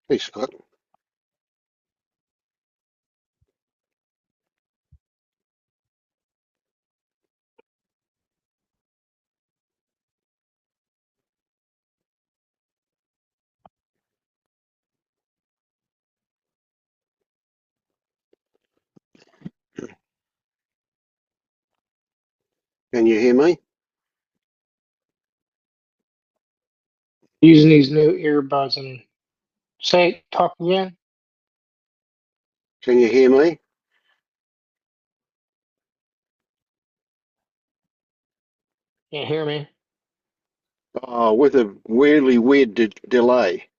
Hey, Scott. Can you hear me? Using these new earbuds and talk again. Can you hear me? Can't hear me. Oh, with a weirdly weird delay.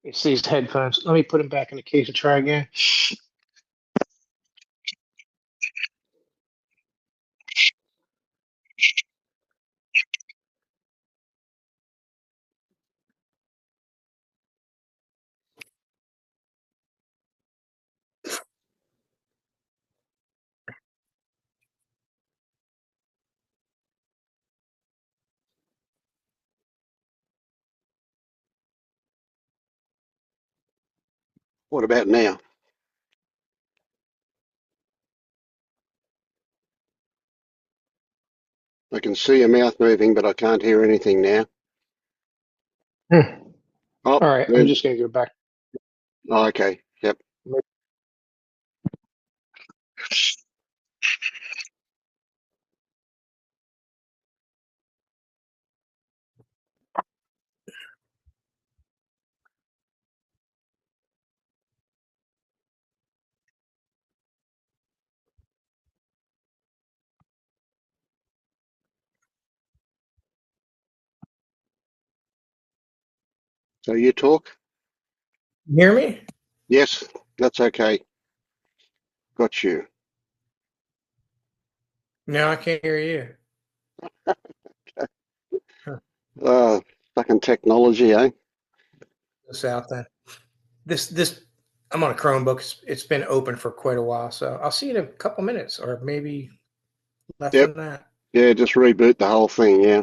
It's these headphones. Let me put them back in the case and try again. What about now? I can see your mouth moving, but I can't hear anything now. Hmm. Oh, All right, I'm there's. just gonna go back. Oh, okay. Yep. So you talk? Hear me? Yes, that's okay. Got you. No, I can't hear you. Huh. Fucking technology, eh? This out then. This I'm on a Chromebook. It's been open for quite a while, so I'll see you in a couple minutes, or maybe less Yep. than that. Yeah, just reboot the whole thing. Yeah.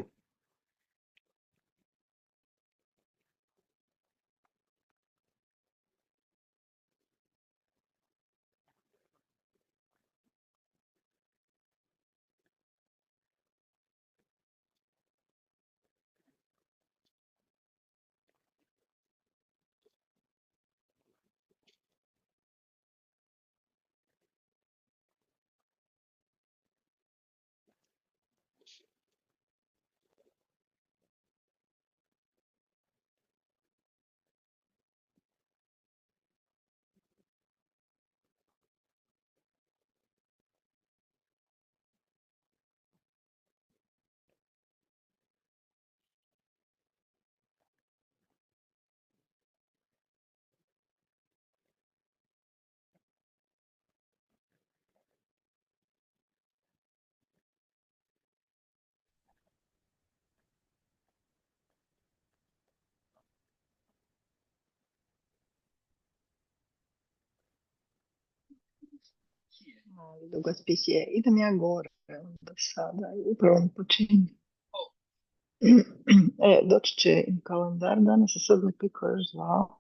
Vidim ga spih idem ja gore onda sada i upravo mi počinje. Doći će im kalendar danas i sad me Piko još zvao.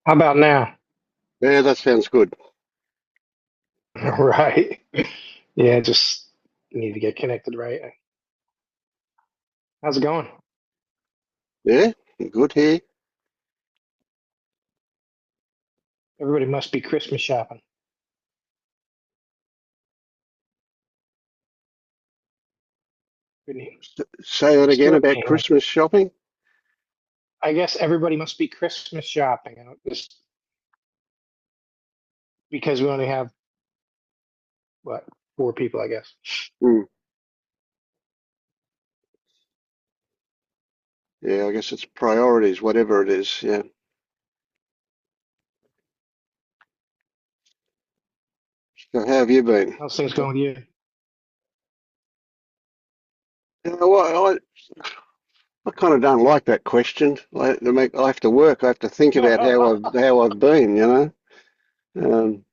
How about now? Yeah, that sounds good. Right. Yeah, just need to get connected, right? How's it going? Yeah, good here. Everybody must be Christmas shopping. Say that again Still, about Christmas shopping. I guess everybody must be Christmas shopping. Just because we only have what, 4 people, I guess. Hmm. Yeah, I guess it's priorities, whatever it is. Yeah. So how have you been? How's things going with you? You know what? I kind of don't like that question. I have to work. I have to think about how I've been. Um,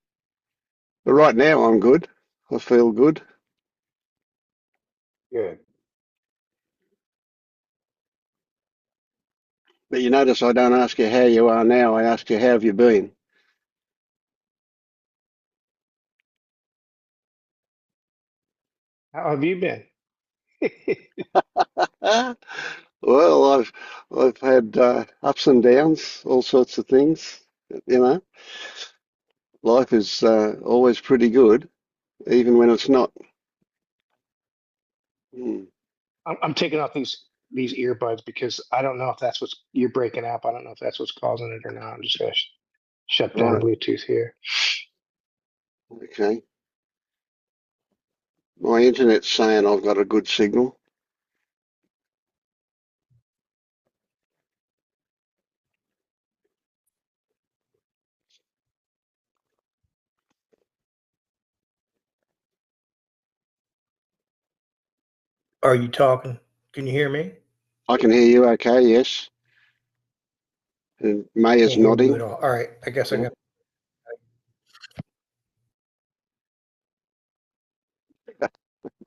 but right now I'm good. I feel good. Good. But you notice I don't ask you how you are now. I ask you how have you been. How have you been? Well, I've had ups and downs, all sorts of things. You know, life is always pretty good, even when it's not. Mm, I'm taking off these earbuds because I don't know if that's what's you're breaking up. I don't know if that's what's causing it or not. I'm just gonna shut down right. Bluetooth here. Okay. My internet's saying I've got a good signal. Are you talking? Can you hear me? I can hear you okay, yes. And Maya's Can't hear you nodding. at all. All right, I guess I Yeah. got.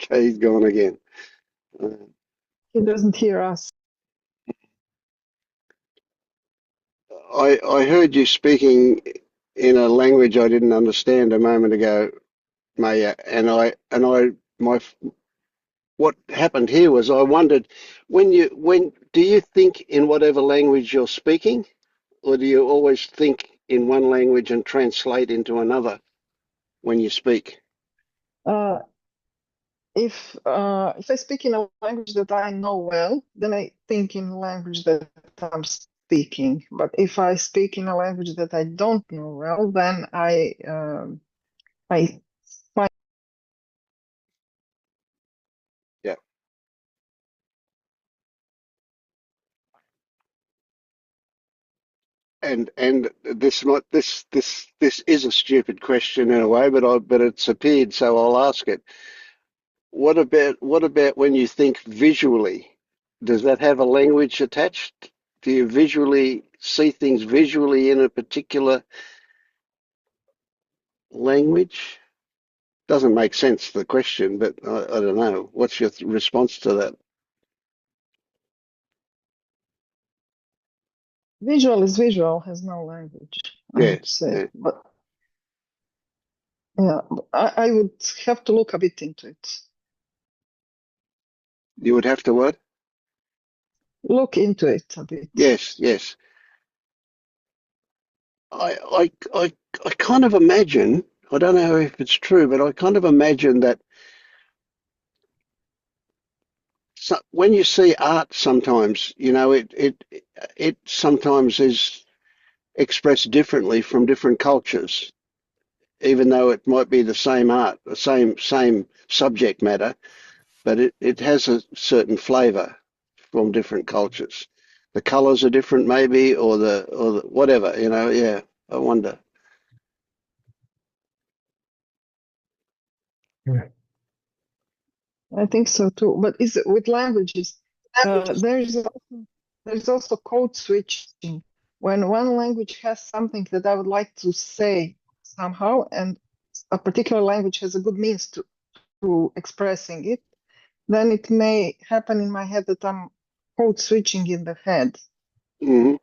Okay, he's gone again. Uh, He doesn't hear us. I heard you speaking in a language I didn't understand a moment ago, Maya, and my what happened here was I wondered when do you think in whatever language you're speaking, or do you always think in one language and translate into another when you speak? Uh, if I speak in a language that I know well, then I think in language that I'm speaking. But if I speak in a language that I don't know well, then I find Yeah. And this is a stupid question in a way, but it's appeared, so I'll ask it. What about when you think visually? Does that have a language attached? Do you visually see things visually in a particular language? Doesn't make sense, the question, but I don't know. What's your response to that? visual is visual, has no language, I Yeah, would say. yeah. But yeah, I would have to look a bit into it. You would have to what? Look into it a bit. Yes, yes. I kind of imagine, I don't know if it's true, but I kind of imagine that when you see art sometimes, it sometimes is expressed differently from different cultures, even though it might be the same art, the same subject matter, but it has a certain flavour from different cultures. The colours are different, maybe, or the whatever. Yeah, I wonder. I think so too. But is with languages, there's also code switching. When one language has something that I would like to say somehow, and a particular language has a good means to expressing it, then it may happen in my head that I'm code switching in the head Hmm.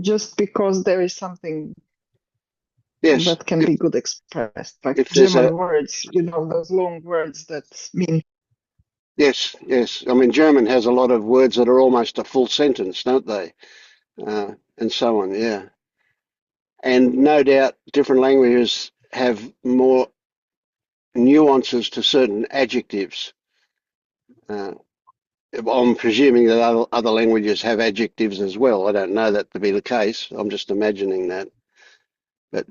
just because there is something. Yes. that can be good expressed, like If there's German words, those long words that mean. yes, yes. I mean, German has a lot of words that are almost a full sentence, don't they? And so on, yeah. And no doubt different languages have more nuances to certain adjectives. Uh, I'm presuming that other languages have adjectives as well. I don't know that to be the case. I'm just imagining that. But,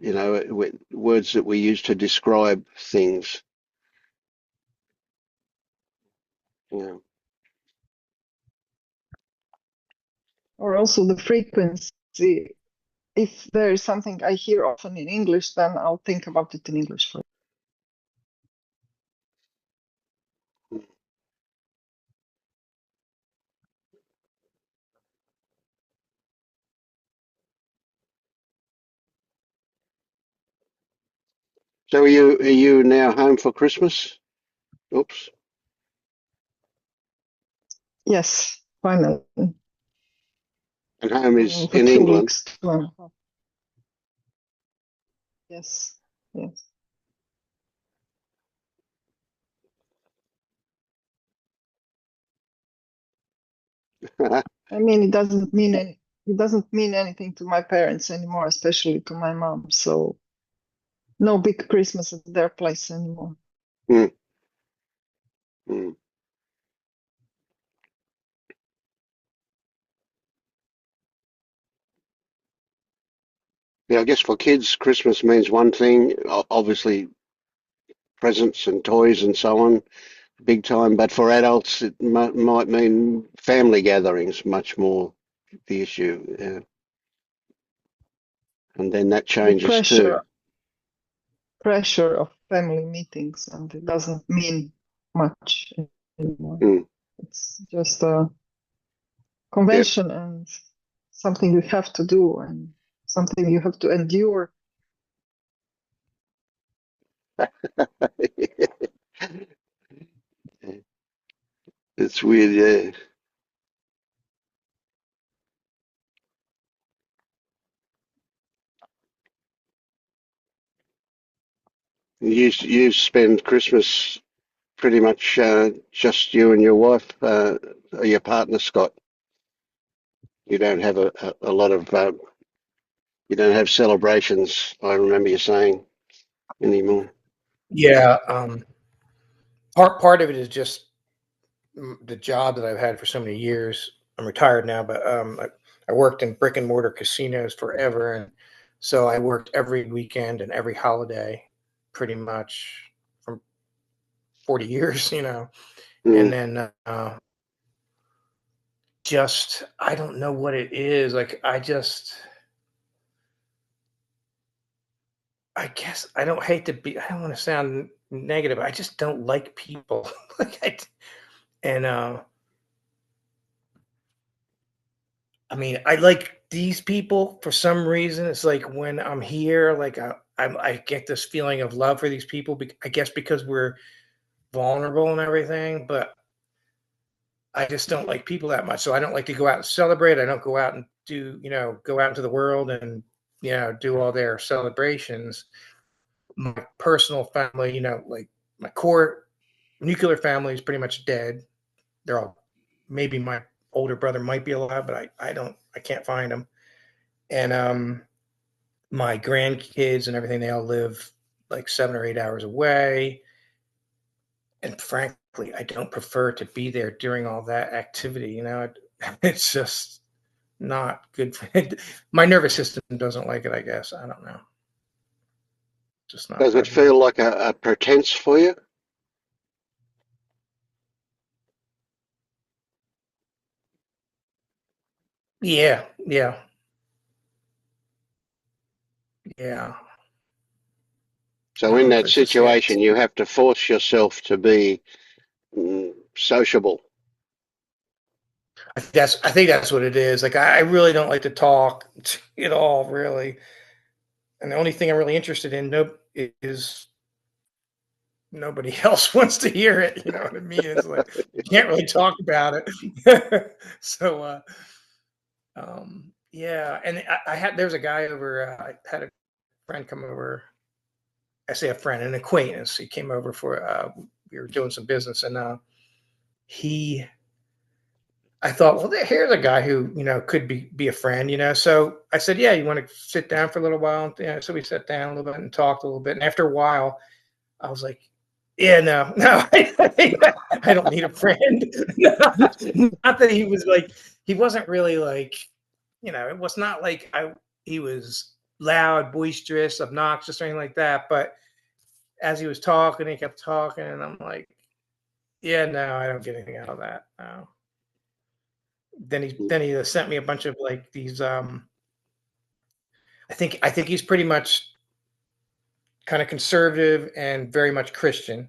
words that we use to describe things. Yeah. Or also the frequency. If there is something I hear often in English, then I'll think about it in English first. So are you now home for Christmas? Oops. Yes, finally. And home is For in 2 weeks. England. 2.5. Yes, yes. I mean, it doesn't mean anything to my parents anymore, especially to my mom. So no big Christmas at their place anymore. Mm, mm. Yeah, I guess for kids, Christmas means one thing, obviously presents and toys and so on, big time. But for adults, it might mean family gatherings much more the issue. Yeah. And then that The changes too. pressure of family meetings, and it doesn't mean much anymore. Mm, It's just a yep. convention and something you have to do and something you have to endure. It's weird, yeah. You spend Christmas pretty much just you and your wife, or your partner, Scott. You don't have a lot of you don't have celebrations. I remember you saying anymore. Yeah, part of it is just the job that I've had for so many years. I'm retired now, but I worked in brick and mortar casinos forever, and so I worked every weekend and every holiday, pretty much from 40 years, And Mm. then just I don't know what it is. Like I guess I don't hate to be. I don't want to sound negative. I just don't like people. like and I mean, I like these people for some reason. It's like when I'm here, like I get this feeling of love for these people. I guess because we're vulnerable and everything, but I just don't like people that much. So I don't like to go out and celebrate. I don't go out and go out into the world and do all their celebrations. My personal family, like my core nuclear family is pretty much dead. They're all maybe my older brother might be alive, but I can't find him. And my grandkids and everything, they all live like 7 or 8 hours away. And frankly, I don't prefer to be there during all that activity. It's just not good. My nervous system doesn't like it, I guess. I don't know. Just not Does it good for me. feel like a pretense for you? Yeah, yeah, yeah. I So don't in know if that it's just it. situation, you have to force yourself to be sociable. I think that's what it is. Like I really don't like to talk at all, really. And the only thing I'm really interested in is nobody else wants to hear it. You know what I mean? It's like you can't really talk about it. so yeah, and I had there's a guy over. I had a friend come over. I say a friend, an acquaintance. He came over for we were doing some business, and I thought, well, here's a guy who could be a friend, So I said, yeah, you want to sit down for a little while? So we sat down a little bit and talked a little bit. And after a while, I was like, yeah, no, I don't need a friend. Not that he was like, he wasn't really like, it was not like he was loud, boisterous, obnoxious, or anything like that. But as he was talking, he kept talking, and I'm like, yeah, no, I don't get anything out of that. No. Then he sent me a bunch of like these. I think he's pretty much kind of conservative and very much Christian,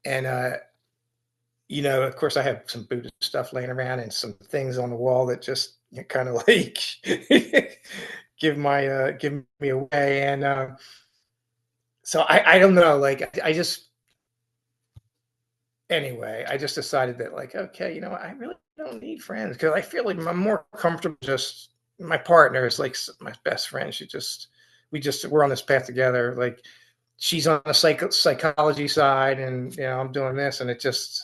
and of course, I have some Buddhist stuff laying around and some things on the wall that just kind of like give me away, and so I don't know, like I just anyway, I just decided that like, okay, I really don't need friends because I feel like I'm more comfortable just my partner is like my best friend. We're on this path together. Like she's on the psychology side and I'm doing this and it just,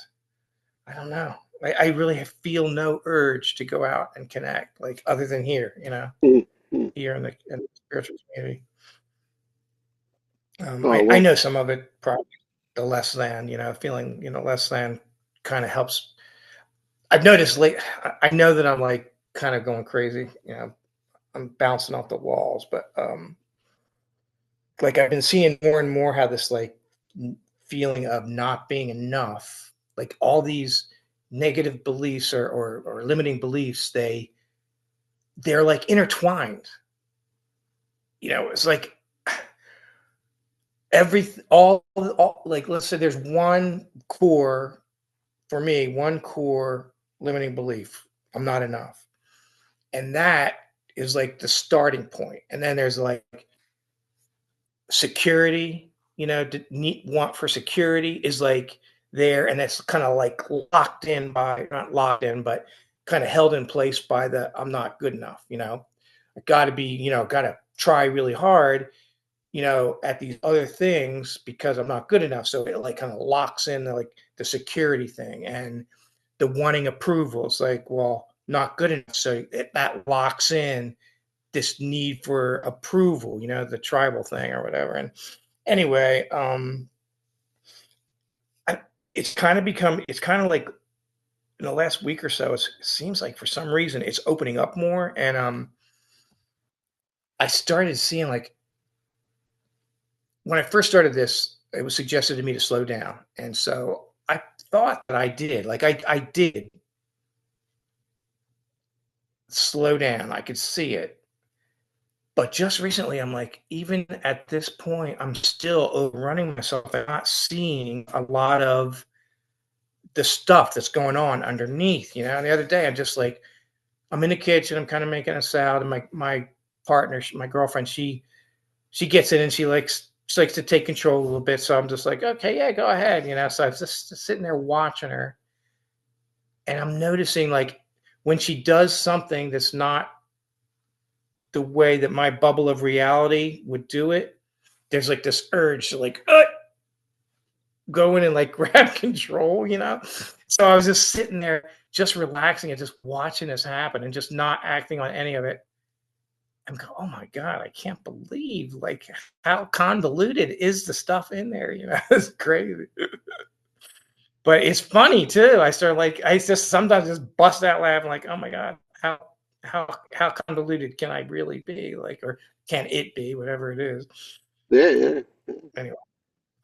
I don't know. I really feel no urge to go out and connect like other than here, here in the spiritual community. Oh, I well, know some of it probably the less than, feeling, less than kind of helps. I've noticed I know that I'm like kind of going crazy, I'm bouncing off the walls, but like I've been seeing more and more how this like feeling of not being enough, like all these negative beliefs or limiting beliefs, they're like intertwined. It's like all like let's say there's one core for me, one core limiting belief. I'm not enough. And that is like the starting point. And then there's like security, want for security is like there. And it's kind of like locked in by, not locked in, but kind of held in place by the I'm not good enough, I got to be, got to try really hard, at these other things because I'm not good enough. So it like kind of locks in like the security thing and the wanting approval. It's like, well, not good enough. So that locks in this need for approval, the tribal thing or whatever. And anyway, it's kind of like in the last week or so, it seems like for some reason it's opening up more. And I started seeing like when I first started this, it was suggested to me to slow down. And so I thought that I did, like I did slow down. I could see it. But just recently, I'm like, even at this point, I'm still overrunning myself and not seeing a lot of the stuff that's going on underneath. And the other day, I'm just like, I'm in the kitchen, I'm kind of making a salad, and my partner, my girlfriend, she gets in and she likes to take control a little bit. So I'm just like, okay, yeah, go ahead. So I was just sitting there watching her, and I'm noticing like when she does something that's not the way that my bubble of reality would do it, there's like this urge to like go in and like grab control, So I was just sitting there, just relaxing and just watching this happen and just not acting on any of it. I'm going, oh my God, I can't believe like how convoluted is the stuff in there, It's crazy. But it's funny too. I just sometimes just bust out laughing like, oh my God, how convoluted can I really be? Like, or can it be, whatever it is. yeah. Anyway,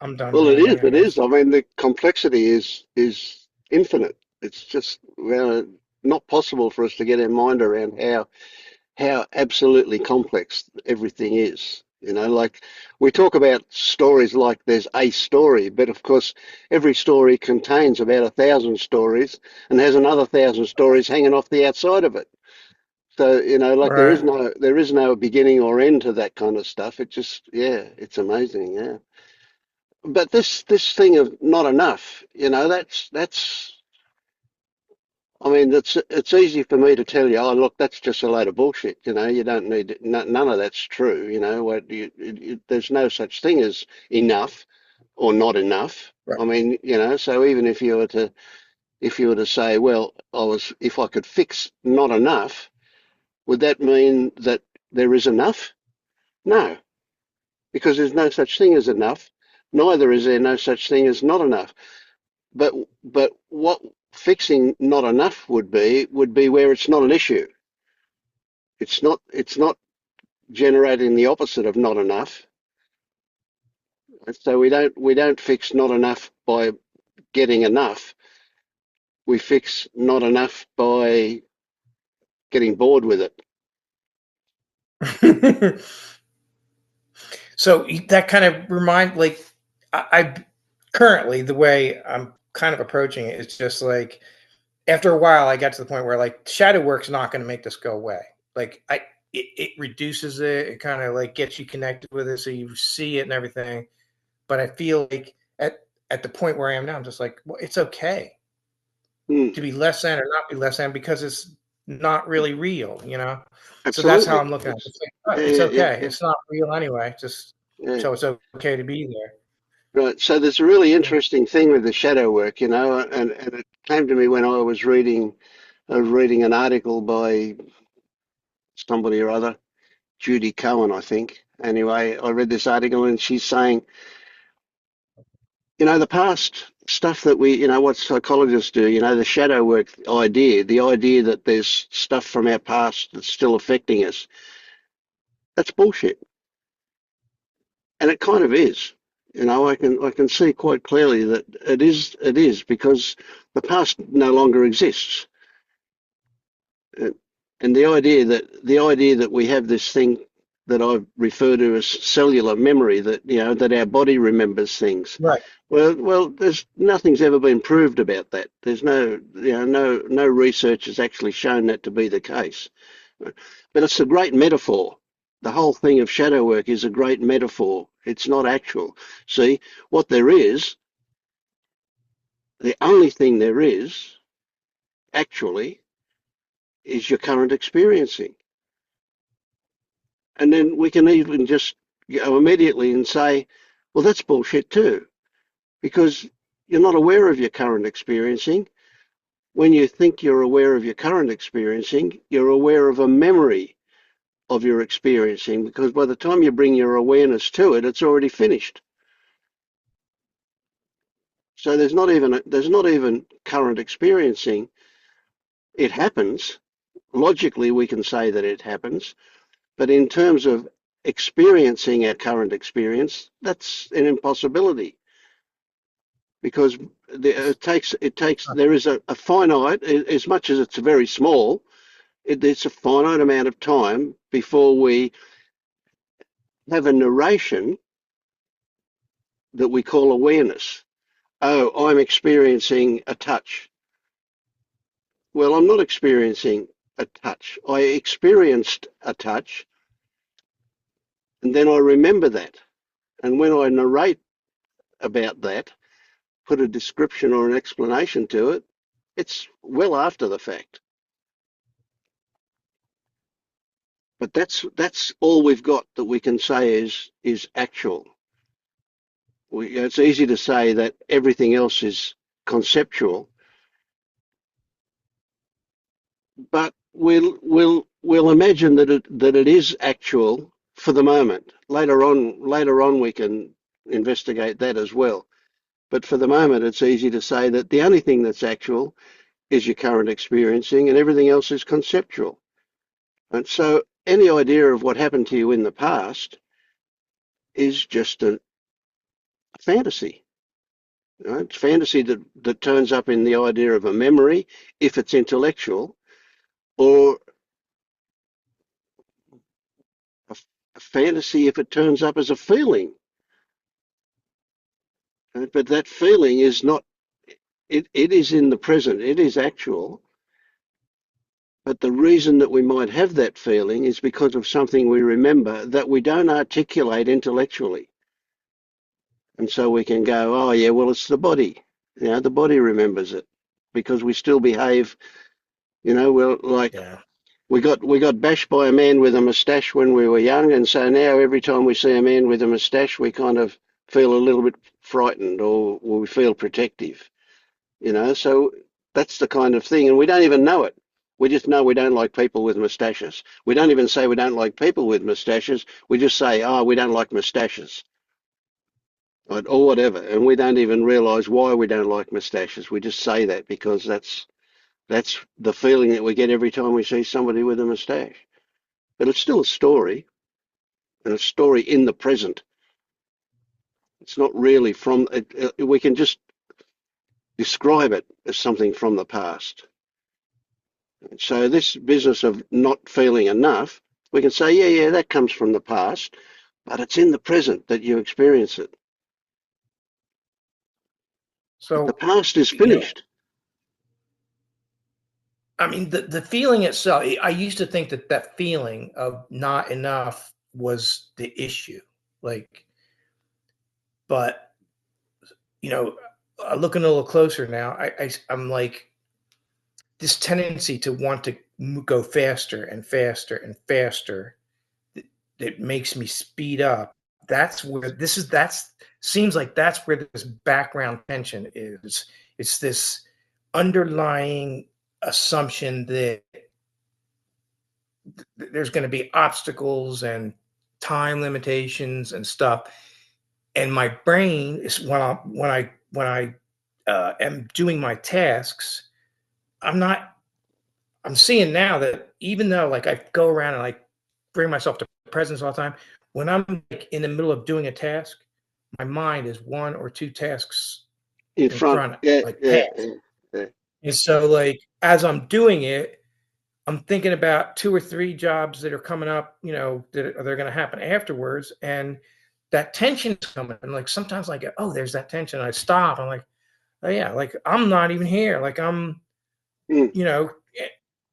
I'm done Well, it is. rambling, I It guess. is. I mean, the complexity is infinite. It's just not possible for us to get our mind around how absolutely complex everything is. Like we talk about stories like there's a story, but of course every story contains about 1,000 stories and has another 1,000 stories hanging off the outside of it. So, like Right. there is no beginning or end to that kind of stuff. It just, yeah, it's amazing. Yeah. But this thing of not enough, that's I mean, it's easy for me to tell you, oh, look, that's just a load of bullshit. You don't need none of that's true. There's no such thing as enough or not enough. Right. I mean, so even if you were to say, well, if I could fix not enough, would that mean that there is enough? No, because there's no such thing as enough. Neither is there no such thing as not enough. But but what fixing not enough would be where it's not an issue. It's not generating the opposite of not enough. So we don't fix not enough by getting enough. We fix not enough by getting bored with it. So that kind of like I currently the way I'm kind of approaching it is just like after a while I got to the point where like shadow work's not going to make this go away. Like it reduces it. It kind of like gets you connected with it so you see it and everything. But I feel like at the point where I am now, I'm just like, well, it's okay Hmm, to be less than or not be less than because it's not really real, So that's how absolutely. I'm looking at it. It's like, oh, Yeah, it's yeah, yeah, okay. yeah, It's not real anyway. Just yeah. so it's okay to be there. Right. So there's a really Yeah. interesting thing with the shadow work, and it came to me when I was reading an article by somebody or other, Judy Cohen, I think. Anyway, I read this article and she's saying, the past stuff that what psychologists do, the shadow work idea, the idea that there's stuff from our past that's still affecting us, that's bullshit. And it kind of is. I can see quite clearly that it is because the past no longer exists. Uh, And the idea that we have this thing that I refer to as cellular memory, that our body remembers things. Right. Well, there's nothing's ever been proved about that. There's no research has actually shown that to be the case. But it's a great metaphor. The whole thing of shadow work is a great metaphor. It's not actual. See, what there is, the only thing there is actually is your current experiencing. And then we can even just go immediately and say, well, that's bullshit too, because you're not aware of your current experiencing. When you think you're aware of your current experiencing, you're aware of a memory of your experiencing, because by the time you bring your awareness to it, it's already finished. So there's not even current experiencing. It happens. Logically, we can say that it happens, but in terms of experiencing our current experience, that's an impossibility because there is a finite, as much as it's very small, it's a finite amount of time before we have a narration that we call awareness. Oh, I'm experiencing a touch. Well, I'm not experiencing a touch. I experienced a touch and then I remember that. And when I narrate about that, put a description or an explanation to it, it's well after the fact. But that's all we've got that we can say is actual. It's easy to say that everything else is conceptual, but we'll imagine that it is actual for the moment. Later on we can investigate that as well. But for the moment, it's easy to say that the only thing that's actual is your current experiencing, and everything else is conceptual. And so, any idea of what happened to you in the past is just a fantasy. Right? It's fantasy that turns up in the idea of a memory, if it's intellectual, or a, a fantasy if it turns up as a feeling. Right? But that feeling is not, it is in the present, it is actual. But the reason that we might have that feeling is because of something we remember that we don't articulate intellectually. And so we can go, oh, yeah, well, it's the body. The body remembers it because we still behave You know, we're like Yeah. we got bashed by a man with a moustache when we were young, and so now every time we see a man with a moustache, we kind of feel a little bit frightened or we feel protective. You know, so that's the kind of thing, and we don't even know it. We just know we don't like people with moustaches. We don't even say we don't like people with moustaches. We just say, oh, we don't like moustaches, or whatever, and we don't even realise why we don't like moustaches. We just say that because that's the feeling that we get every time we see somebody with a moustache. But it's still a story, and a story in the present. It's not really from it. We can just describe it as something from the past. So this business of not feeling enough, we can say, yeah, yeah, that comes from the past, but it's in the present that you experience it. But the So, past is you know, finished. I mean, the feeling itself, I used to think that that feeling of not enough was the issue. Like, but, looking a little closer now, I'm like, this tendency to want to go faster and faster and faster that makes me speed up. That's seems like that's where this background tension is. It's this underlying assumption that there's going to be obstacles and time limitations and stuff. And my brain is when I am doing my tasks, I'm not. I'm seeing now that even though like I go around and I bring myself to presence all the time, when I'm like in the middle of doing a task, my mind is one or two tasks In in front. front, Yeah, like yeah, past. yeah, yeah. And so like as I'm doing it, I'm thinking about two or three jobs that are coming up, that are going to happen afterwards. And that tension is coming. And like sometimes I get, oh, there's that tension. I stop. I'm like, oh yeah, like I'm not even here. Like I'm, Mm. you know, eh,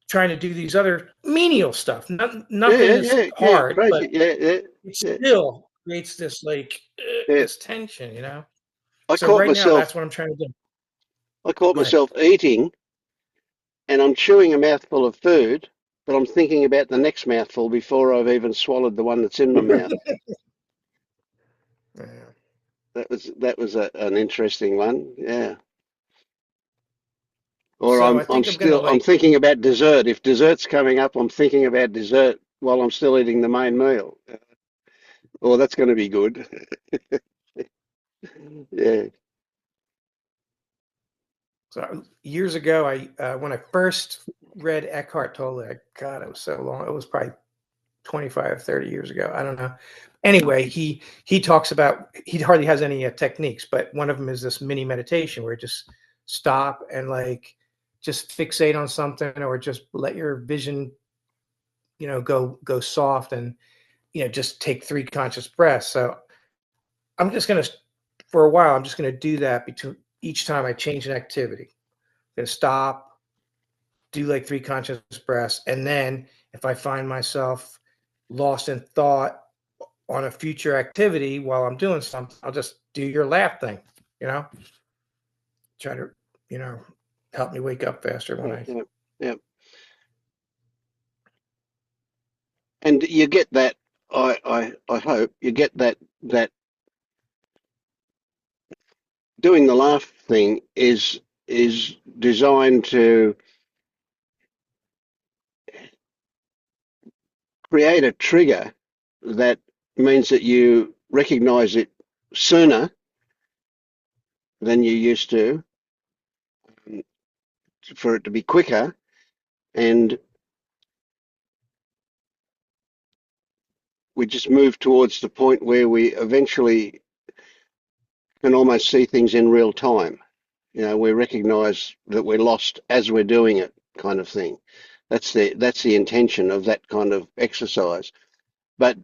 trying to do these other menial stuff. Yeah, Nothing yeah, that's yeah, yeah, hard, but crazy. Yeah, yeah, it yeah, still creates this like yeah. this tension. I So caught right now, myself, that's what I'm trying to do. I caught Go ahead. myself eating, and I'm chewing a mouthful of food, but I'm thinking about the next mouthful before I've even swallowed the one that's in my mouth. Yeah. That was an interesting one. Yeah. Or So I I'm think I'm gonna I'm like. thinking about dessert. If dessert's coming up, I'm thinking about dessert while I'm still eating the main meal. Oh, that's going to be good. Yeah. So years ago, I when I first read Eckhart Tolle, God, it was so long. It was probably 25, 30 years ago. I don't know. Anyway, he talks about he hardly has any techniques, but one of them is this mini meditation where you just stop and like just fixate on something or just let your vision, go soft and just take three conscious breaths. So I'm just gonna for a while, I'm just gonna do that between each time I change an activity. I'm gonna stop, do like three conscious breaths. And then if I find myself lost in thought on a future activity while I'm doing something, I'll just do your laugh thing, you know, try to, you know, help me wake up faster when Yeah, I. yeah, yeah. And you get that. I hope you get that doing the laugh thing is designed to create a trigger that means that you recognize it sooner than you used to, for it to be quicker, and we just move towards the point where we eventually can almost see things in real time. We recognize that we're lost as we're doing it, kind of thing. That's the intention of that kind of exercise. But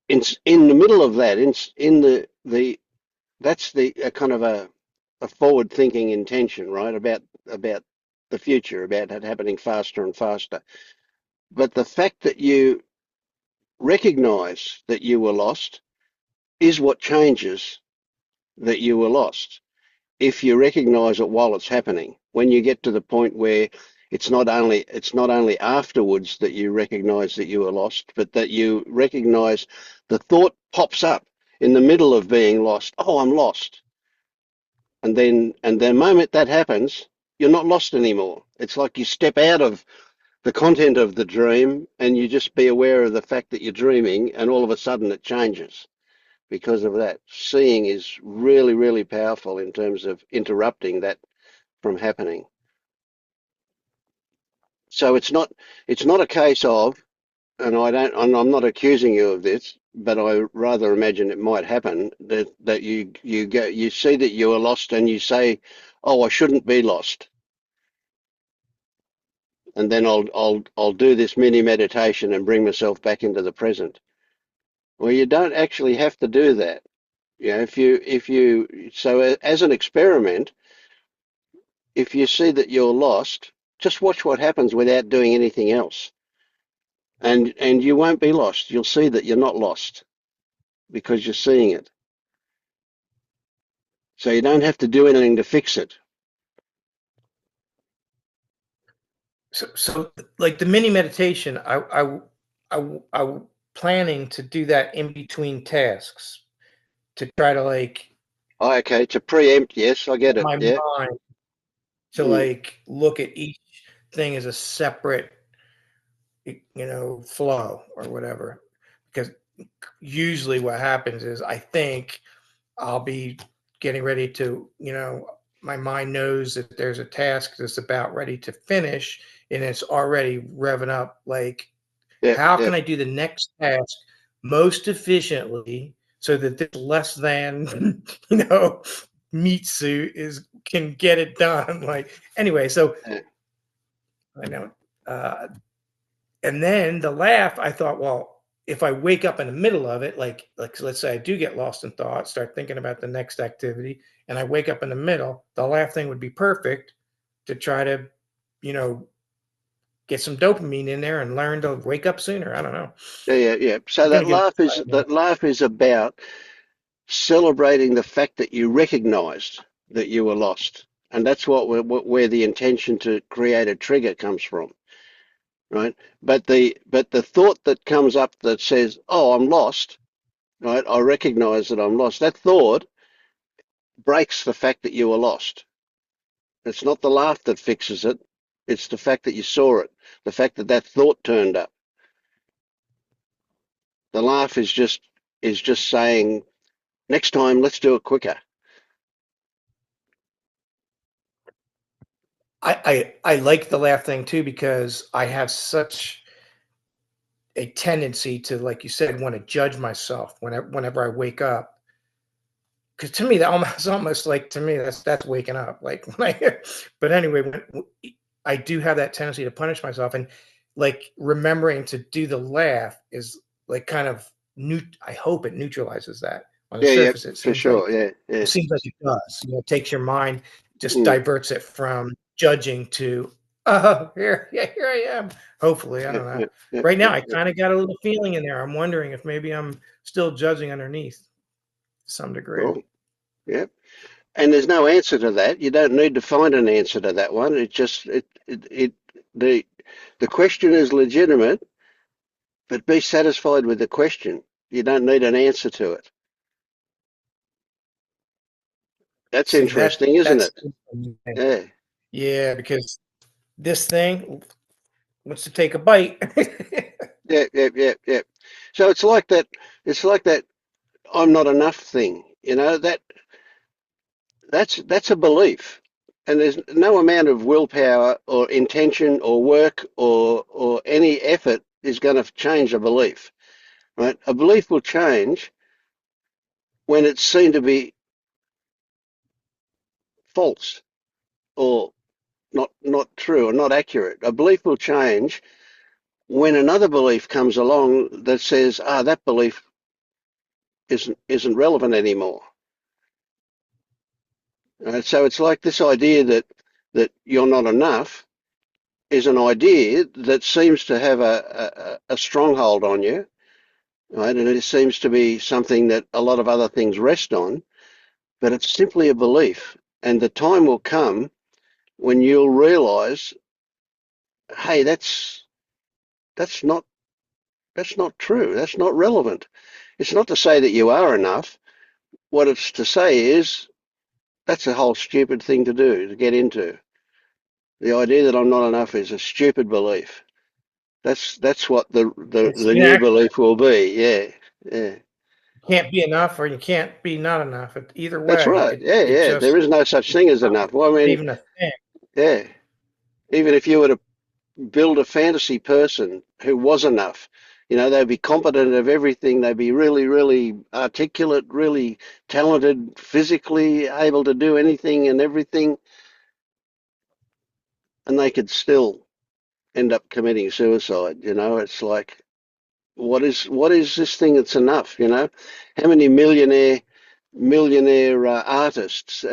in the middle of that, in the that's the a kind of a forward thinking intention, right? About the future, about it happening faster and faster. But the fact that you recognize that you were lost is what changes that you were lost. If you recognize it while it's happening, when you get to the point where It's not only afterwards that you recognize that you were lost, but that you recognize the thought pops up in the middle of being lost. Oh, I'm lost. And the moment that happens, you're not lost anymore. It's like you step out of the content of the dream and you just be aware of the fact that you're dreaming, and all of a sudden it changes because of that. Seeing is really, really powerful in terms of interrupting that from happening. So it's not a case of, and I'm not accusing you of this, but I rather imagine it might happen that you see that you are lost and you say, "Oh, I shouldn't be lost," and then I'll do this mini meditation and bring myself back into the present. Well, you don't actually have to do that. You know, as an experiment, if you see that you're lost, just watch what happens without doing anything else. And you won't be lost. You'll see that you're not lost because you're seeing it. So you don't have to do anything to fix it. So like the mini meditation, I planning to do that in between tasks to try to like Oh, okay, to preempt, yes, I get it. my Yeah. mind to Mm. like look at each thing as a separate, flow or whatever. Because usually what happens is I think I'll be getting ready to, my mind knows that there's a task that's about ready to finish and it's already revving up. Like, Yep, how can yep. I do the next task most efficiently so that this less than, meat suit can get it done? Like, anyway, so Yeah, I know. And then the laugh, I thought, well, if I wake up in the middle of it, like let's say I do get lost in thought, start thinking about the next activity, and I wake up in the middle, the laugh thing would be perfect to try to, you know, get some dopamine in there and learn to wake up sooner. I don't know. yeah, yeah. So I'm gonna give it a try. that laugh is about celebrating the fact that you recognized that you were lost. And that's where the intention to create a trigger comes from, right? But the thought that comes up that says, "Oh, I'm lost," right? I recognize that I'm lost. That thought breaks the fact that you were lost. It's not the laugh that fixes it. It's the fact that you saw it, the fact that that thought turned up. The laugh is just saying, next time, let's do it quicker. I like the laugh thing too because I have such a tendency to, like you said, want to judge myself whenever I wake up. Because to me, that almost like to me that's waking up. Like, but anyway, I do have that tendency to punish myself, and like remembering to do the laugh is like kind of new. I hope it neutralizes that. On the Yeah, yeah, surface, it for seems like sure. Yeah, yeah. it does. It takes your mind, just Mm, diverts it from judging to, oh, here I am. Hopefully, I yeah, don't know. yeah, yeah, Right now, yeah, I yeah. kind of got a little feeling in there. I'm wondering if maybe I'm still judging underneath to some degree. Cool. Yeah. And there's no answer to that. You don't need to find an answer to that one. It just the the question is legitimate, but be satisfied with the question. You don't need an answer to it. That's See interesting, isn't that's it? Yeah. yeah, because this thing wants to take a bite. Yeah, yeah, yeah, yeah. So it's like that I'm not enough thing. That's a belief. And there's no amount of willpower or intention or work or any effort is going to change a belief, right? A belief will change when it's seen to be false or not true or not accurate. A belief will change when another belief comes along that says, that belief isn't relevant anymore. So it's like this idea that you're not enough is an idea that seems to have a stronghold on you, right? And it seems to be something that a lot of other things rest on, but it's simply a belief. And the time will come when you'll realize hey, that's not true. That's not relevant. It's not to say that you are enough. What it's to say is that's a whole stupid thing to do, to get into. The idea that I'm not enough is a stupid belief. That's what It's the new inaccurate. belief will be. Yeah, yeah. You can't be enough or you can't be not enough. Either That's way, right. Yeah, it yeah. There just is no such thing as not enough. Well, I mean, even a thing. yeah. Even if you were to build a fantasy person who was enough, they'd be competent of everything. They'd be really, really articulate, really talented, physically able to do anything and everything, and they could still end up committing suicide. It's like, what is this thing that's enough? How many millionaire artists,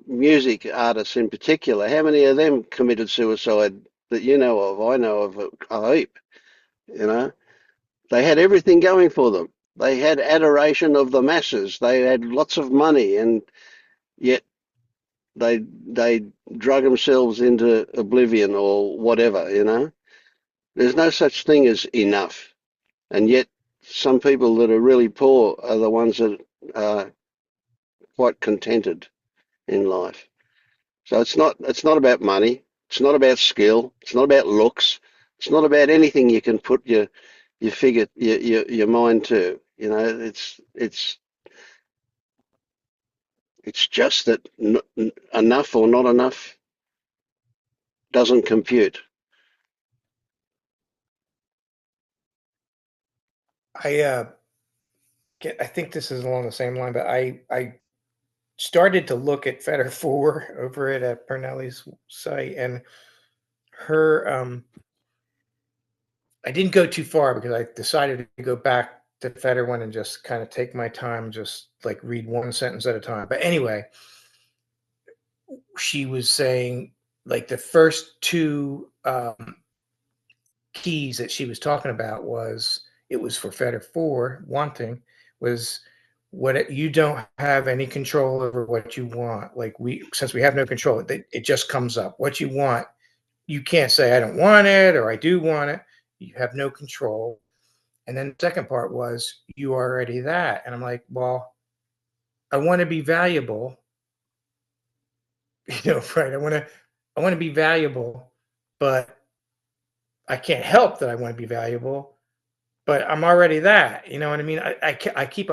music artists in particular, how many of them committed suicide that you know of? I know of a heap. You know, they had everything going for them. They had adoration of the masses. They had lots of money, and yet they drug themselves into oblivion or whatever. There's no such thing as enough. And yet, some people that are really poor are the ones that are quite contented in life. So it's not about money. It's not about skill. It's not about looks. It's not about anything you can put your mind to. It's just that enough or not enough doesn't compute. I I think this is along the same line, but I started to look at Fetter 4 over at Pernelli's site, and her I didn't go too far because I decided to go back to Fetter 1 and just kind of take my time, just like read one sentence at a time. But anyway, she was saying like the first two keys that she was talking about was it was for Fetter 4 wanting was what you don't have any control over what you want. Like since we have no control, it just comes up. What you want, you can't say I don't want it or I do want it. You have no control. And then the second part was you are already that. And I'm like, well, I want to be valuable, right? I want to be valuable, but I can't help that I want to be valuable, but I'm already that. You know what I mean? I keep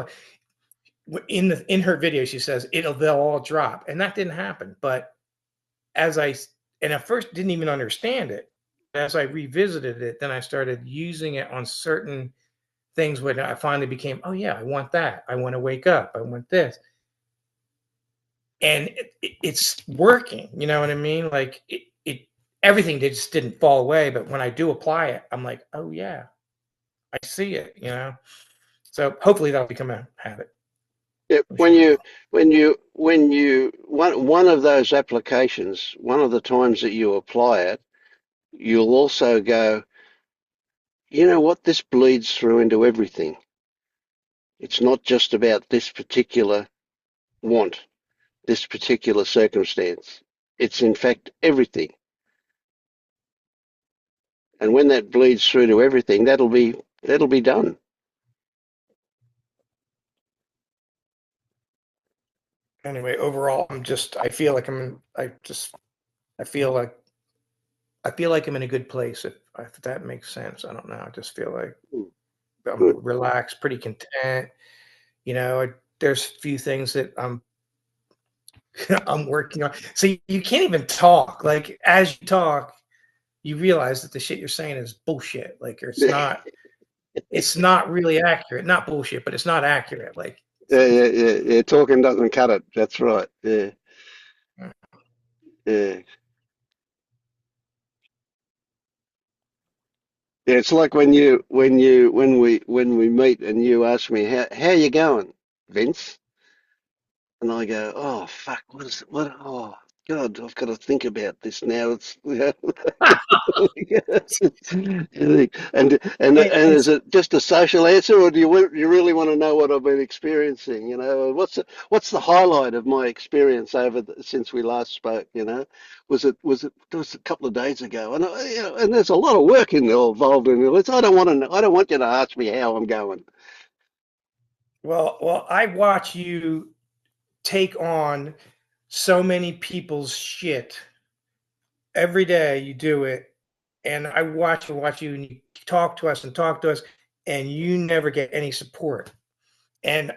in her video. She says they'll all drop, and that didn't happen. But as and at first didn't even understand it. As I revisited it, then I started using it on certain things when I finally became, oh yeah, I want that. I want to wake up. I want this, and it's working. You know what I mean? Like it everything just didn't fall away, but when I do apply it, I'm like, oh yeah, I see it. So hopefully that'll become a habit. Yeah, I'm when sure it you will. one of those applications, one of the times that you apply it, you'll also go, you know what, this bleeds through into everything. It's not just about this particular want, this particular circumstance. It's in fact everything. And when that bleeds through to everything, that'll be done. Anyway, overall, I feel like I feel like I'm in a good place. If that makes sense, I don't know. I just feel like I'm Good. relaxed, pretty content. There's a few things that I'm working on. So you can't even talk. Like as you talk, you realize that the shit you're saying is bullshit. Like it's not really accurate. Not bullshit, but it's not accurate. Like Yeah, yeah, yeah, yeah. Talking doesn't cut it. That's right. Yeah, yeah. Yeah, it's like when we meet and you ask me how you going, Vince, and I go, oh fuck, what is it? What? Oh, God, I've got to think about this now. It's and And is it just a social answer, or do you really want to know what I've been experiencing? You know, what's the highlight of my experience since we last spoke? You know, was it a couple of days ago? And and there's a lot of work involved in it. I don't want to know, I don't want you to ask me how I'm going. well, I watch you take on so many people's shit every day. You do it, and I watch you, and you talk to us, and you never get any support. And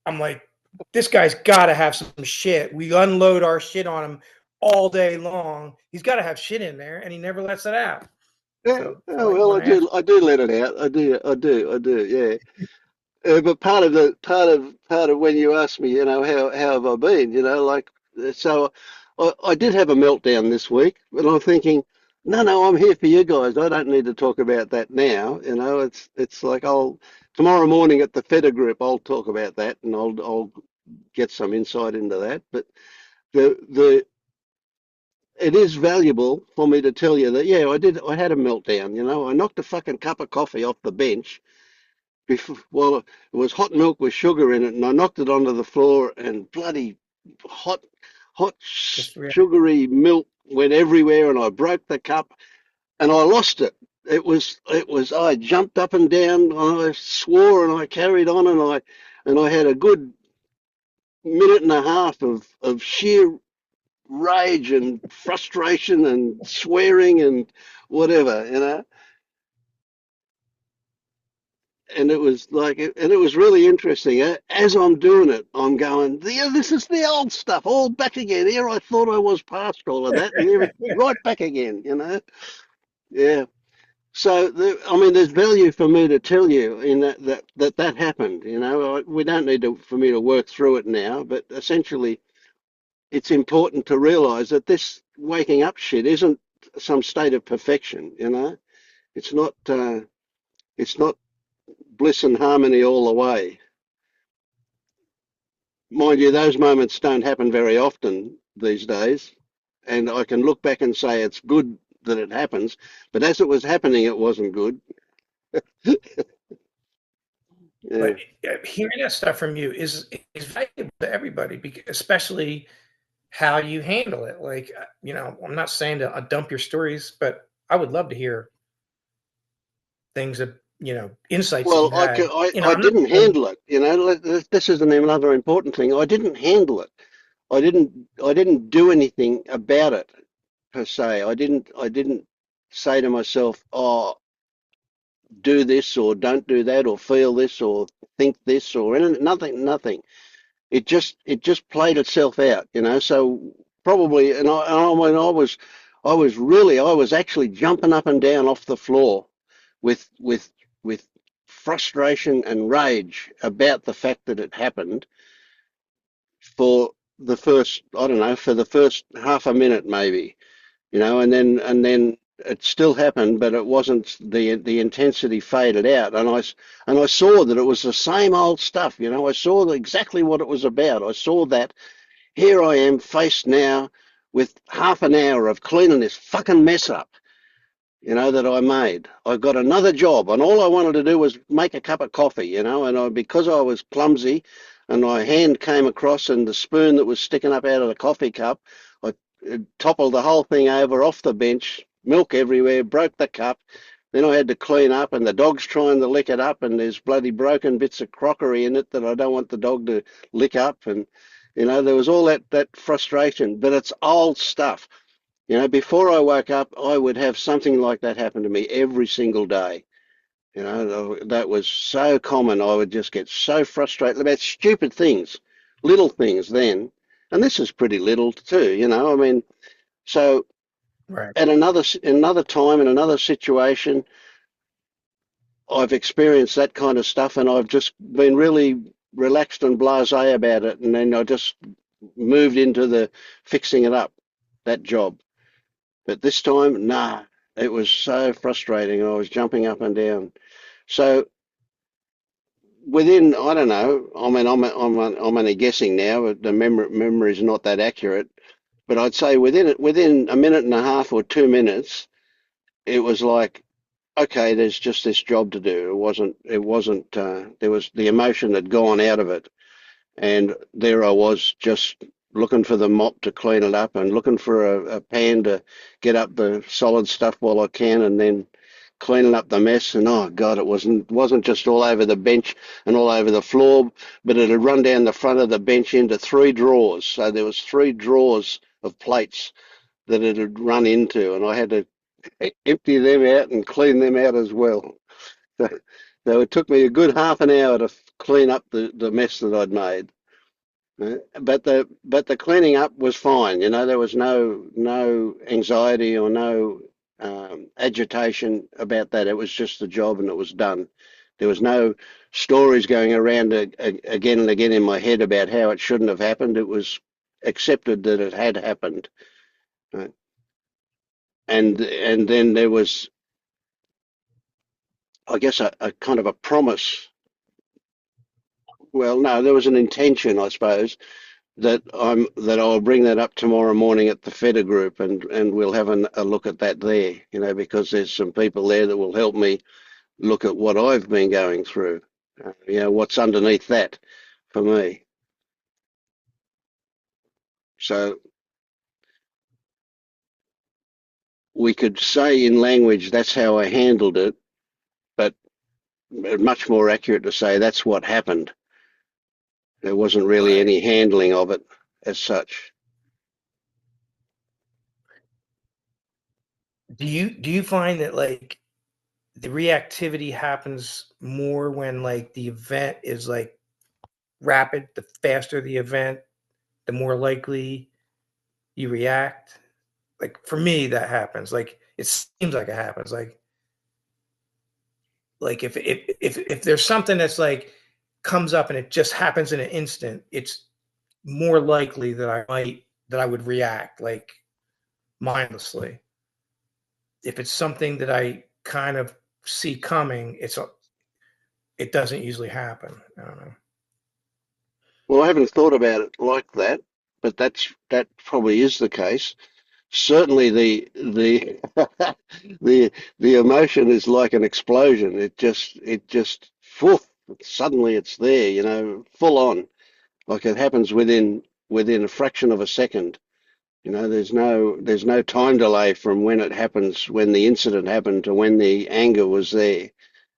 I'm like, this guy's got to have some shit. We unload our shit on him all day long. He's got to have shit in there, and he never lets it out. Yeah, So that's oh, why I well, want to ask. I do let it out. I do. Yeah. But part of when you ask me, you know, how have I been? You know, like so, I did have a meltdown this week, but I'm thinking, no, I'm here for you guys. I don't need to talk about that now. You know, it's like I'll tomorrow morning at the Feta group, I'll talk about that and I'll get some insight into that. But the it is valuable for me to tell you that yeah, I had a meltdown. You know, I knocked a fucking cup of coffee off the bench before, well, it was hot milk with sugar in it, and I knocked it onto the floor, and bloody hot, hot Just sugary milk went everywhere, and I broke the cup, and I lost it. I jumped up and down, and I swore, and I carried on, and I had a good minute and a half of sheer rage and frustration and swearing and whatever, you know. And it was like, and it was really interesting. As I'm doing it, I'm going, yeah, this is the old stuff, all back again. Here I thought I was past all of that, and here it's right back again, you know? Yeah. So, I mean, there's value for me to tell you in that happened, you know? We don't need for me to work through it now, but essentially, it's important to realize that this waking up shit isn't some state of perfection, you know? It's not, it's not bliss and harmony all the way. Mind you, those moments don't happen very often these days, and I can look back and say it's good that it happens, but as it was happening, it wasn't good. Yeah. but hearing that stuff from you is valuable to everybody, because especially how you handle it. Like, I'm not saying to dump your stories, but I would love to hear things that, insights that Well, you've had. I I'm not didn't saying, handle it. You know, this is another important thing. I didn't handle it. I didn't do anything about it per se. I didn't say to myself, "Oh, do this or don't do that or feel this or think this or anything." Nothing. It just played itself out, you know. So probably, when I was actually jumping up and down off the floor with with frustration and rage about the fact that it happened for the first, I don't know, for the first half a minute maybe, you know, and then it still happened, but it wasn't the intensity faded out, and I saw that it was the same old stuff, you know. I saw exactly what it was about. I saw that here I am faced now with half an hour of cleaning this fucking mess up, you know, that I made. I got another job, and all I wanted to do was make a cup of coffee, you know, because I was clumsy and my hand came across and the spoon that was sticking up out of the coffee cup, I toppled the whole thing over off the bench, milk everywhere, broke the cup. Then I had to clean up, and the dog's trying to lick it up, and there's bloody broken bits of crockery in it that I don't want the dog to lick up, and you know, there was all that frustration, but it's old stuff. You know, before I woke up, I would have something like that happen to me every single day. You know, that was so common. I would just get so frustrated about stupid things, little things then. And this is pretty little too, you know. I mean, so right. at another time in another situation, I've experienced that kind of stuff, and I've just been really relaxed and blasé about it. And then I just moved into the fixing it up, that job. But this time, nah, it was so frustrating. I was jumping up and down. So within, I don't know. I mean, I'm only guessing now. But the memory is not that accurate. But I'd say within a minute and a half or 2 minutes, it was like, okay, there's just this job to do. It wasn't. There was the emotion had gone out of it, and there I was just looking for the mop to clean it up and looking for a pan to get up the solid stuff while I can, and then cleaning up the mess. And oh God, it wasn't just all over the bench and all over the floor, but it had run down the front of the bench into 3 drawers. So there was 3 drawers of plates that it had run into, and I had to empty them out and clean them out as well. So, so it took me a good half an hour to clean up the mess that I'd made. But the cleaning up was fine. You know, there was no anxiety or no agitation about that. It was just the job and it was done. There was no stories going around again and again in my head about how it shouldn't have happened. It was accepted that it had happened. Right? And then there was, I guess, a kind of a promise. Well, no, there was an intention, I suppose, that I'll bring that up tomorrow morning at the Feder group, and we'll have a look at that there. You know, because there's some people there that will help me look at what I've been going through. You know, what's underneath that for me. So we could say in language that's how I handled it, but much more accurate to say that's what happened. There wasn't really Right. any handling of it as such. Do you find that like the reactivity happens more when like the event is like rapid? The faster the event, the more likely you react. Like for me, that happens. Like it seems like it happens. Like if there's something that's like comes up and it just happens in an instant, it's more likely that I would react like mindlessly. If it's something that I kind of see coming, it doesn't usually happen. I don't know. Well, I haven't thought about it like that, but that probably is the case. Certainly, the the emotion is like an explosion. It just woof, suddenly it's there. You know, full on, like it happens within a fraction of a second. You know, there's no time delay from when it happens, when the incident happened, to when the anger was there.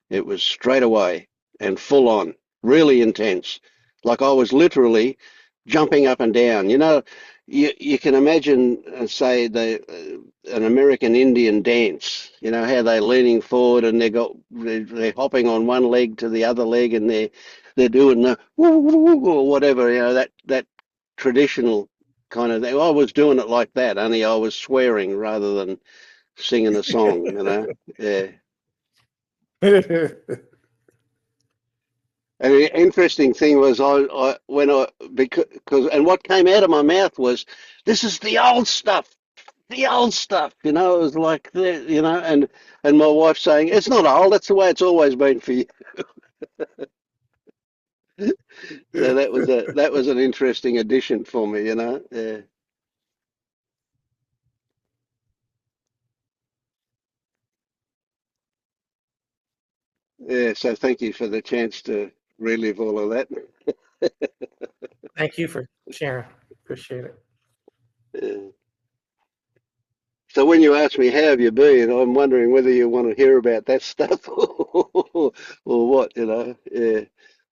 It was straight away and full on, really intense. Like I was literally jumping up and down. You know, you can imagine, say, an American Indian dance. You know how they're leaning forward and they're hopping on one leg to the other leg, and they're doing the woo, woo, woo, or whatever. You know, that traditional kind of thing. I was doing it like that, only I was swearing rather than singing a song. You know, yeah. And the interesting thing was, I when I because and what came out of my mouth was, "This is the old stuff, the old stuff." You know, it was like you know, and my wife saying, "It's not old. That's the way it's always been for you." So that was an interesting addition for me. You know, yeah, yeah. So thank you for the chance to relive all of that. Thank you for sharing. Appreciate it. Yeah. So when you ask me how have you been, I'm wondering whether you want to hear about that stuff or what, you know. Yeah.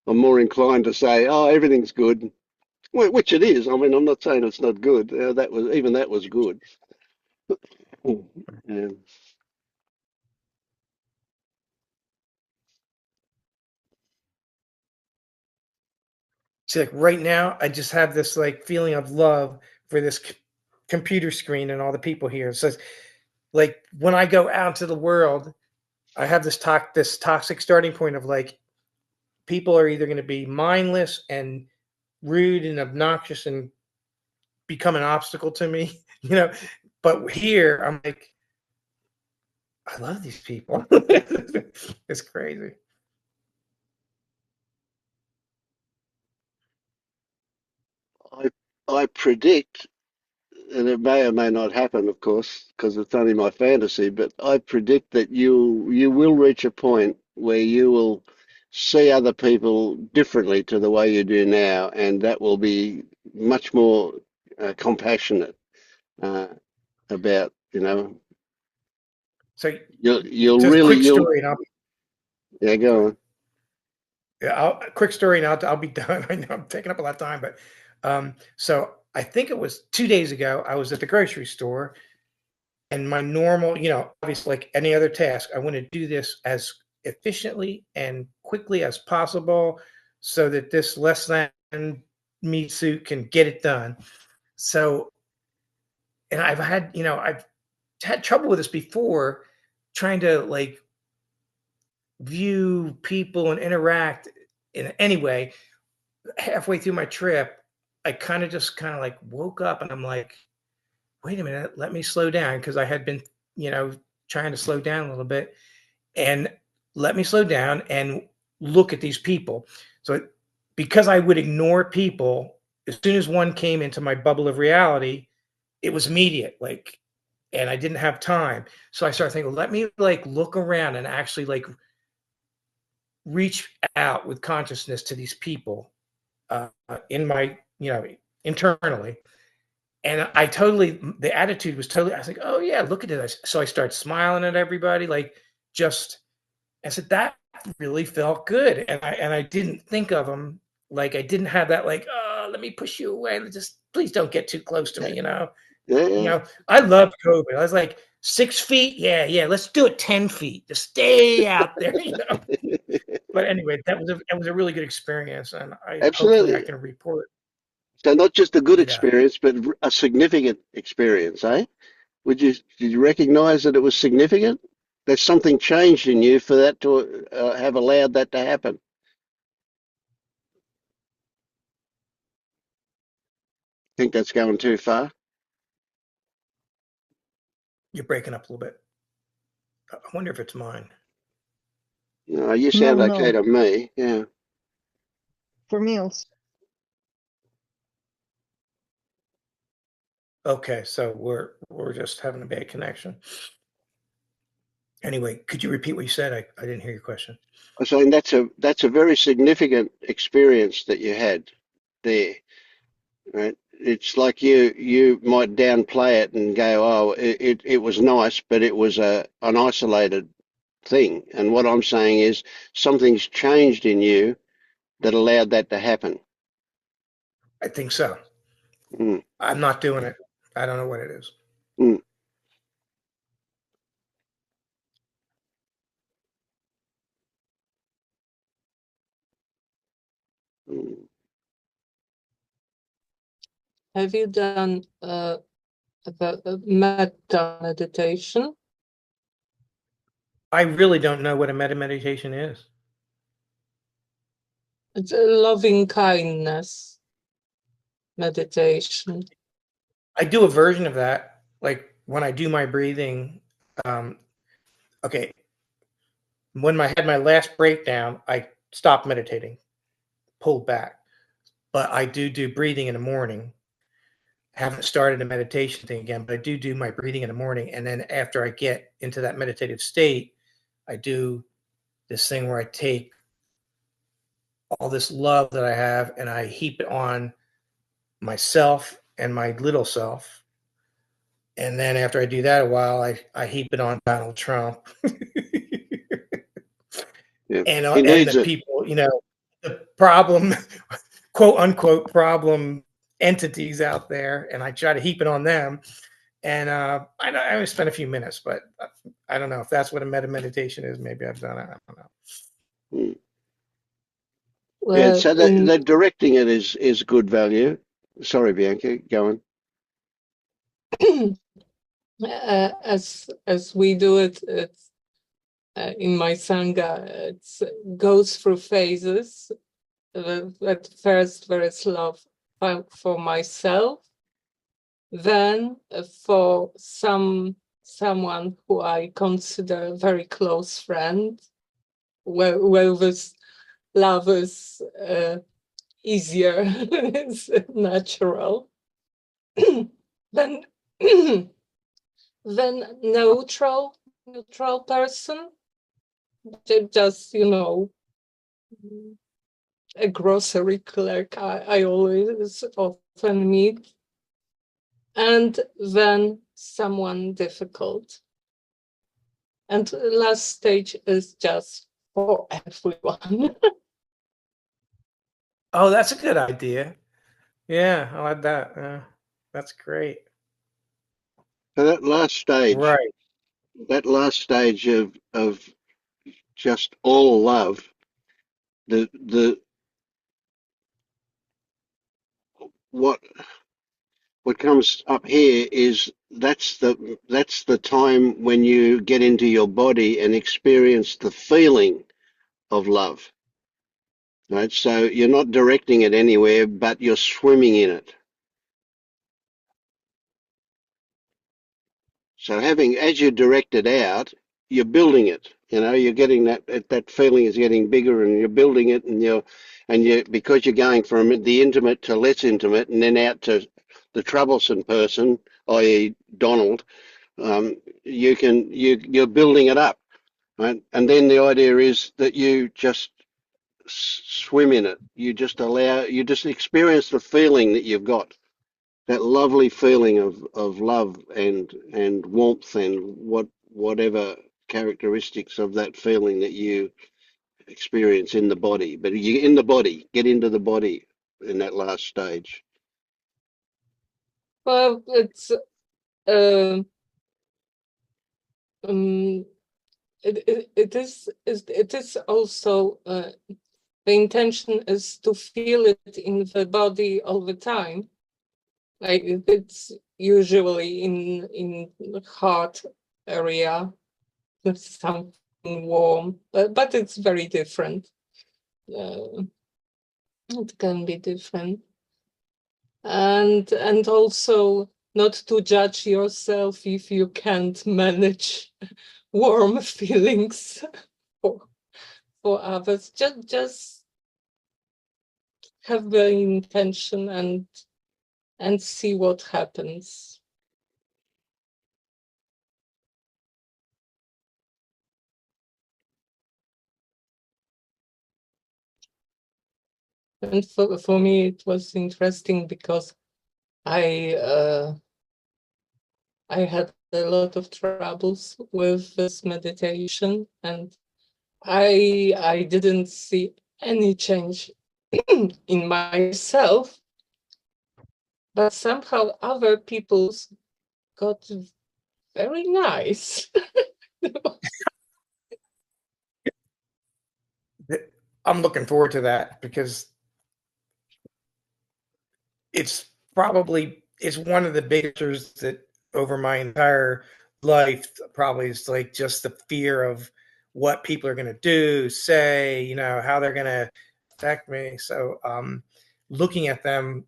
I'm more inclined to say, oh, everything's good, which it is. I mean, I'm not saying it's not good. That was good. Yeah. See, like right now, I just have this like feeling of love for this computer screen and all the people here. So, like when I go out into the world, I have this toxic starting point of like people are either going to be mindless and rude and obnoxious and become an obstacle to me, you know. But here, I'm like, I love these people. It's crazy. I I predict and it may or may not happen, of course, because it's only my fantasy, but I predict that you will reach a point where you will see other people differently to the way you do now, and that will be much more compassionate uh, about, So you'll just really, quick story, and yeah, go on. quick story, and I'll be done. I know I'm taking up a lot of time, but so I think it was 2 days ago. I was at the grocery store, and my normal, obviously, like any other task, I want to do this as efficiently and quickly as possible, so that this less than meat suit can get it done. So, and I've had trouble with this before, trying to like view people and interact in any way. Halfway through my trip, I kind of like woke up and I'm like, wait a minute, let me slow down, because I had been, trying to slow down a little bit, and let me slow down and look at these people. So because I would ignore people, as soon as one came into my bubble of reality, it was immediate, like, and I didn't have time. So I started thinking, let me like look around and actually like reach out with consciousness to these people in my, internally. And the attitude was totally, I was like, oh yeah, look at this. So I started smiling at everybody, like just, I said, that really felt good. And I didn't think of them, like, I didn't have that, like, oh, let me push you away. Just please don't get too close to me, Yeah, I loved COVID. I was like, 6 feet. Yeah. Let's do it 10 feet. Just stay out there, But anyway, that was a really good experience, and hopefully I absolutely. can report. So not just a good Yeah, experience, but a significant experience, eh? Did you recognize that it was significant? There's something changed in you for that to have allowed that to happen. Think that's going too far? you're breaking up a little bit. I wonder if it's mine. No, you sound No, okay no. to me. Yeah. For me also. Okay, so we're just having a bad connection. Anyway, could you repeat what you said? I didn't hear your question. I was saying that's a very significant experience that you had there, right? It's like you might downplay it and go, oh, it was nice, but it was an isolated thing. And what I'm saying is something's changed in you that allowed that to happen. I think so. Mm, I'm not doing it. I don't know what it is. mm, mm. Have you done metta meditation? I really don't know what a meta meditation is. It's a loving kindness meditation. I do a version of that, like when I do my breathing. Okay, when I had my last breakdown, I stopped meditating, pulled back. But I do breathing in the morning. I haven't started a meditation thing again, but I do my breathing in the morning. And then after I get into that meditative state, I do this thing where I take all this love that I have and I heap it on myself and my little self. And then after I do that a while, I heap it on Donald Trump Yeah. He and needs the it. people, the problem, quote unquote, problem entities out there, and I try to heap it on them. And I only spent a few minutes, but I don't know if that's what a meta meditation is. Maybe I've done it. I don't know. Mm. Yeah, Well, so that directing it is good value. Sorry, Bianca, go on. as we do it, it's in my sangha. It goes through phases. At first, there is love for myself. Then, for someone who I consider a very close friend, where this love is easier, it's natural. then then neutral person, just a grocery clerk I always often meet, and then someone difficult. And the last stage is just for everyone. Oh, that's a good idea. Yeah, I like that. That's great. So that last stage, Right. of just all love, the what what comes up here is that's the time when you get into your body and experience the feeling of love. Right? So you're not directing it anywhere, but you're swimming in it. So as you direct it out, you're building it. You're getting that feeling is getting bigger, and you're building it, and you because you're going from the intimate to less intimate, and then out to the troublesome person, i.e., Donald. You're building it up, right? And then the idea is that you just swim in it. You just experience the feeling that you've got, that lovely feeling of love and warmth and whatever characteristics of that feeling that you experience in the body. But you in the body, get into the body in that last stage. Well, it's uh, um, it is also the intention is to feel it in the body all the time. Like it's usually in the heart area with something warm, but it's very different. It can be different, and also not to judge yourself if you can't manage warm feelings for others. Just have the intention and see what happens. And for me, it was interesting because I had a lot of troubles with this meditation, and I didn't see any change in myself, but somehow other people's got very nice. I'm looking forward to that because it's one of the biggest fears that over my entire life probably is like just the fear of what people are going to do, say, how they're going to affect me. So looking at them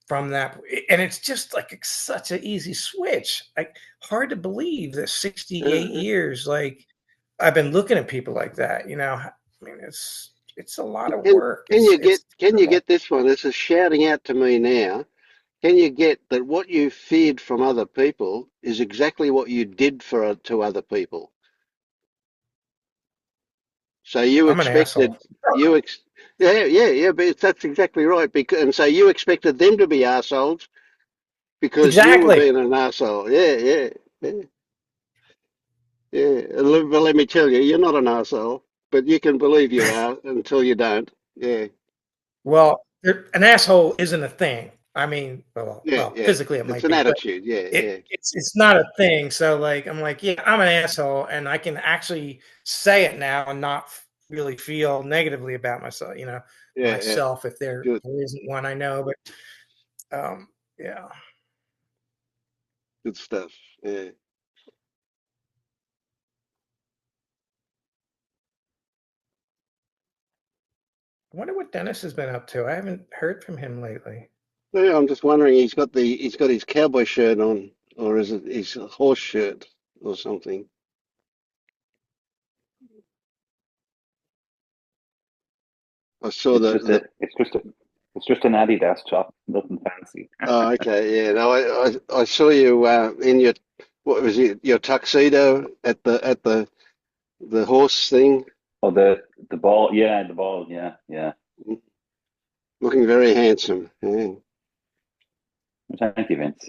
from that, and it's just like such an easy switch. Like hard to believe that 68 Uh, years, like I've been looking at people like that. I mean, it's a lot of can work. can you It's terrible. get this one? This is shouting out to me now. Can you get that what you feared from other people is exactly what you did to other people? So you I'm an asshole. expected you ex yeah, but that's exactly right. Because and so you expected them to be assholes because you were Exactly. being an asshole. Yeah, yeah. But let me tell you, you're not an asshole, but you can believe you are until you don't. Yeah, Well, an asshole isn't a thing. I mean, well, yeah. physically it It's might an be, but attitude. Yeah, yeah, it's not a thing. So like I'm like, yeah, I'm an asshole, and I can actually say it now and not really feel negatively about myself. yeah. Myself if there Good, isn't one I know, but yeah. good stuff. Yeah. I wonder what Dennis has been up to. I haven't heard from him lately. Yeah, I'm just wondering. He's got his cowboy shirt on, or is it his horse shirt or something? I saw It's just a It's just an Adidas top, nothing fancy. Oh, okay, yeah. No, I saw you in your, what was it, your tuxedo at the horse thing, Oh, the ball, yeah, the ball, yeah, yeah. looking very handsome. Yeah. Thank you, Vince.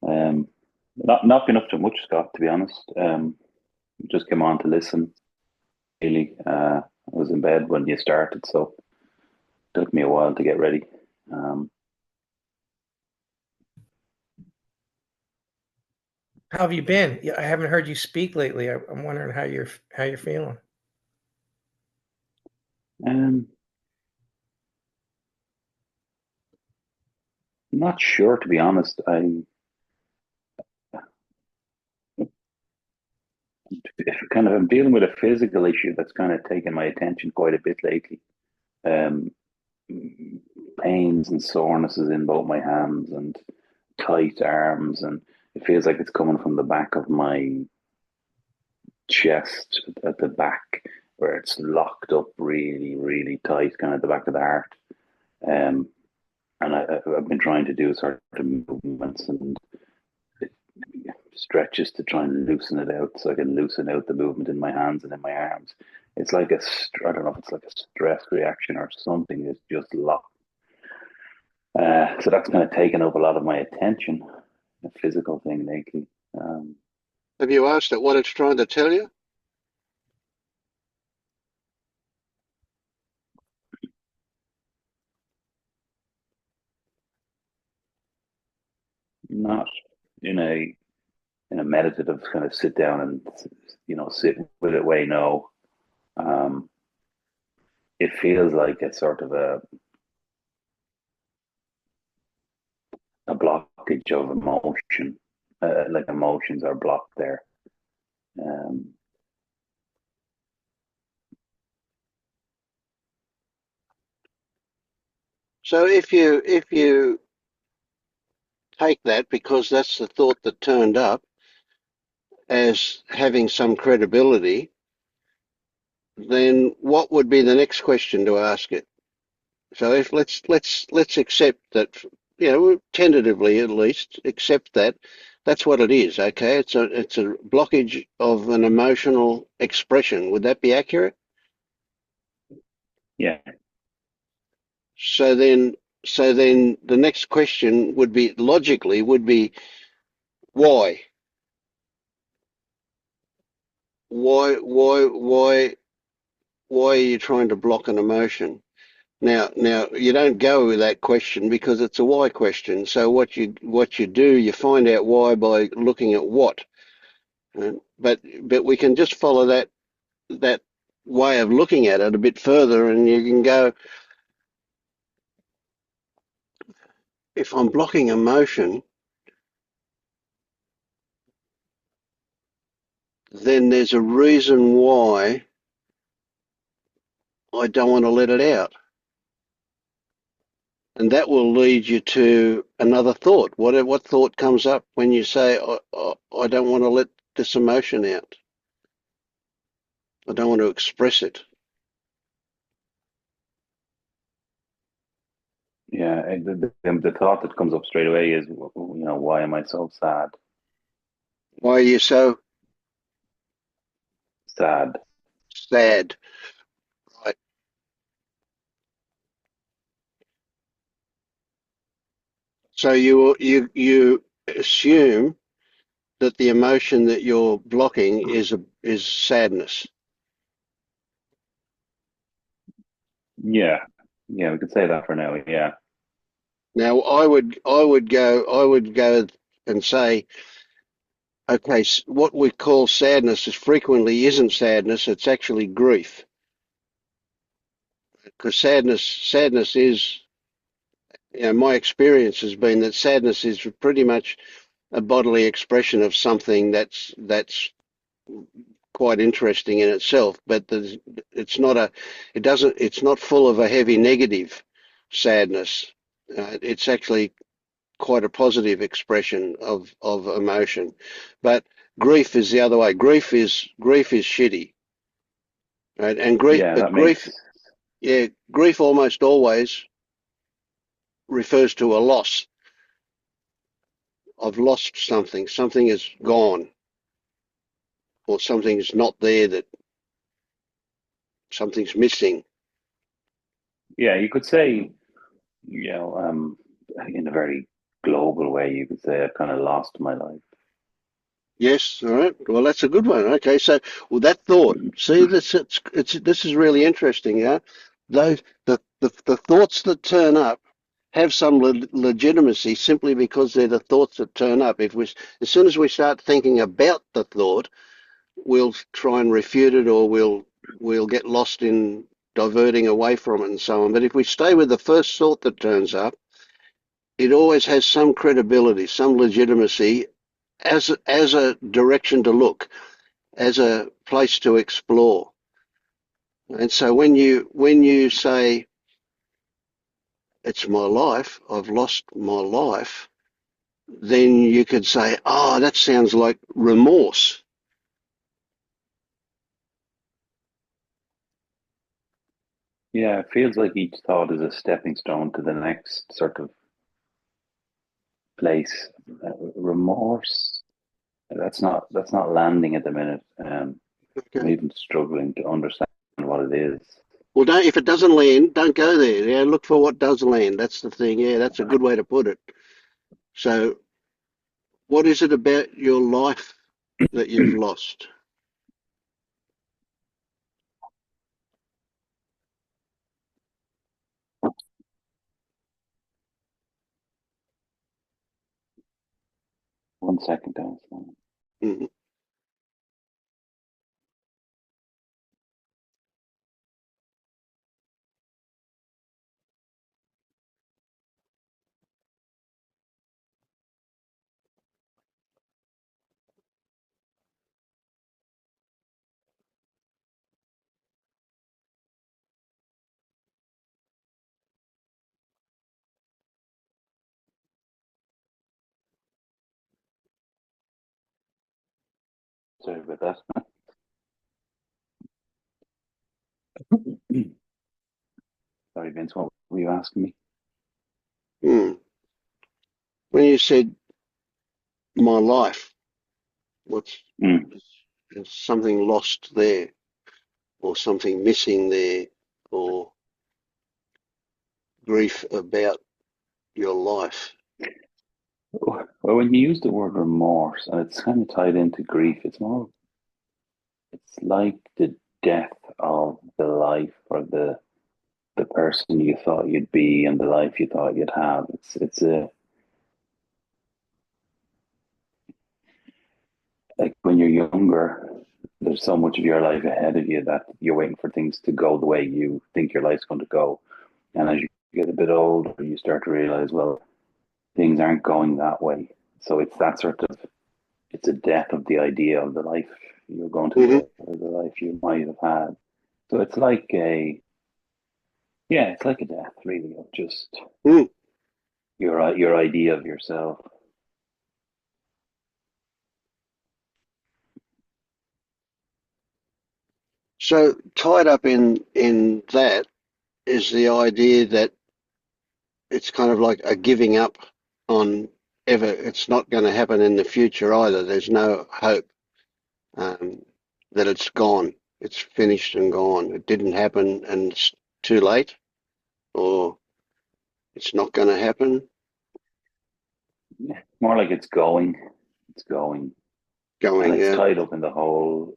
um, not been up to much, Scott, to be honest. Just came on to listen. Really, I was in bed when you started, so it took me a while to get ready. How have you been? Yeah, I haven't heard you speak lately. I'm wondering how you're feeling. I'm not sure, to be honest. I'm dealing with a physical issue that's kind of taken my attention quite a bit lately. Um, Pains and sorenesses in both my hands and tight arms, and it feels like it's coming from the back of my chest at the back, where it's locked up really, really tight, kind of the back of the heart. Um, and I've been trying to do sort of movements and stretches to try and loosen it out, so I can loosen out the movement in my hands and in my arms. It's like I don't know if it's like a stress reaction or something. It's just locked. So that's kind of taken up a lot of my attention, a physical thing lately. Have you asked it what it's trying to tell you? Not in a meditative kind of sit down and sit with it way. No, it feels like it's sort of a blockage of emotion, like emotions are blocked there. So if you take that, because that's the thought that turned up, as having some credibility, then what would be the next question to ask it? So if let's accept that, tentatively at least accept that that's what it is. Okay, it's a blockage of an emotional expression. Would that be accurate? Yeah, So then, the next question would be, logically, why? Why are you trying to block an emotion? Now you don't go with that question because it's a why question. So what you do, you find out why by looking at what. But we can just follow that way of looking at it a bit further, and you can go, if I'm blocking emotion, then there's a reason why I don't want to let it out. And that will lead you to another thought. What thought comes up when you say, I don't want to let this emotion out? I don't want to express it. yeah. The thought that comes up straight away is, why am I so sad? Why are you so Sad. sad? Right. So you assume that the emotion that you're blocking is sadness. Yeah, yeah. We could say that for now. Yeah, Now I would go and say, okay, what we call sadness is frequently isn't sadness, it's actually grief. Because sadness is, my experience has been that sadness is pretty much a bodily expression of something that's quite interesting in itself, but it's not full of a heavy negative sadness. It's actually quite a positive expression of emotion. But grief is the other way. Grief is shitty, right? And grief, yeah. but That makes grief, Yeah, grief almost always refers to a loss. I've lost something. Something is gone, or something's not there. That something's missing. Yeah, you could say, in a very global way, you could say I've kind of lost my life. Yes, all right. Well, that's a good one. Okay, so well, that thought. See, this is really interesting. Yeah, those the thoughts that turn up have some legitimacy simply because they're the thoughts that turn up. As soon as we start thinking about the thought, we'll try and refute it, or we'll get lost in diverting away from it and so on. But if we stay with the first thought that turns up, it always has some credibility, some legitimacy as a direction to look, as a place to explore. And so when you say it's my life, I've lost my life, then you could say, oh, that sounds like remorse. Yeah, it feels like each thought is a stepping stone to the next sort of place. Remorse. That's not landing at the minute. I'm Okay. even struggling to understand what it is. Well, don't, if it doesn't land, don't go there. Yeah, look for what does land. That's the thing. Yeah, that's a good way to put it. So, what is it about your life that you've lost? One second, Dennis. Mhm. Sorry about that. Sorry, Vince. What were you asking me? Hmm. When you said my life, what's Mm. is something lost there, or something missing there, or grief about your life? Well, when you use the word remorse, and it's kind of tied into grief, it's like the death of the life or the person you thought you'd be and the life you thought you'd have. It's a like when you're younger, there's so much of your life ahead of you that you're waiting for things to go the way you think your life's going to go. And as you get a bit older, you start to realize, well, things aren't going that way. So it's that sort of it's a death of the idea of the life you're going to Hmm. live or the life you might have had. So it's like a death really of just Mm. your idea of yourself. So tied up in that is the idea that it's kind of like a giving up on ever. It's not going to happen in the future either. There's no hope um, that it's gone. It's finished and gone. It didn't happen, and it's too late, or it's not going to happen. More like it's going, and Going, it's yeah. tied up in the whole.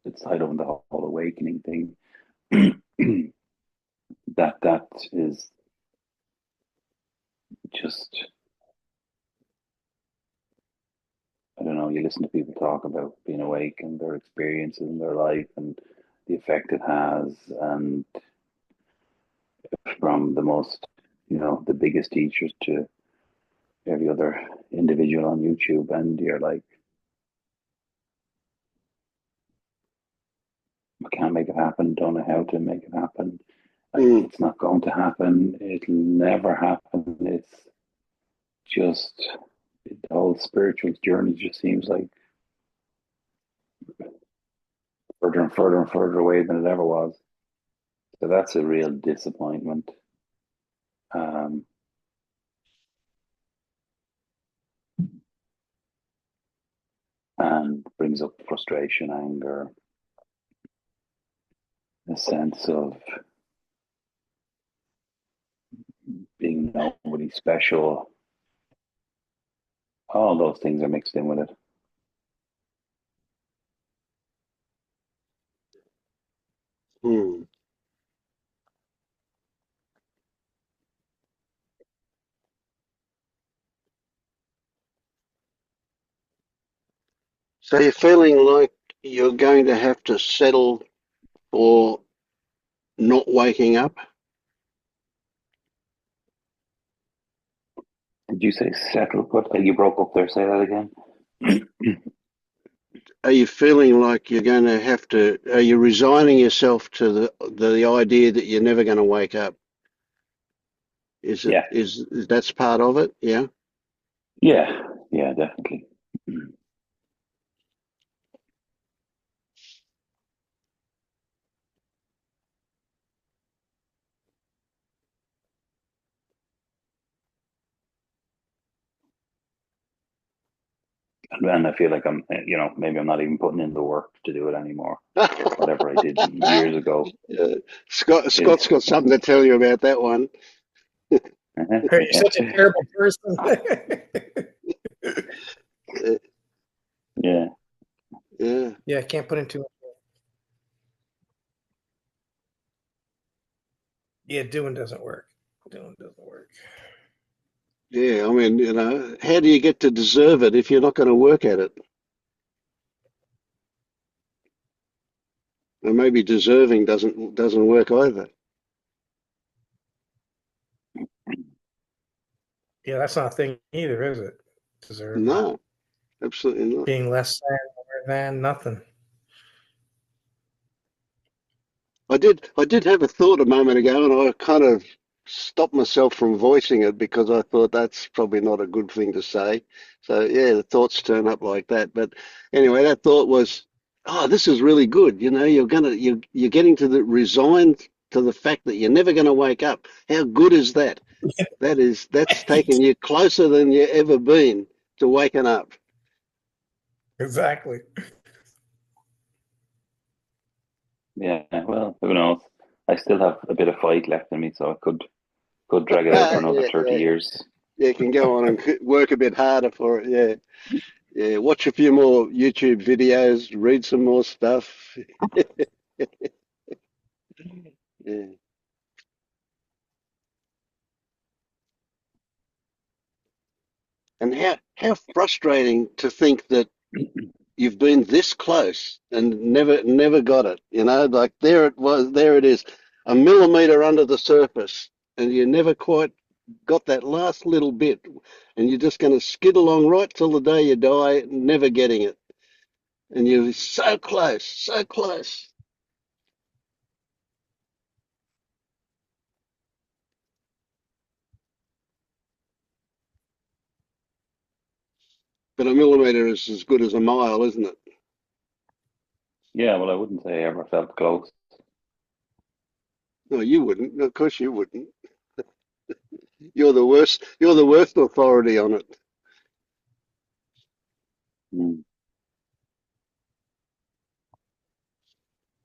It's tied up in the whole awakening thing. that is just I don't know. You listen to people talk about being awake and their experiences in their life and the effect it has, and from the most, the biggest teachers to every other individual on YouTube, and you're like, I can't make it happen, don't know how to make it happen. Mm. It's not going to happen, it'll never happen. It's just the whole spiritual journey just seems like further and further and further away than it ever was. So that's a real disappointment. And brings up frustration, anger, a sense of being nobody special. All those things are mixed in with it. Hmm. So you're feeling like you're going to have to settle for not waking up? Did you say settle? What? You broke up there. Say that again. Are you feeling like you're going to have to, are you resigning yourself to the idea that you're never going to wake up? Yeah. Is that's part of it? Yeah. Yeah. Yeah, definitely. And I feel like I'm, maybe I'm not even putting in the work to do it anymore. Whatever I did years ago Scott's is. got something to tell you about that one. You're such a terrible person. Yeah. Yeah. Yeah, I can't put into it. Yeah, doing doesn't work. Doing doesn't work. Yeah. I mean, how do you get to deserve it if you're not going to work at it? And maybe deserving doesn't work either. Yeah, that's not a thing either, is it? Deserving. No, absolutely not. Being less than, more than, nothing. I did have a thought a moment ago, and I kind of stopped myself from voicing it because I thought that's probably not a good thing to say. So yeah, the thoughts turn up like that. But anyway, that thought was, oh, this is really good. You're getting to the resigned to the fact that you're never gonna wake up. How good is that? That's taken you closer than you ever been to waking up. Exactly. Yeah. Well, who knows? I still have a bit of fight left in me, so I could drag it out for another Yeah, 30 yeah. years. You can go on and work a bit harder for it. Yeah. Yeah, watch a few more YouTube videos, read some more stuff. Yeah. And how frustrating to think that you've been this close and never got it. Like there it was, there it is, a millimeter under the surface, and you never quite got that last little bit, and you're just going to skid along right till the day you die, never getting it. And you're so close, so close. But a millimeter is as good as a mile, isn't it? Yeah, well, I wouldn't say I ever felt close. No, you wouldn't. Of course you wouldn't. You're the worst. You're the worst authority on it. Mm.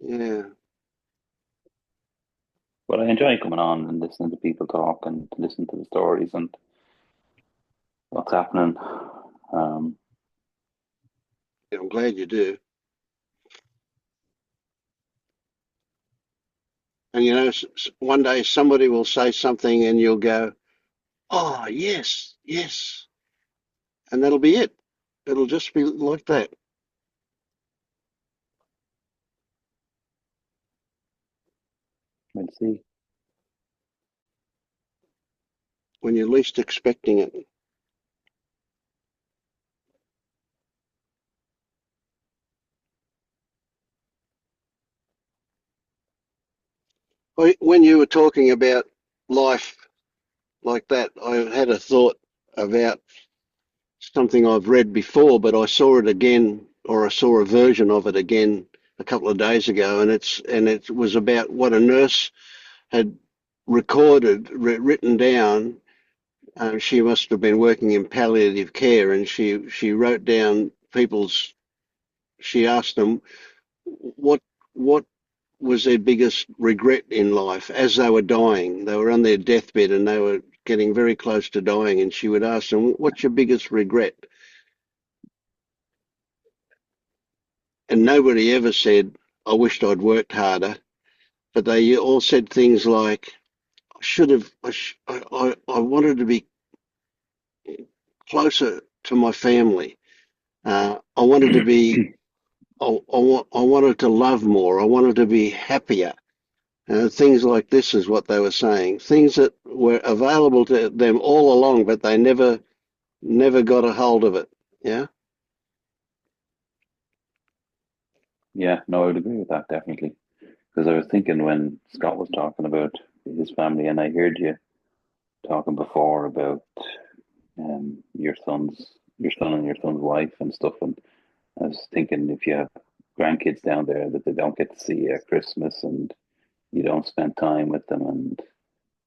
Yeah. But I enjoy coming on and listening to people talk and listening to the stories and what's happening. Um, Yeah, I'm glad you do. And one day somebody will say something and you'll go, "Oh, yes, yes," and that'll be it. It'll just be like that we'll see. when you're least expecting it. When you were talking about life like that, I had a thought about something I've read before, but I saw it again, or I saw a version of it again a couple of days ago, and it was about what a nurse had recorded, written down. She must have been working in palliative care, and she wrote down people's. She asked them what was their biggest regret in life as they were dying. They were on their deathbed and they were getting very close to dying, and she would ask them, "What's your biggest regret?" And nobody ever said, "I wished I'd worked harder," but they all said things like, "I should have. I wanted to be closer to my family. I wanted to be. I wanted to love more. I wanted to be happier." Things like this is what they were saying. Things that were available to them all along, but they never got a hold of it. Yeah. Yeah, no, I would agree with that definitely. Because I was thinking when Scott was talking about his family, and I heard you talking before about your son and your son's wife and stuff, and I was thinking if you have grandkids down there that they don't get to see at Christmas, and you don't spend time with them, and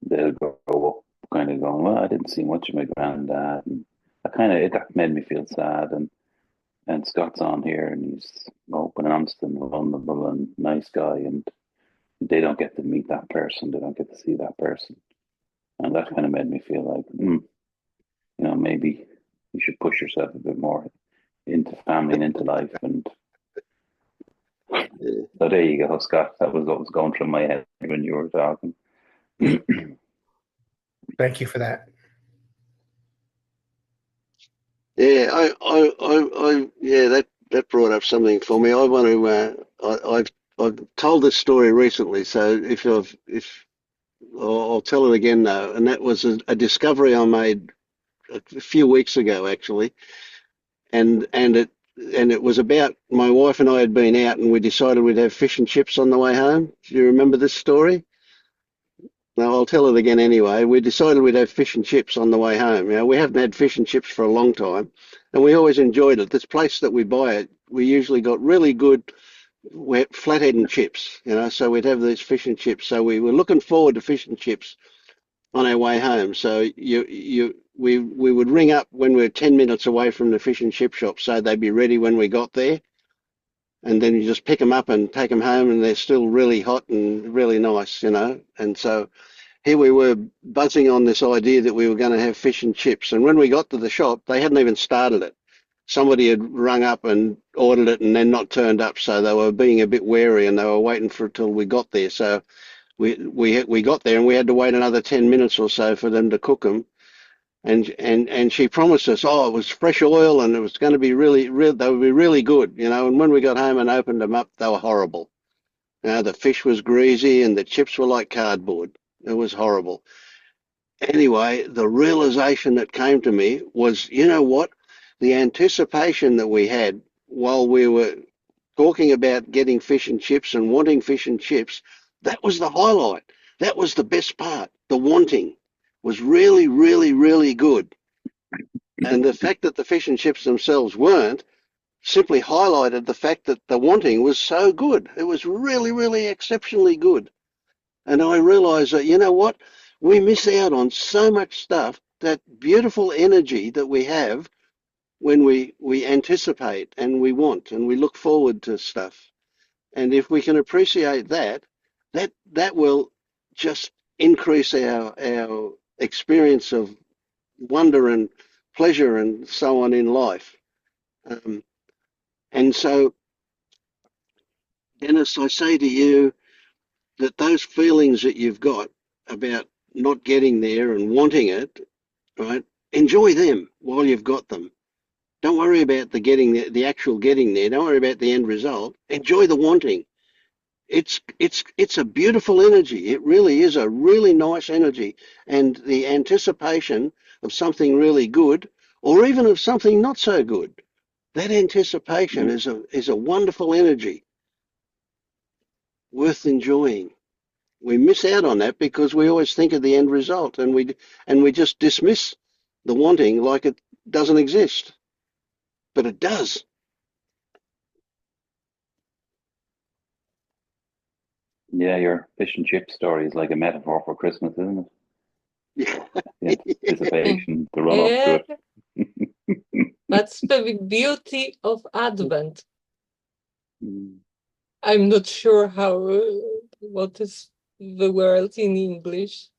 they'll grow up kind of going, well, I didn't see much of my granddad, and that made me feel sad, and Scott's on here, and he's open and honest and vulnerable and nice guy, and they don't get to meet that person, they don't get to see that person, and that kind of made me feel like, maybe you should push yourself a bit more into family and into life, and Yeah. so there you go, Scott. That was what was going through my head when you were talking. Thank you for that. Yeah, yeah, that brought up something for me. I want to. I've told this story recently, so if I'll tell it again now. And that was a discovery I made a few weeks ago, actually, and it was about my wife and I had been out, and we decided we'd have fish and chips on the way home. Do you remember this story? No, I'll tell it again anyway. We decided we'd have fish and chips on the way home. We haven't had fish and chips for a long time, and we always enjoyed it. This place that we buy it, we usually got really good flathead and chips, so we'd have these fish and chips. So we were looking forward to fish and chips on our way home. So we would ring up when we were 10 minutes away from the fish and chip shop, so they'd be ready when we got there. And then you just pick them up and take them home, and they're still really hot and really nice, And so here we were buzzing on this idea that we were going to have fish and chips. And when we got to the shop, they hadn't even started it. Somebody had rung up and ordered it and then not turned up. So they were being a bit wary, and they were waiting for it till we got there. So we got there, and we had to wait another 10 minutes or so for them to cook them. And she promised us, it was fresh oil, and it was going to be they would be really good, And when we got home and opened them up, they were horrible. The fish was greasy and the chips were like cardboard. It was horrible. Anyway, the realization that came to me was, you know what? The anticipation that we had while we were talking about getting fish and chips and wanting fish and chips, that was the highlight. That was the best part. The wanting was really, really, really good. And the fact that the fish and chips themselves weren't simply highlighted the fact that the wanting was so good. It was really, really exceptionally good. And I realized that, you know what? We miss out on so much stuff, that beautiful energy that we have when we anticipate and we want and we look forward to stuff. And if we can appreciate that will just increase our experience of wonder and pleasure and so on in life. And so, Denis, I say to you that those feelings that you've got about not getting there and wanting it, right? Enjoy them while you've got them. Don't worry about the actual getting there. Don't worry about the end result. Enjoy the wanting. It's a beautiful energy. It really is a really nice energy, and the anticipation of something really good, or even of something not so good. That anticipation is a wonderful energy, worth enjoying. We miss out on that because we always think of the end result, and we just dismiss the wanting like it doesn't exist, but it does. Yeah, your fish and chip story is like a metaphor for Christmas, isn't it? Yeah. The anticipation, the run up to Yeah, it. that's the beauty of Advent. Mm. I'm not sure how, what is the word in English?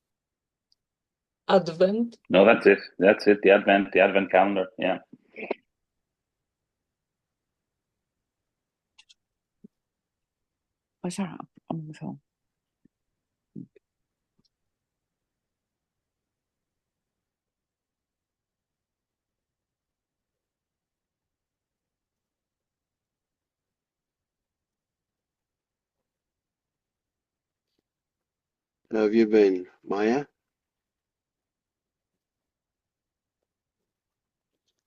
Advent. No, that's it. That's it. The Advent calendar. Yeah. Oh, sorry, I'm on the phone. How have you been, Maya?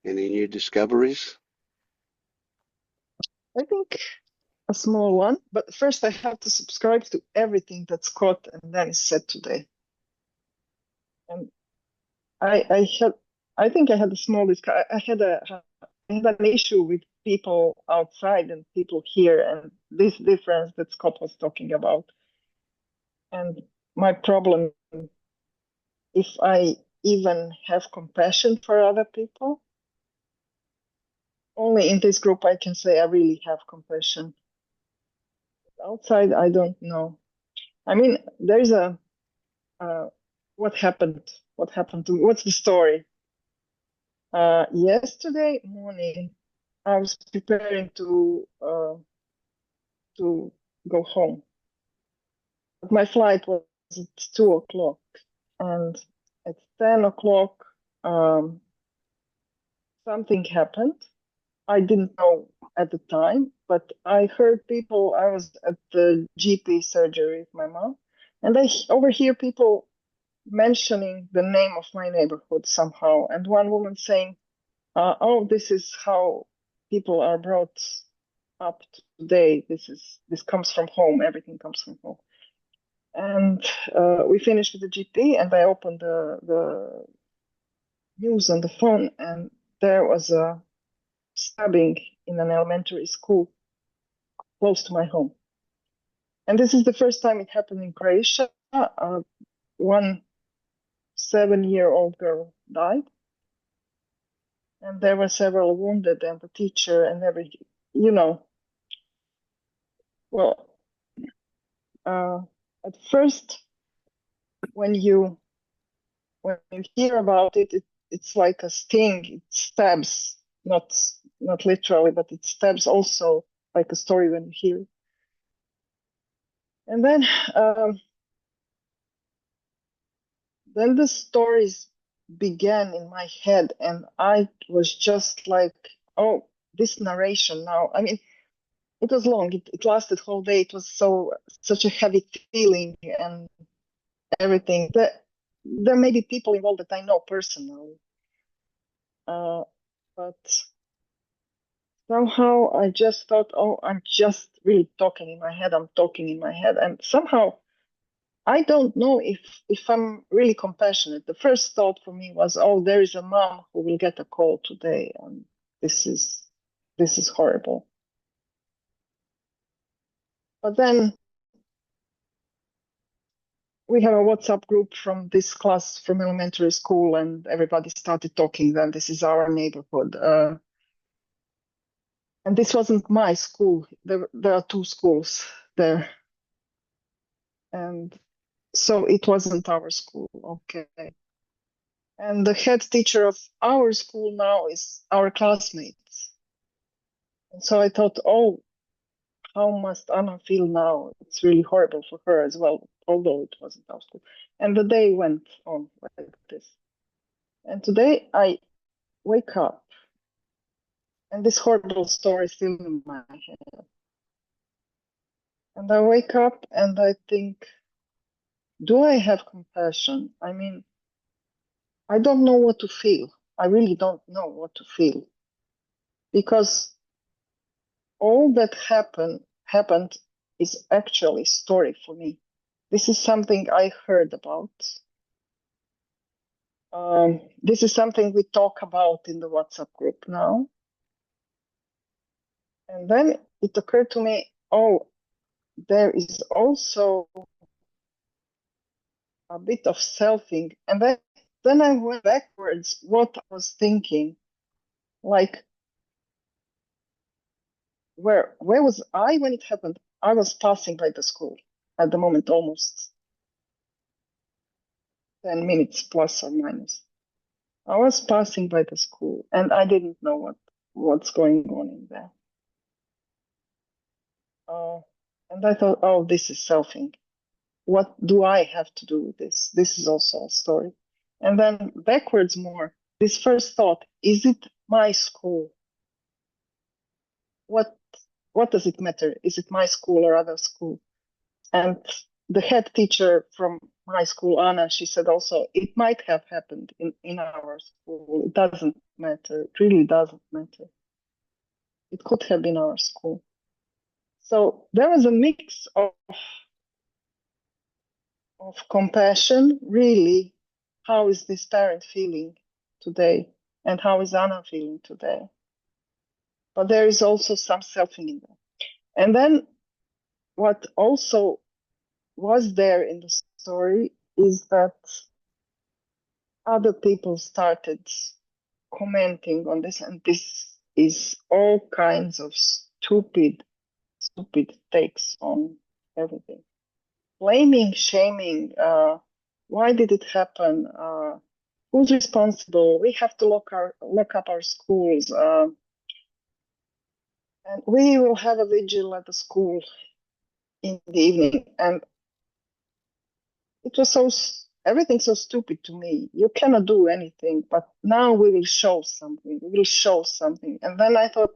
Any new discoveries? I think a small one, but first I have to subscribe to everything that Scott and Denis said today. And I think I had a small I had an issue with people outside and people here, and this difference that Scott was talking about. And my problem, if I even have compassion for other people, only in this group I can say I really have compassion. Outside, I don't know. I mean, there's a what happened? What happened to me? What's the story? Yesterday morning, I was preparing to go home. But my flight was at 2 o'clock, and at 10 o'clock, something happened. I didn't know at the time, but I heard people. I was at the GP surgery with my mom, and I overhear people mentioning the name of my neighborhood somehow, and one woman saying, "Oh, this is how people are brought up today. This comes from home. Everything comes from home." And we finished with the GP, and I opened the news on the phone, and there was a stabbing in an elementary school close to my home. And this is the first time it happened in Croatia. One 7-year-old girl died, and there were several wounded, and the teacher and every, you know. Well, at first, when you hear about it, it's like a sting. It stabs, not literally, but it stabs also like a story when you hear it. And then the stories began in my head, and I was just like, oh, this narration now. I mean, it was long. It lasted whole day. It was such a heavy feeling and everything. There may be people involved that I know personally, but somehow I just thought, oh, I'm just really talking in my head. I'm talking in my head, and somehow I don't know if I'm really compassionate. The first thought for me was, oh, there is a mom who will get a call today, and this is horrible. But then we have a WhatsApp group from this class from elementary school, and everybody started talking. Then this is our neighborhood, and this wasn't my school. There are two schools there, and so it wasn't our school. Okay. And the head teacher of our school now is our classmates. And so I thought, oh, how must Anna feel now? It's really horrible for her as well, although it wasn't our school. And the day went on like this. And today I wake up, and this horrible story is still in my head. And I wake up and I think, do I have compassion? I mean, I don't know what to feel. I really don't know what to feel. Because all that happened is actually story for me. This is something I heard about. This is something we talk about in the WhatsApp group now. And then it occurred to me, oh, there is also a bit of selfing. And then I went backwards what I was thinking. Like, where was I when it happened? I was passing by the school at the moment, almost 10 minutes plus or minus. I was passing by the school and I didn't know what's going on in there. And I thought, oh, this is selfing. What do I have to do with this? This is also a story. And then backwards more, this first thought, is it my school? What does it matter? Is it my school or other school? And the head teacher from my school, Anna, she said also, it might have happened in our school. It doesn't matter. It really doesn't matter. It could have been our school. So there was a mix of compassion, really. How is this parent feeling today? And how is Anna feeling today? But there is also some selfing in there. And then what also was there in the story is that other people started commenting on this, and this is all kinds of stupid takes on everything. Blaming, shaming, why did it happen? Who's responsible? We have to lock up our schools. And we will have a vigil at the school in the evening. And it was everything so stupid to me. You cannot do anything, but now we will show something. We will show something. And then I thought,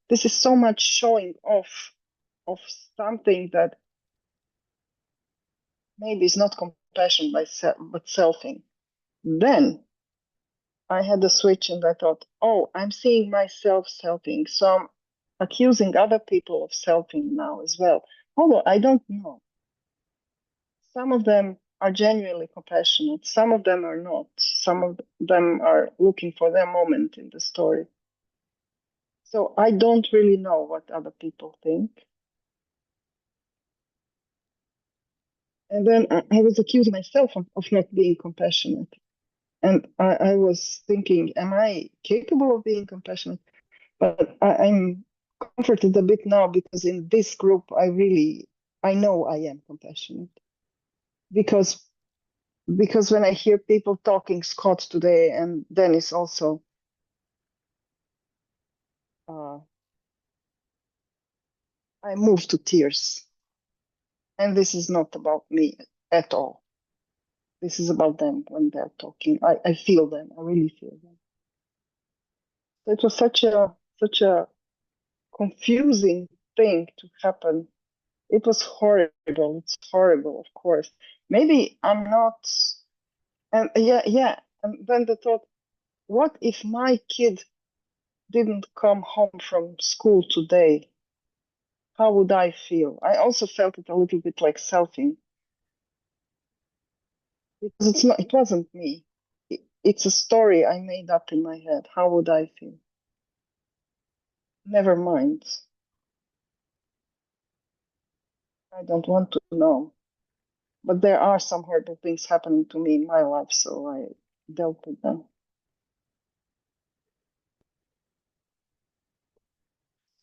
this is so much showing off of something that maybe is not compassion but selfing. Then I had a switch and I thought, oh, I'm seeing myself selfing. So I'm accusing other people of selfing now as well. Although I don't know. Some of them are genuinely compassionate. Some of them are not. Some of them are looking for their moment in the story. So I don't really know what other people think. And then I was accusing myself of not being compassionate. And I was thinking, am I capable of being compassionate? But I'm comforted a bit now because in this group, I know I am compassionate. Because when I hear people talking, Scott today and Denis also, I move to tears. And this is not about me at all. This is about them when they're talking. I feel them. I really feel them. So it was such a confusing thing to happen. It was horrible. It's horrible, of course. Maybe I'm not. And yeah. And then the thought, what if my kid didn't come home from school today? How would I feel? I also felt it a little bit like selfing. Because it wasn't me. It's a story I made up in my head. How would I feel? Never mind. I don't want to know. But there are some horrible things happening to me in my life, so I dealt with them.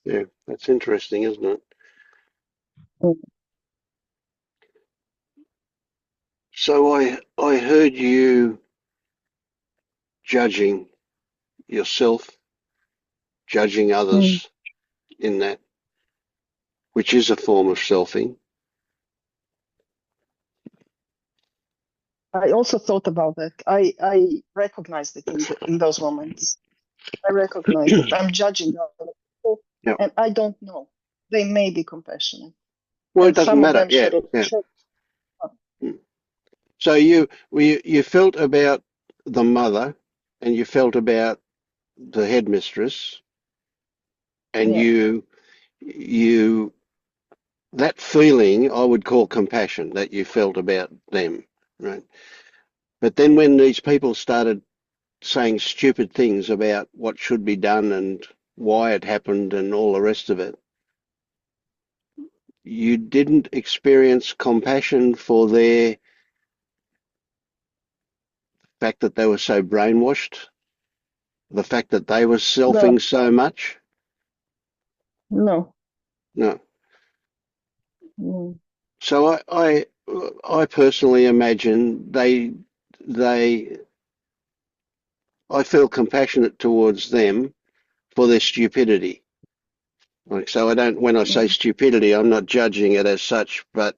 Yeah, that's interesting, isn't it? Mm. So I heard you judging yourself, judging Mm. others in that, which is a form of selfing. I also thought about that. I recognized it in those moments. I recognized it. I'm judging other people, Yeah. and I don't know. They may be compassionate, Well, it and doesn't some of matter. them Yeah, should yeah. have. So you felt about the mother, and you felt about the headmistress, and Yeah. you that feeling I would call compassion that you felt about them, right? But then when these people started saying stupid things about what should be done and why it happened and all the rest of it, you didn't experience compassion for their fact that they were so brainwashed, the fact that they were selfing No, so much? no, No. no. So I personally imagine I feel compassionate towards them for their stupidity. Like, so I don't, when I say Mm, stupidity, I'm not judging it as such, but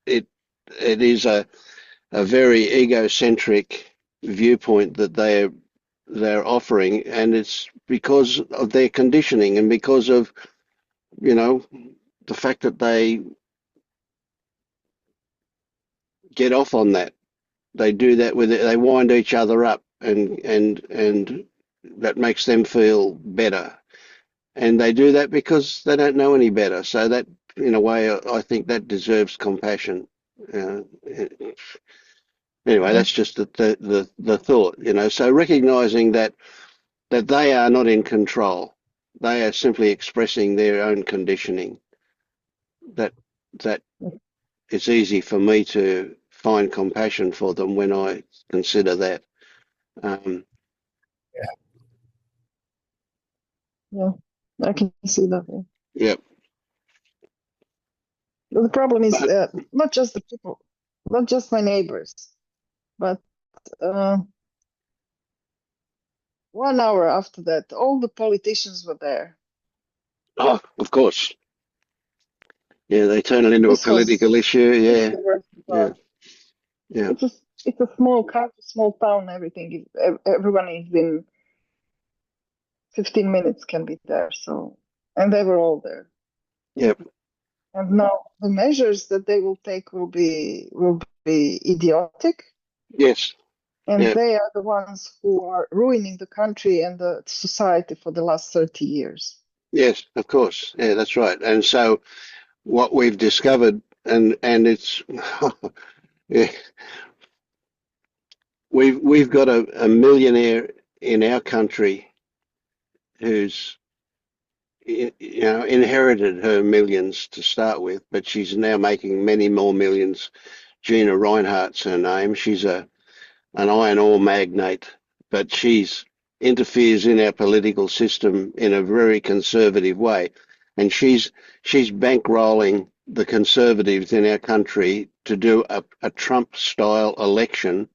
it it is a very egocentric viewpoint that they're offering, and it's because of their conditioning and because of, you know, the fact that they get off on that. They do that with it. They wind each other up, and that makes them feel better. And they do that because they don't know any better. So that, in a way, I think that deserves compassion. Uh, anyway, mm, that's just the thought, you know. So recognizing that they are not in control, they are simply expressing their own conditioning. That that it's easy for me to find compassion for them when I consider that. Um, yeah, I can see that. Yeah. yeah, The problem is but not just the people, not just my neighbors, but uh, 1 hour after that, all the politicians were there. oh, of course, yeah, they turn it into a This political was issue. this is Yeah, the worst yeah, part. yeah, It's a small country, small town. Everything is everyone is in 15 minutes can be there. So and they were all there. yeah. And now the measures that they will take will be idiotic, Yes, and yeah, they are the ones who are ruining the country and the society for the last 30 years. yes, of course. Yeah, that's right. And so what we've discovered, and it's yeah, we've got a millionaire in our country who's you know inherited her millions to start with, but she's now making many more millions. Gina Rinehart's her name. She's an iron ore magnate, but she's interferes in our political system in a very conservative way, and she's bankrolling the conservatives in our country to do a Trump-style election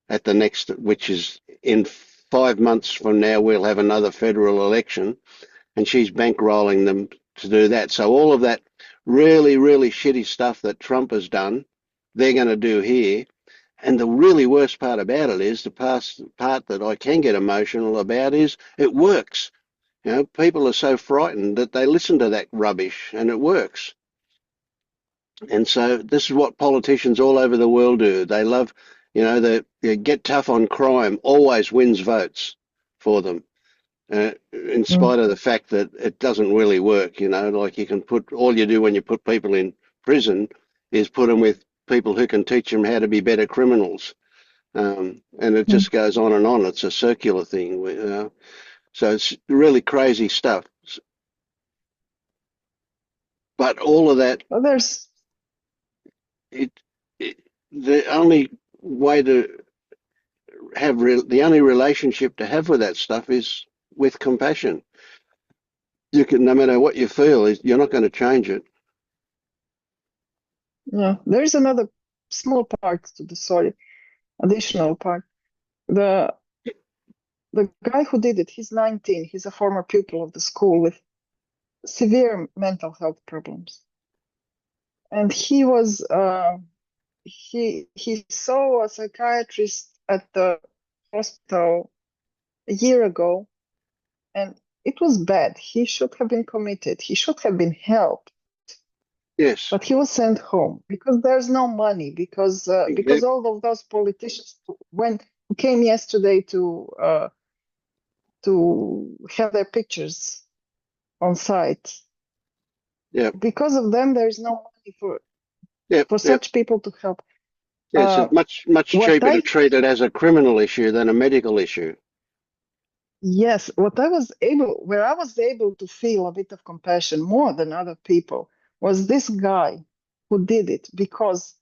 at the next, which is in 5 months from now, we'll have another federal election, and she's bankrolling them to do that. So all of that really, really shitty stuff that Trump has done, they're going to do here. And the really worst part about it is the part that I can get emotional about is it works. You know, people are so frightened that they listen to that rubbish and it works. And so this is what politicians all over the world do. They love, you know, the get tough on crime always wins votes for them. In Mm, spite of the fact that it doesn't really work, you know, like you can put, all you do when you put people in prison is put them with people who can teach them how to be better criminals. And it mm. just goes on and on. It's a circular thing. So it's really crazy stuff. But all of that, Well, there's it, it the only way to the only relationship to have with that stuff is with compassion. You can, no matter what you feel, you're not going to change it. yeah, there's another small part to the story, additional part. The the guy who did it, he's 19. He's a former pupil of the school with severe mental health problems, and he saw a psychiatrist at the hospital a year ago, and it was bad. He should have been committed. He should have been helped, Yes. but he was sent home because there's no money. Because Yep. all of those politicians who came yesterday to have their pictures on site. Yep. Because of them, there is no money Yep. for Yep. such people to help. Yes. Uh, It's much what cheaper to I treat it as a criminal issue than a medical issue. Yes, where I was able to feel a bit of compassion more than other people was this guy who did it because,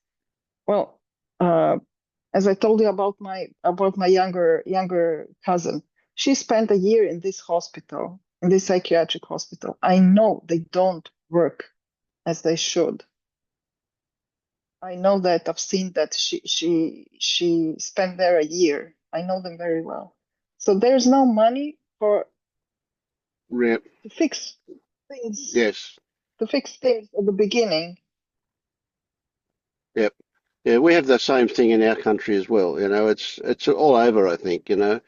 well, as I told you about my younger cousin, she spent a year in this hospital, in this psychiatric hospital. I know they don't work as they should. I know that. I've seen that she spent there a year. I know them very well. So there's no money for Yep. to fix things Yes. to fix things at the beginning. Yep. Yeah, we have the same thing in our country as well. You know, it's all over, I think, you know.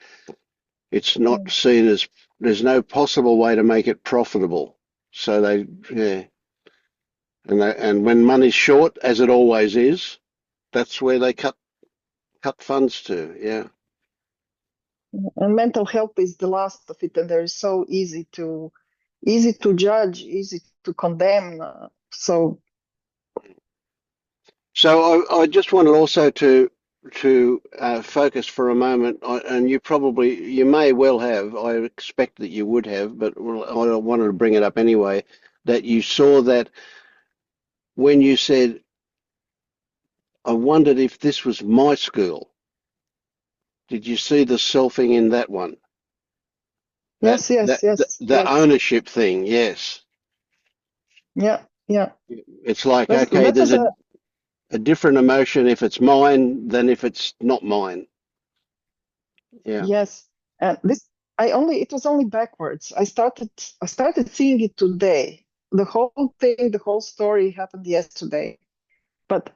It's not seen as there's no possible way to make it profitable. So yeah. And when money's short, as it always is, that's where they cut funds to. Yeah. And mental health is the last of it, and they're so easy to judge, easy to condemn. So I just wanted also to focus for a moment, and you may well have, I expect that you would have, but I wanted to bring it up anyway, that you saw that when you said, I wondered if this was my school. Did you see the selfing in that one? Yes, The ownership thing, yes. Yeah. It's like, okay, that there's was a different emotion if it's mine than if it's not mine. Yeah. Yes, and it was only backwards. I started seeing it today. The whole thing, the whole story happened yesterday, but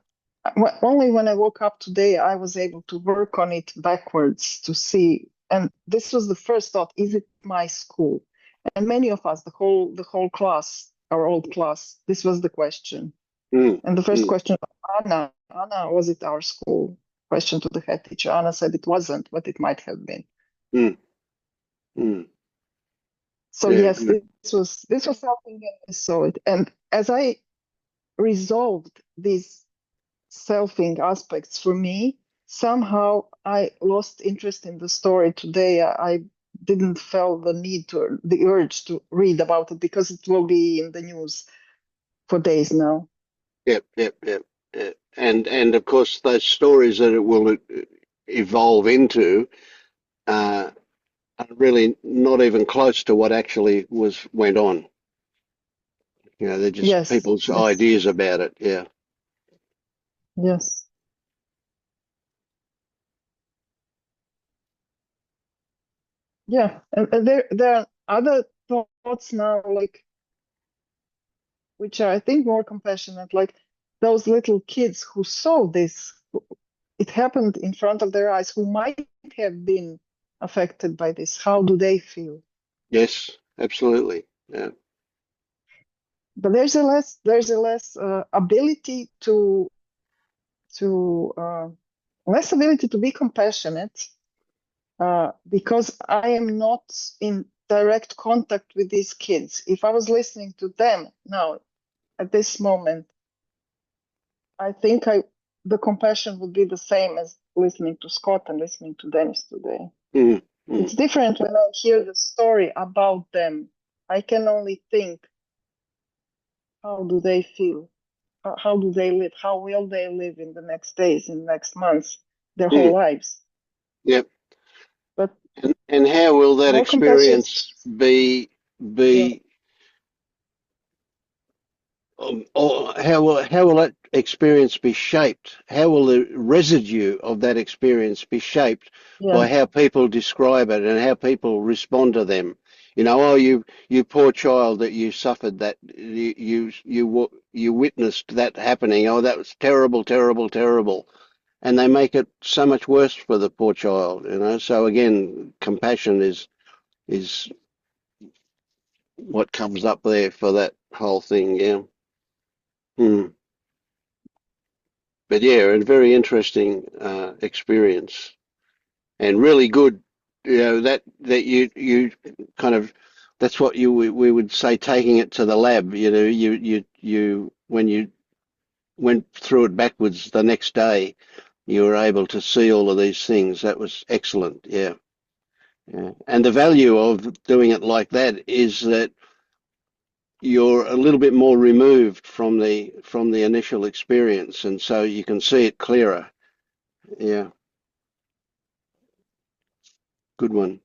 only when I woke up today, I was able to work on it backwards to see. And this was the first thought: is it my school? And many of us, the whole class, our old class, this was the question. Mm, And the first question, Anna, was it our school? Question to the head teacher. Anna said it wasn't, but it might have been. mm, mm. So Yeah, yes, this was something that I saw it. And as I resolved these selfing aspects for me, somehow I lost interest in the story today. I didn't feel the urge to read about it because it will be in the news for days now. Yep. And of course, those stories that it will evolve into are really not even close to what actually went on. You know, they're just Yes, people's ideas about it. Yeah. yes. Yeah, and there are other thoughts now, like which are I think more compassionate, like those little kids who saw this, it happened in front of their eyes, who might have been affected by this. How do they feel? Yes, absolutely. Yeah. But there's a less ability to less ability to be compassionate because I am not in direct contact with these kids. If I was listening to them now at this moment, I think the compassion would be the same as listening to Scott and listening to Denis today. Mm, It's different when I hear the story about them. I can only think, how do they feel? How do they live? How will they live in the next days, in the next months, their whole lives? Yep. But And how will that more compassion. experience be Yeah. or how will that experience be shaped? How will the residue of that experience be shaped by Yeah. how people describe it and how people respond to them? You know, oh, you poor child that you suffered that, you witnessed that happening. Oh, that was terrible, terrible, terrible. And they make it so much worse for the poor child, you know. So again, compassion is what comes up there for that whole thing, yeah. Hmm. But yeah, a very interesting experience and really good. You know that you kind of that's what we would say taking it to the lab. You know, you when you went through it backwards the next day, you were able to see all of these things. That was excellent. Yeah, yeah. And the value of doing it like that is that you're a little bit more removed from the initial experience, and so you can see it clearer. Yeah, good one.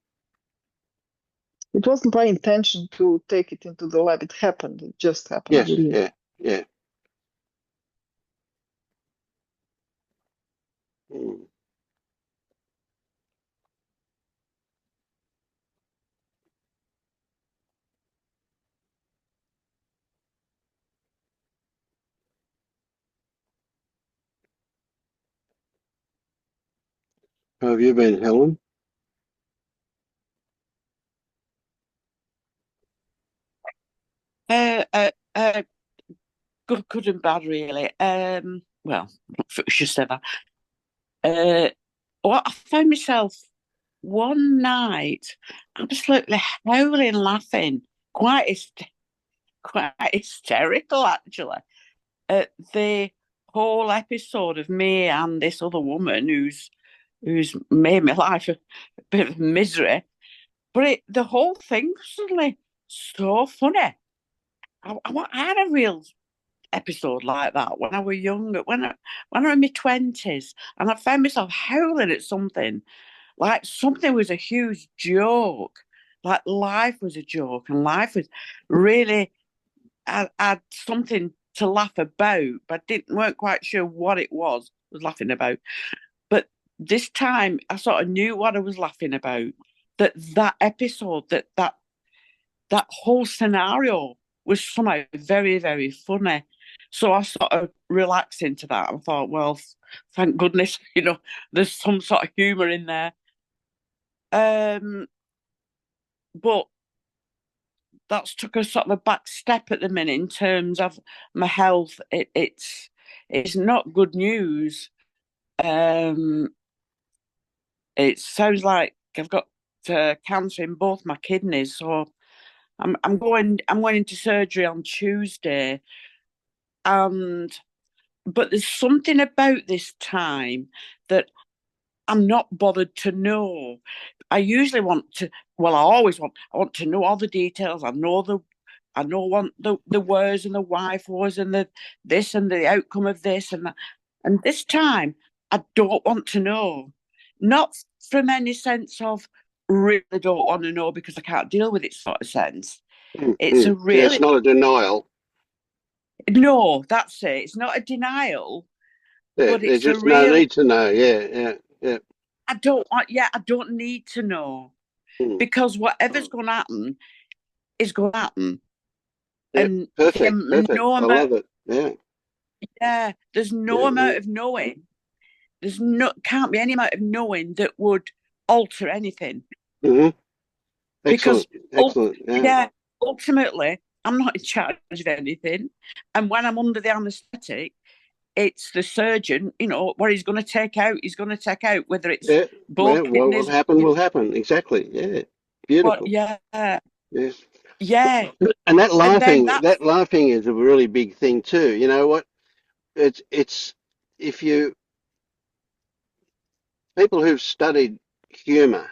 It wasn't my intention to take it into the lab. It happened. It just happened. Yes, Really. yeah. Mm. How have you been, Helen? Uh, uh, uh, good and bad, really. Well, I should say that. Well, I found myself one night absolutely howling, laughing, quite hysterical, actually, at the whole episode of me and this other woman who's made my life a bit of misery. But the whole thing was suddenly so funny. I had a real episode like that when I was younger, when I was in my 20s, and I found myself howling at something, like something was a huge joke, like life was a joke, and life was really had something to laugh about, but weren't quite sure what it was laughing about. But this time, I sort of knew what I was laughing about. That episode, that whole scenario was somehow very, very funny. So I sort of relaxed into that. I thought, well, thank goodness, there's some sort of humour in there. But that's took a sort of a back step at the minute in terms of my health. It's not good news. It sounds like I've got cancer in both my kidneys, so I'm going into surgery on Tuesday, but there's something about this time that I'm not bothered to know. I usually I want to know all the details. I want the where's and the why fors and the this and the outcome of this and that. And this time, I don't want to know. Not from any sense of really don't want to know because I can't deal with it sort of sense. It's a Yeah, it's really not a denial. no, that's it. It's not a denial, Yeah, but there's it's a just no real need to know. Yeah. I don't need to know Mm. because whatever's going to happen is going to happen. Yeah, And perfect. no I amount, love it. Yeah. there's no amount of knowing. Can't be any amount of knowing that would alter anything. Mm-hmm. Because Excellent. Yeah. ultimately, I'm not in charge of anything. And when I'm under the anaesthetic, it's the surgeon, what he's going to take out, whether it's Yeah. both Well, what will kidneys. happen will happen. Exactly. Yeah. Beautiful. Yeah. Yes. Yeah. And that And then laughing is a really big thing too. You know what? It's if you people who've studied humor,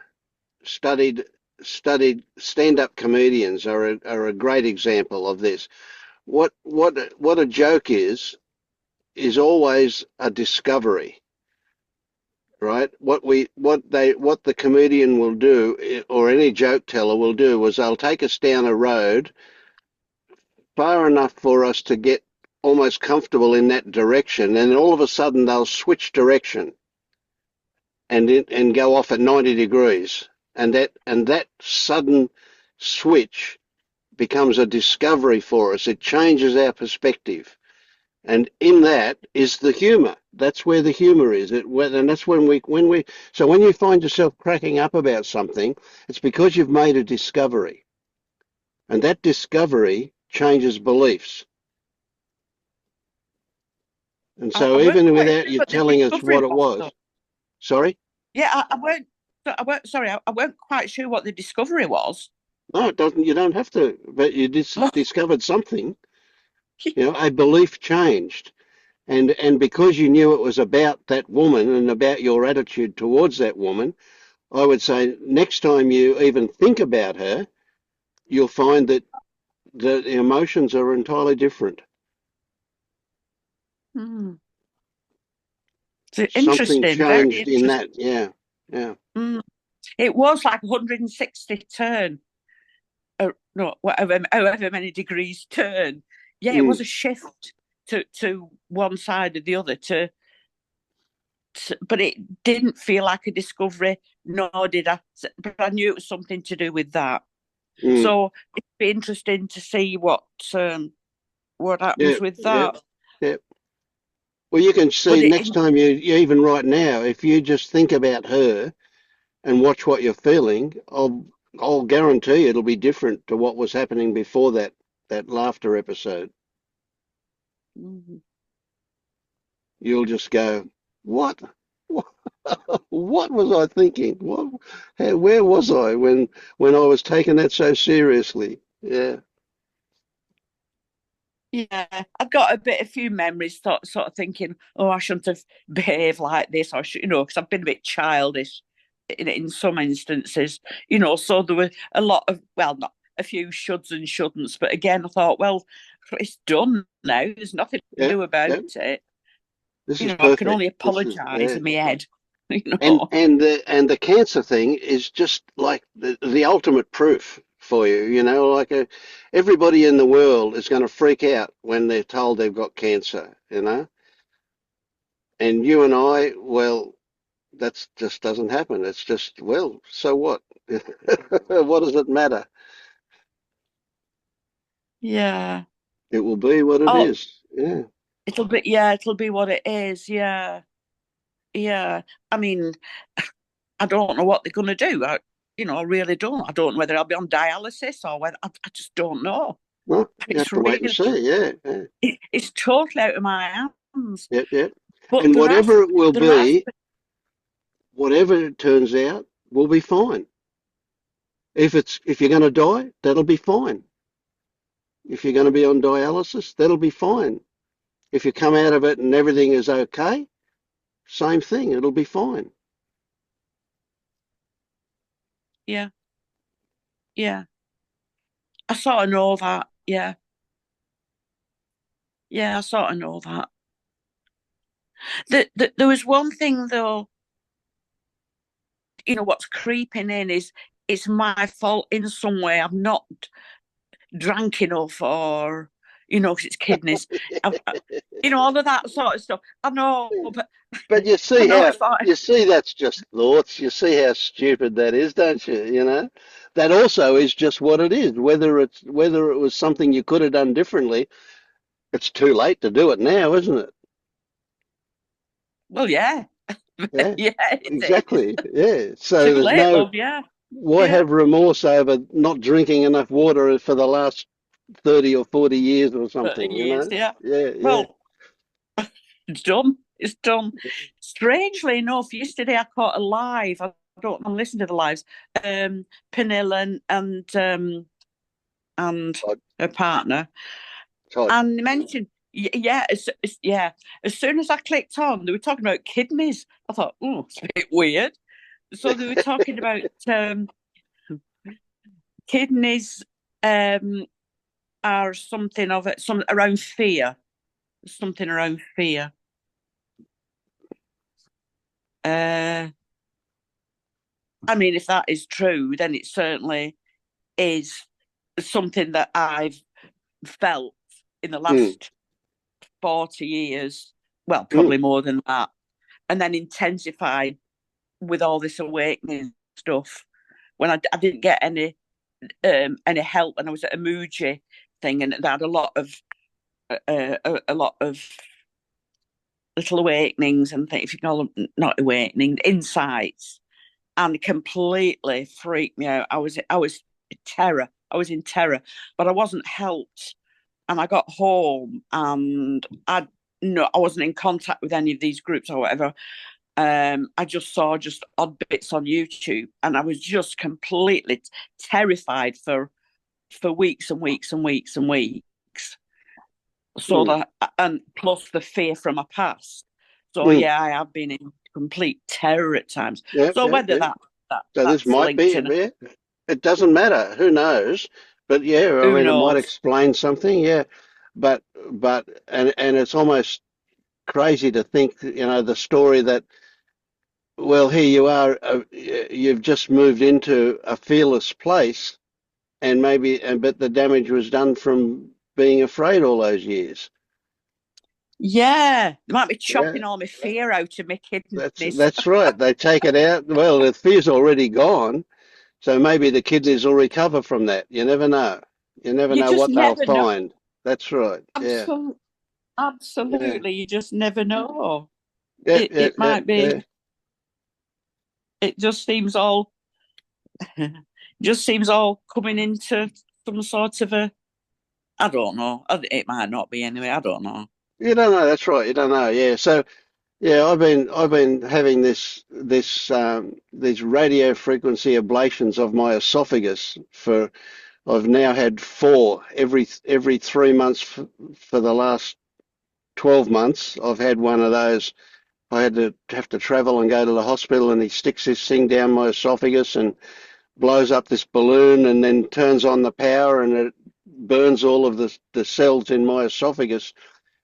studied studied stand-up comedians are a great example of this. What a joke is always a discovery, right? What the comedian will do, or any joke teller will do, is they'll take us down a road far enough for us to get almost comfortable in that direction, and all of a sudden they'll switch direction and go off at 90 degrees, and that sudden switch becomes a discovery for us. It changes our perspective. And in that is the humour. That's where the humour is. And that's so when you find yourself cracking up about something, it's because you've made a discovery. And that discovery changes beliefs. And so weren't even quite without sure you what the telling us discovery what it was, was, though. sorry? Yeah, I weren't. Sorry, I weren't quite sure what the discovery was. No, it doesn't. You don't have to, but you discovered something. A belief changed. And because you knew it was about that woman and about your attitude towards that woman, I would say next time you even think about her, you'll find that The emotions are entirely different. Hmm. So Something interesting, very changed in interesting. that. Yeah, yeah. It was like 160 turn, no, however many degrees turn. Yeah, it was Mm, a shift to one side or the other. But it didn't feel like a discovery, nor did I. But I knew it was something to do with that. mm. So it'd be interesting to see what Yeah, happens with yeah, that. yeah. Well, you can But see next time you even right now, if you just think about her and watch what you're feeling, I'll guarantee it'll be different to what was happening before that laughter episode. Mhm. You'll just go, what? What was I thinking? Where was I when I was taking that so seriously? Yeah. Yeah, I've got a few memories, sort of thinking, oh, I shouldn't have behaved like this, or because I've been a bit childish in some instances, So there were a lot of, well, not a few shoulds and shouldn'ts, but again, I thought, well, it's done now. There's nothing to Yeah, do about yeah. it. This is I can perfect. only This is apologise yeah. in my head, And the cancer thing is just like the ultimate proof for you, like everybody in the world is going to freak out when they're told they've got cancer. And you and I, well, that's just doesn't happen. It's just, well, so what? What does it matter? Yeah. It will be what it Oh, is. Yeah. it'll be what it is. Yeah. Yeah. I mean, I don't know what they're going to do. I really don't. I don't know whether I'll be on dialysis or whether I just don't know. Well, you have It's to wait and really, see. Yeah. Yeah. it's totally out of my hands. Yep. Yep. But And whatever it will there has be, whatever it turns out, will be fine. If you're going to die, that'll be fine. If you're going to be on dialysis, that'll be fine. If you come out of it and everything is okay, same thing, it'll be fine. yeah, yeah. I sort of know that. Yeah, yeah. I sort of know that. There was one thing though. What's creeping in is it's my fault in some way. I've not drank enough, or 'cause it's kidneys. All of that sort of stuff. I know, but But you I see know how it's like, you see that's just thoughts. You see how stupid that is, don't you? That also is just what it is. Whether it was something you could have done differently, it's too late to do it now, isn't it? well, yeah, Yeah, yeah, it is. exactly. Yeah. So Too there's late, no love. Yeah, why yeah. have remorse over not drinking enough water for the last 30 or 40 years or 30 something, years. Yeah. Yeah, yeah. Well, it's done. It's done. Strangely enough, yesterday I caught a live. I don't listen to the lives. Pernille and Todd, her partner, Todd. and they mentioned, yeah, yeah. As soon as I clicked on, they were talking about kidneys. I thought, oh, it's a bit weird. So they were talking about kidneys are something of it, some around fear, something around fear. I mean, if that is true, then it certainly is something that I've felt in the Mm, last 40 years. Well, mm, probably more than that. And then intensified with all this awakening stuff when I didn't get any help, and I was at a Muji thing, and I had a lot of little awakenings and things, if you call them, not awakening, insights, and completely freaked me out. I was terror. I was in terror, but I wasn't helped. And I got home, and I wasn't in contact with any of these groups or whatever. I just saw just odd bits on YouTube, and I was just completely terrified for weeks and weeks and weeks and weeks. So mm, that, and plus the fear from my past. So mm. yeah, I have been in complete terror at times. Yeah, So yeah, whether yeah. So this that's might linked be, in, yeah, it doesn't matter. Who knows? But yeah, I Who mean, it might knows? explain something. Yeah, but and it's almost crazy to think, the story that, well, here you are, you've just moved into a fearless place, and but the damage was done from being afraid all those years. Yeah, they might be Yeah, chopping all my fear out of my kidneys. that's right. They take it out. Well, the fear's already gone, so maybe the kidneys will recover from that. You never know. You never You know just what they'll never know. find. That's right. Yeah, yeah, Absolutely, you just never know. yeah, It yeah, it yeah, might be. yeah. It just seems all just seems all coming into some sort of a. I don't know. It might not be anyway. I don't know. You don't know. That's right. You don't know. Yeah. So yeah, I've been having these radio frequency ablations of my esophagus for. I've now had four every 3 months for the last 12 months. I've had one of those. I had to have to travel and go to the hospital, and he sticks this thing down my esophagus and blows up this balloon, and then turns on the power, and it burns all of the cells in my esophagus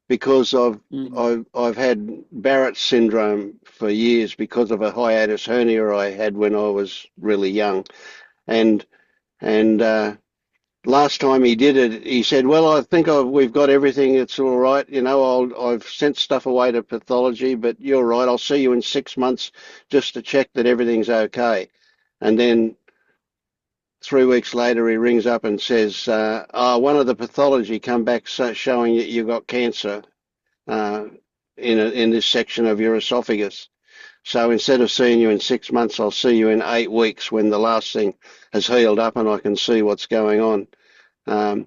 because Mm. I've had Barrett's syndrome for years because of a hiatus hernia I had when I was really young, and and last time he did it, he said, "Well, I think we've got everything. It's all right. I've sent stuff away to pathology, but you're right. I'll see you in 6 months just to check that everything's okay." And then 3 weeks later, he rings up and says, "One of the pathology come back showing that you've got cancer uh, in this section of your esophagus. So instead of seeing you in 6 months, I'll see you in 8 weeks when the last thing has healed up and I can see what's going on." Um,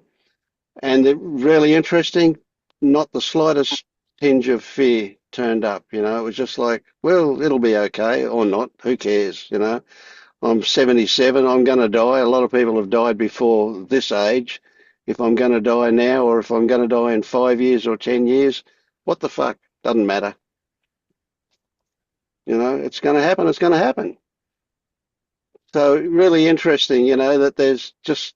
and really interesting, not the slightest tinge of fear turned up. It was just like, well, it'll be okay or not. Who cares? I'm 77. I'm going to die. A lot of people have died before this age. If I'm going to die now or if I'm going to die in 5 years or 10 years, what the fuck? Doesn't matter. It's going to happen. It's going to happen. So really interesting, that there's just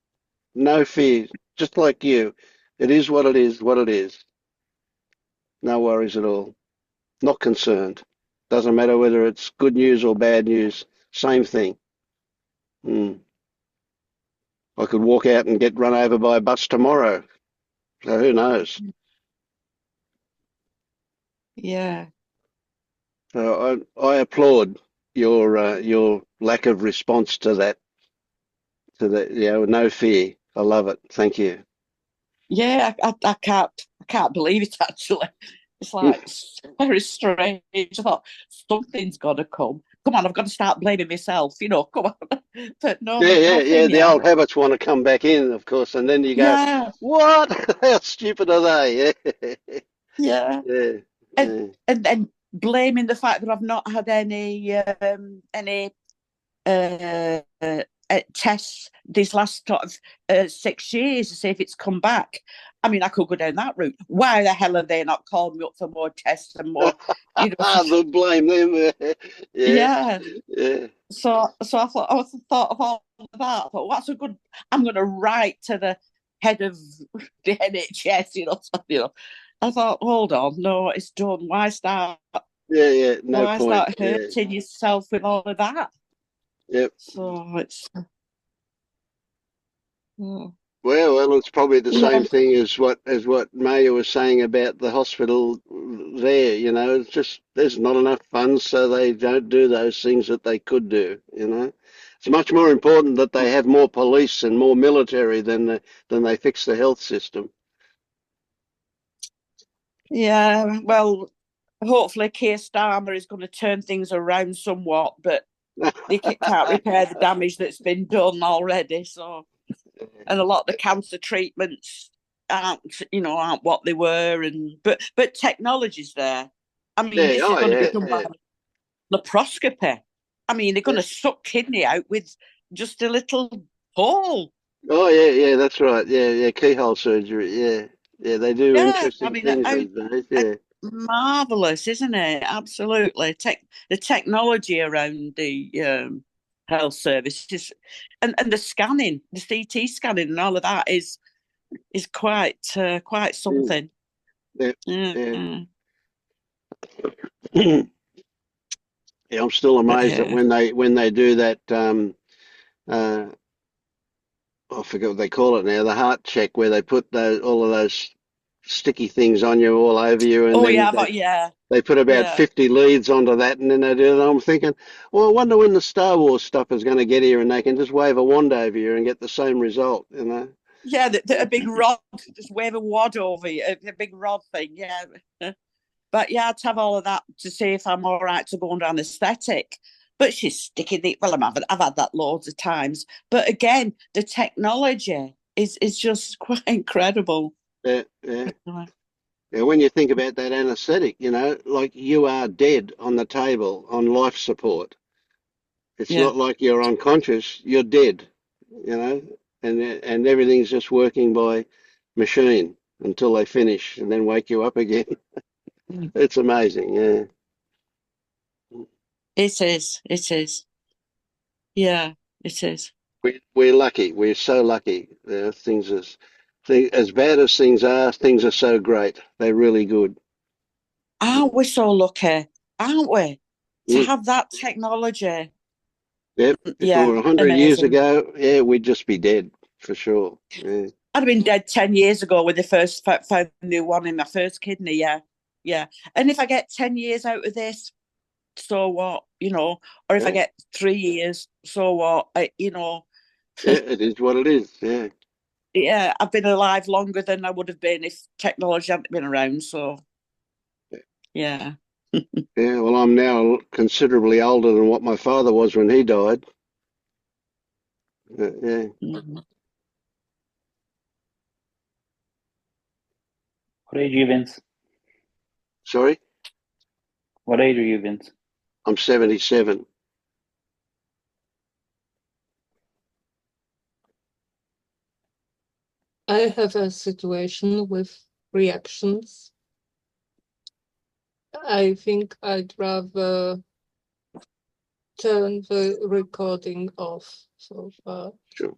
no fear, just like you. It is what it is, what it is. No worries at all. Not concerned. Doesn't matter whether it's good news or bad news. Same thing. Mm. I could walk out and get run over by a bus tomorrow. So who knows? Yeah. So I applaud your lack of response to that. No fear. I love it. Thank you. Yeah, I can't believe it actually. It's like it's very strange. I thought something's gotta come. Come on, I've got to start blaming myself, come on. But no, Yeah, there's yeah, yeah. nothing The yet. old habits want to come back in, of course, and then you go, Yeah, "What? How stupid are they?" Yeah, yeah. yeah, And yeah. and then blaming the fact that I've not had any uh, tests these last sort of 6 years to see if it's come back. I mean, I could go down that route. Why the hell are they not calling me up for more tests and more, They'll blame them. Yeah, yeah. yeah. So I thought of all of that. I thought, what's a good? I'm going to write to the head of the NHS. I thought, hold on, no, it's done. Why start? Yeah, yeah, no Why point. start Yeah, hurting yourself with all of that? yep. So it's. Oh. Well, it's probably the same Yeah, thing as what Maya was saying about the hospital there. It's just there's not enough funds, so they don't do those things that they could do. It's much more important that they have more police and more military than they fix the health system. yeah. Well, hopefully Keir Starmer is going to turn things around somewhat, but they can't repair the damage that's been done already. So, and a lot of the cancer treatments aren't what they were, but technology's there. I mean, Yeah, this is oh going to be yeah, done yeah, by laparoscopy. I mean, they're going yeah. to suck kidney out with just a little hole. Oh yeah, yeah, that's right. Yeah, yeah, keyhole surgery. Yeah, yeah, they do Yeah, I interesting mean, things these days. Yeah, marvelous, isn't it? Absolutely. The technology around health services, and the scanning, the CT scanning, and all of that is quite something. Yeah, Yeah. yeah. Yeah, I'm still amazed that when they do that, uh, I forget what they call it now, the heart check, where they put all of those sticky things on you all over you, and Oh then yeah, but yeah, they put about yeah. 50 leads onto that, and then they do it. I'm thinking, well, I wonder when the Star Wars stuff is going to get here, and they can just wave a wand over you and get the same result, you know? Yeah, a big rod, just wave a wad over you, a big rod thing, yeah. But yeah, I'd have all of that to see if I'm all right to go under anaesthetic. But she's sticking it. Well, I've had that loads of times. But again, the technology is just quite incredible. Yeah, yeah. Yeah, when you think about that anaesthetic, you know, like you are dead on the table on life support. It's Yeah. not like you're unconscious, you're dead, you know, and everything's just working by machine until they finish and then wake you up again. It's amazing, yeah. It is. It is. Yeah, it is. We're lucky. We're so lucky. As bad as things are so great. They're really good. Aren't we so lucky? Aren't we? To Mm. have that technology. Yep. If it Yeah, were 100 years amazing. ago, yeah, we'd just be dead for sure. Yeah. I'd have been dead 10 years ago when they first found a new one in my first kidney. Yeah. Yeah. And if I get 10 years out of this, so what? Or if I Yeah. get 3 years, so what? Yeah, it is what it is. Yeah. Yeah, I've been alive longer than I would have been if technology hadn't been around. So, yeah. Yeah. Well, I'm now considerably older than what my father was when he died. Yeah. Mhm. What age are you, Vince? Sorry, What age are you, Vince? I'm 77. I have a situation with reactions. I think I'd rather turn the recording off so far. Sure.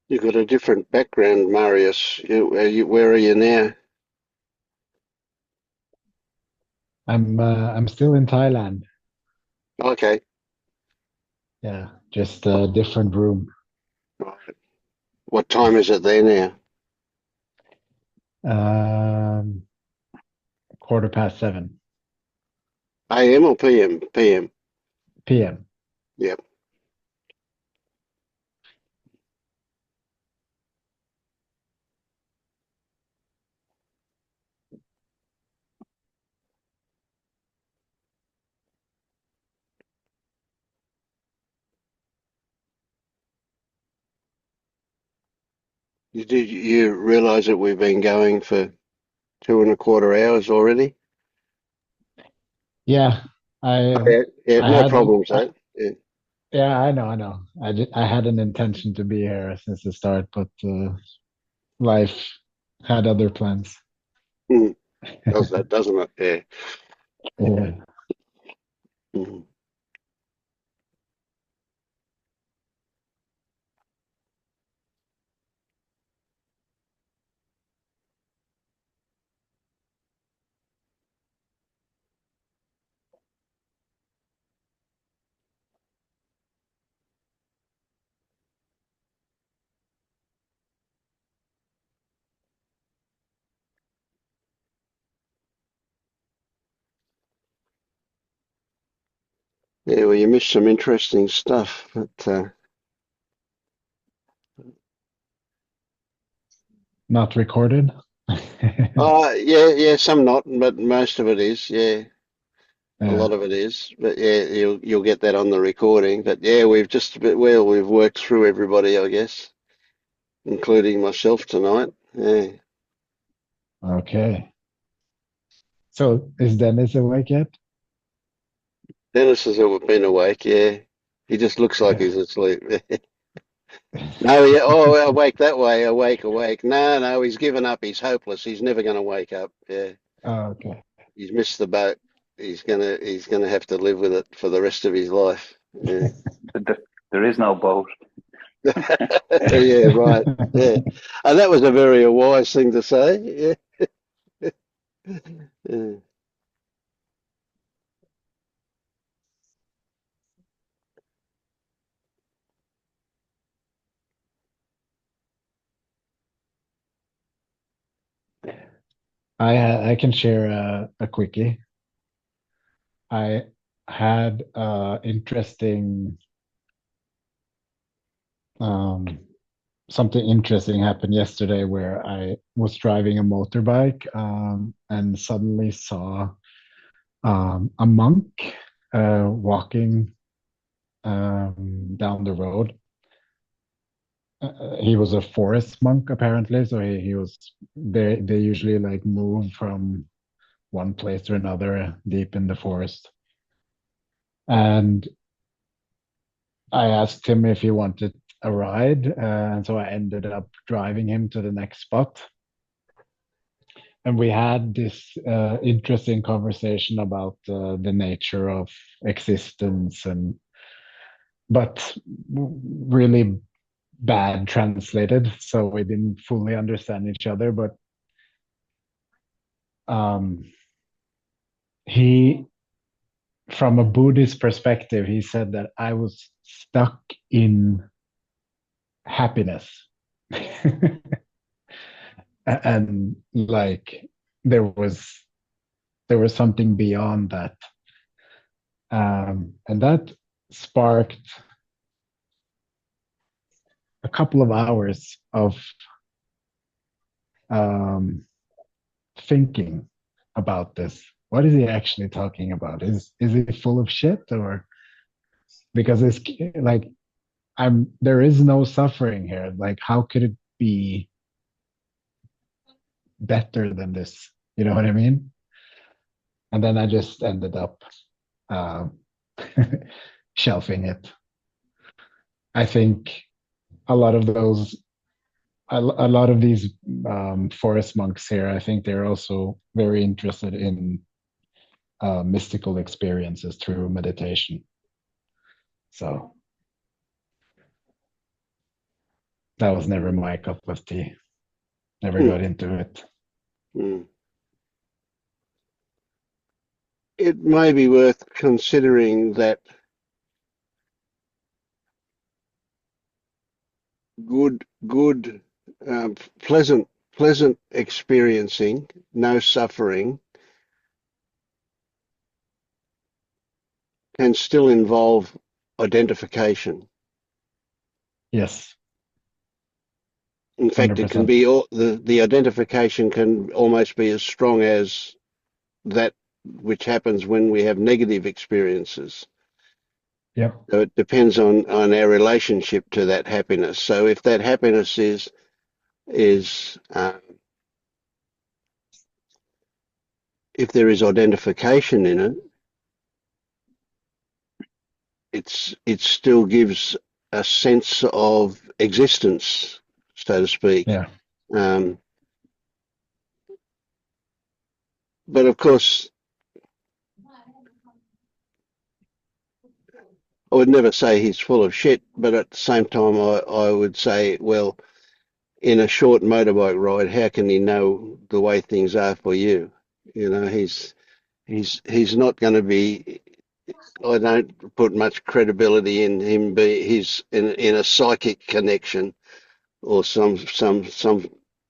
You've got a different background, Marius. Where are you now? I'm still in Thailand. Okay. Yeah, just a different room. Right. What time is it there now? Um, 7:15 AM or PM? PM. p.m. Yep. Did you realize that we've been going for 2.25 hours already? Yeah, I Yeah, yeah, I no had problems, eh? Yeah. yeah, I know. I had an intention to be here since the start, but life had other plans. Mm, does that, doesn't it? Yeah. Yeah. Mhm. Yeah, well, you missed some interesting stuff, but Not recorded. yeah, some not, but most of it is. Yeah, a Yeah. lot of it is. But yeah, you'll get that on the recording. But yeah, we've worked through everybody, I guess. including myself tonight. Yeah. Okay. So is Dennis awake yet? Dennis has been awake, yeah. He just looks like Yeah. he's asleep. No, yeah, oh, awake that way, awake. No, he's given up. He's hopeless. He's never going to wake up. Yeah, Oh, okay. he's missed the boat. He's gonna have to live with it for the rest of his life. Yeah, There is no boat. yeah, right. Yeah, and that was a very wise thing to say. Yeah, yeah. I can share a quickie. I had interesting um, something interesting happened yesterday where I was driving a motorbike and suddenly saw a monk walking down the road. He was a forest monk apparently, so he was they usually like move from one place to another deep in the forest. And I asked him if he wanted a ride, and so I ended up driving him to the next spot. And we had this interesting conversation about the nature of existence, and but really bad translated, so we didn't fully understand each other. But um, he, from a Buddhist perspective, he said that I was stuck in happiness. And like there was something beyond that, and that sparked a couple of hours of um, thinking about this. What is he actually talking about? Is he full of shit, or because it's like there is no suffering here. Like how could it be better than this? You know what I mean? And then I just ended up um, shelving it. I think a lot of those a lot of these forest monks here, I think they're also very interested in mystical experiences through meditation. So that was never my cup of tea. Never got into it. Hmm. It may be worth considering that good, pleasant experiencing, no suffering, can still involve identification. Yes, In fact, it can 100%. be the identification can almost be as strong as that which happens when we have negative experiences. Yep. So it depends on our relationship to that happiness. So if that happiness is if there is identification in it, it still gives a sense of existence, so to speak. Yeah. Um, but of course, I would never say he's full of shit. But at the same time, I would say, well, in a short motorbike ride, how can he know the way things are for you? You know, he's not going to be. I don't put much credibility in him. He's in a psychic connection or some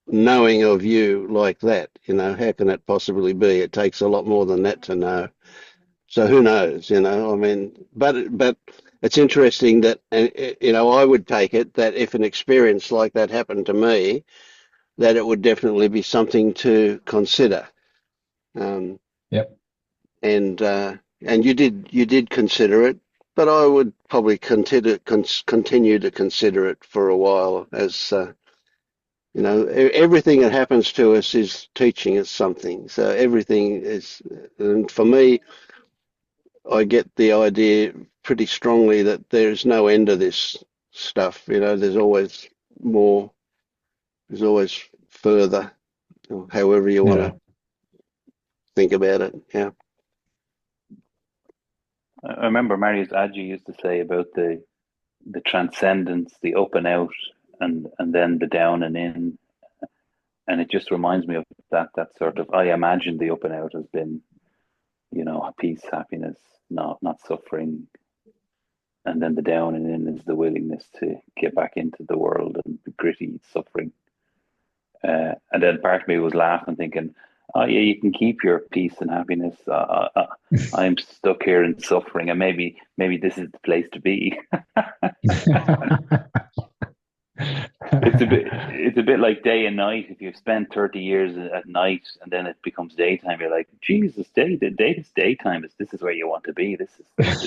knowing of you like that. You know, how can that possibly be? It takes a lot more than that to know. So who knows? You know, I mean, but it's interesting that, you know, I would take it that if an experience like that happened to me, that it would definitely be something to consider. Um, Yep. and you did consider it, but I would probably continue to consider it for a while as You know, everything that happens to us is teaching us something. So everything is, and for me, I get the idea pretty strongly that there's no end to this stuff. You know, there's always more, there's always further, or however you want Yeah. to think about it. Yeah. I remember Marius Adji used to say about the transcendence, the up and out, and then the down and in, and it just reminds me of that sort of. I imagine the up and out has been, peace, happiness, not suffering, and then the down and in is the willingness to get back into the world and the gritty suffering. And then part of me was laughing, thinking, "Oh yeah, you can keep your peace and happiness. I'm stuck here in suffering, and maybe this is the place to be." It's a bit like day and night. If you've spent 30 years at night and then it becomes daytime, you're like, Jesus, this daytime this is where you want to be. This is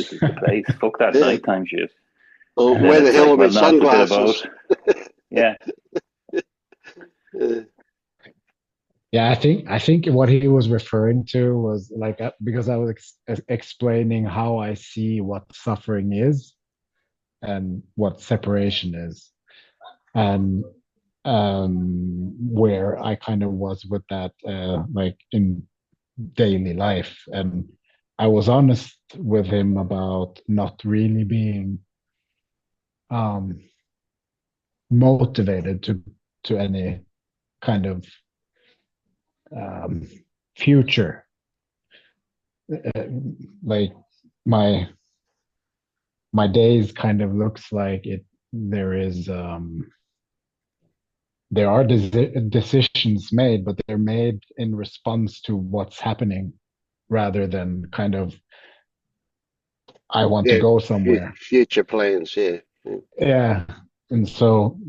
the place. Fuck that Yeah. nighttime shit. Or And then where the it's hell like, are my well, no, it's a bit of both. sunglasses? Yeah. Yeah, I think what he was referring to was like because I was explaining how I see what suffering is and what separation is, and where I kind of was with that, like in daily life, and I was honest with him about not really being motivated to any kind of future. Like my days kind of looks like it. There are decisions made, but they're made in response to what's happening, rather than kind of I want to Yeah. go somewhere. Future plans. Yeah. Yeah, and so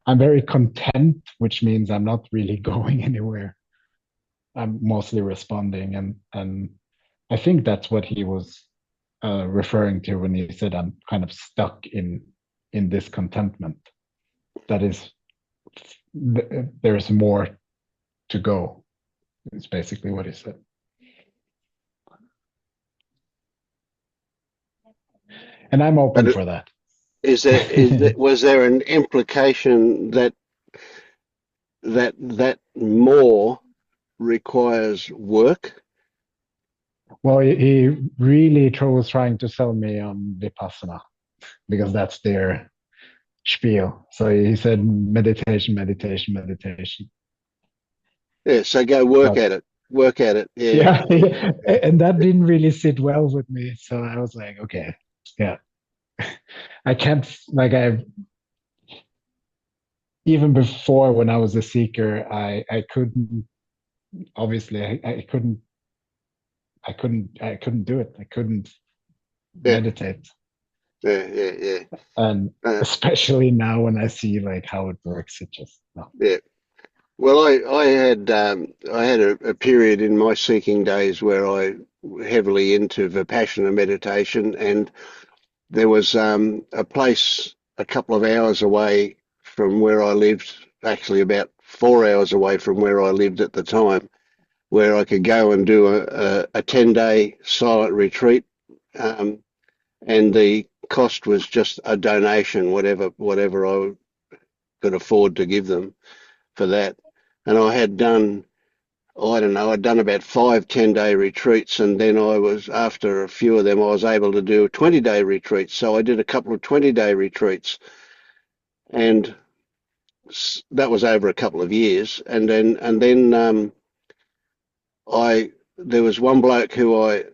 I'm very content, which means I'm not really going anywhere. I'm mostly responding, and I think that's what he was referring to when he said I'm kind of stuck in this contentment. That is, there's more to go. It's basically what he said. And I'm open But for that. was there an implication that more requires work? Well, he really was trying to sell me on Vipassana because that's their spiel. So he said meditation, meditation, meditation. Yeah, so go work But at it. Work at it. Yeah. yeah, and that didn't really sit well with me. So I was like, okay, yeah, I can't, like, I've even before when I was a seeker, I couldn't, obviously, I couldn't do it. I couldn't Yeah. meditate. Yeah. And especially now when I see like how it works, it just no. Yeah. Well, I had a period in my seeking days where I heavily into Vipassana meditation, and there was a place a couple of hours away from where I lived, actually about 4 hours away from where I lived at the time, where I could go and do a 10-day silent retreat, and the cost was just a donation, whatever I could afford to give them for that. And I had done, I don't know, I'd done about 5 10-day retreats, and then after a few of them, I was able to do 20-day retreats. So I did a couple of 20-day retreats, and that was over a couple of years. And then there was one bloke who I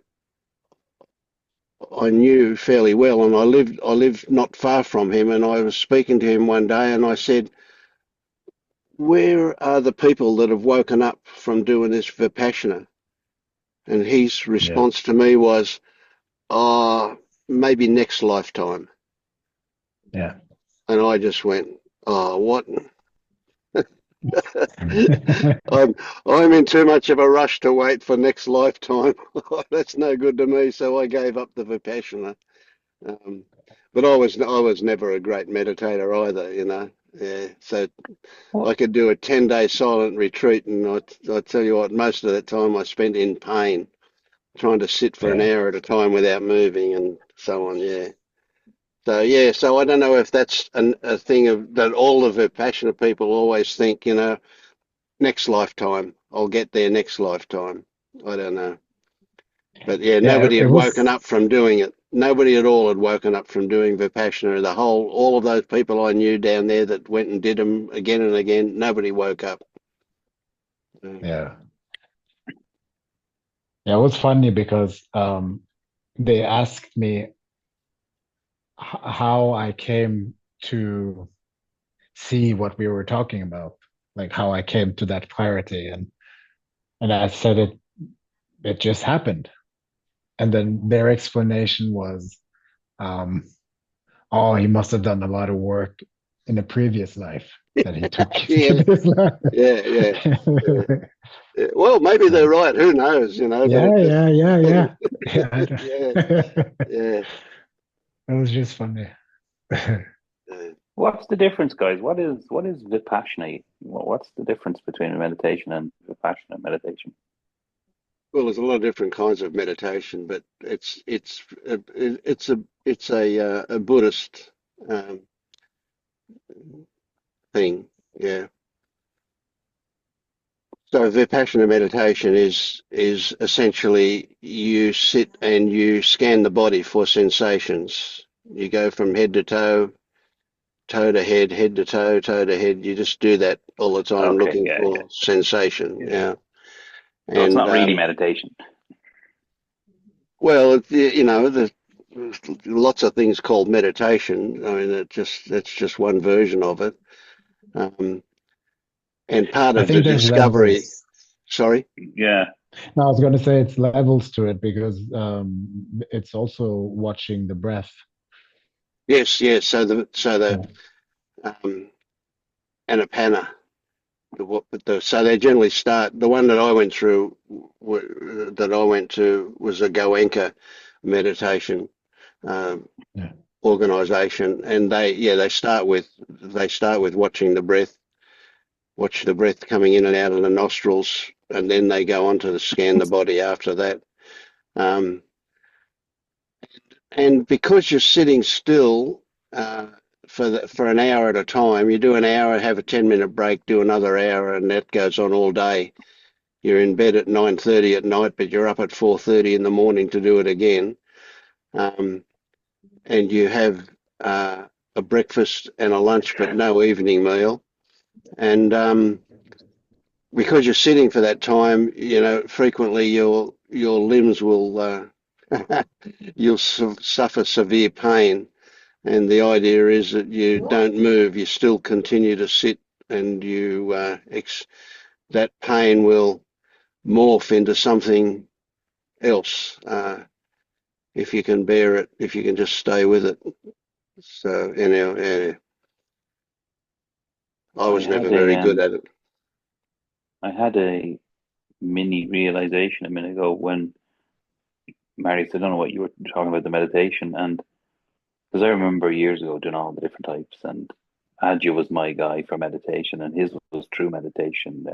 knew fairly well, and I lived not far from him, and I was speaking to him one day, and I said, "Where are the people that have woken up from doing this Vipassana?" And his Yeah. response to me was, "Oh, maybe next lifetime." Yeah. And I just went, "Oh, what?" I'm in too much of a rush to wait for next lifetime. That's no good to me. So I gave up the Vipassana. But I was never a great meditator either, you know. Yeah. So I Well, could do a 10-day silent retreat, and I tell you what, most of that time I spent in pain, trying to sit for an Yeah. hour at a time without moving and so on. Yeah. So yeah, so I don't know if that's a thing of that all of the passionate people always think, next lifetime, I'll get there next lifetime. I don't know. But yeah, Yeah, nobody it had woken was. up from doing it. Nobody at all had woken up from doing Vipassana. All of those people I knew down there that went and did them again and again, nobody woke up. Yeah. Yeah, it was funny because they asked me how I came to see what we were talking about, like how I came to that clarity, and I said it just happened. And then their explanation was, um, oh, he must have done a lot of work in a previous life that he took into Yeah, this yeah, yeah, yeah, life. yeah. Well, maybe they're So right. Who knows? But yeah, it, yeah, yeah, yeah. yeah, Yeah. yeah. It was just funny. Yeah. what's the difference, guys? What is Vipassana? What's the difference between meditation and Vipassana meditation? Well, there's a lot of different kinds of meditation, but it's a Buddhist um, thing. Yeah. So Vipassana meditation is essentially you sit and you scan the body for sensations. You go from head to toe, toe to head to toe, toe to head. You just do that all the time, Okay, looking yeah, yeah, for sensation. yeah. Yeah, So it's and not really meditation. well, there's lots of things called meditation. I mean, that's just one version of it. Um, and part I of the think there's discovery. levels. Sorry. Yeah. No, I was going to say it's levels to it because it's also watching the breath. Yes, yes. So the Yeah, um, Anapana. So they generally start. The one that I went through, that I went to, was a Goenka meditation um, yeah. organization, and they start with watching the breath, watch the breath coming in and out of the nostrils, and then they go on to scan the body after that. Um, and because you're sitting still for an hour at a time, you do an hour, have a 10-minute break, do another hour, and that goes on all day. You're in bed at 9:30 at night, but you're up at 4:30 in the morning to do it again. Um, and you have a breakfast and a lunch, but no evening meal. And because you're sitting for that time, frequently your limbs will you'll suffer severe pain. And the idea is that you don't move, you still continue to sit, and that pain will morph into something else, if you can bear it, if you can just stay with it. So, I I was never had very a good at it. I had a mini realization a minute ago when Marius, I don't know what you were talking about the meditation, and because I remember years ago doing all the different types, and Adja was my guy for meditation, and his was true meditation,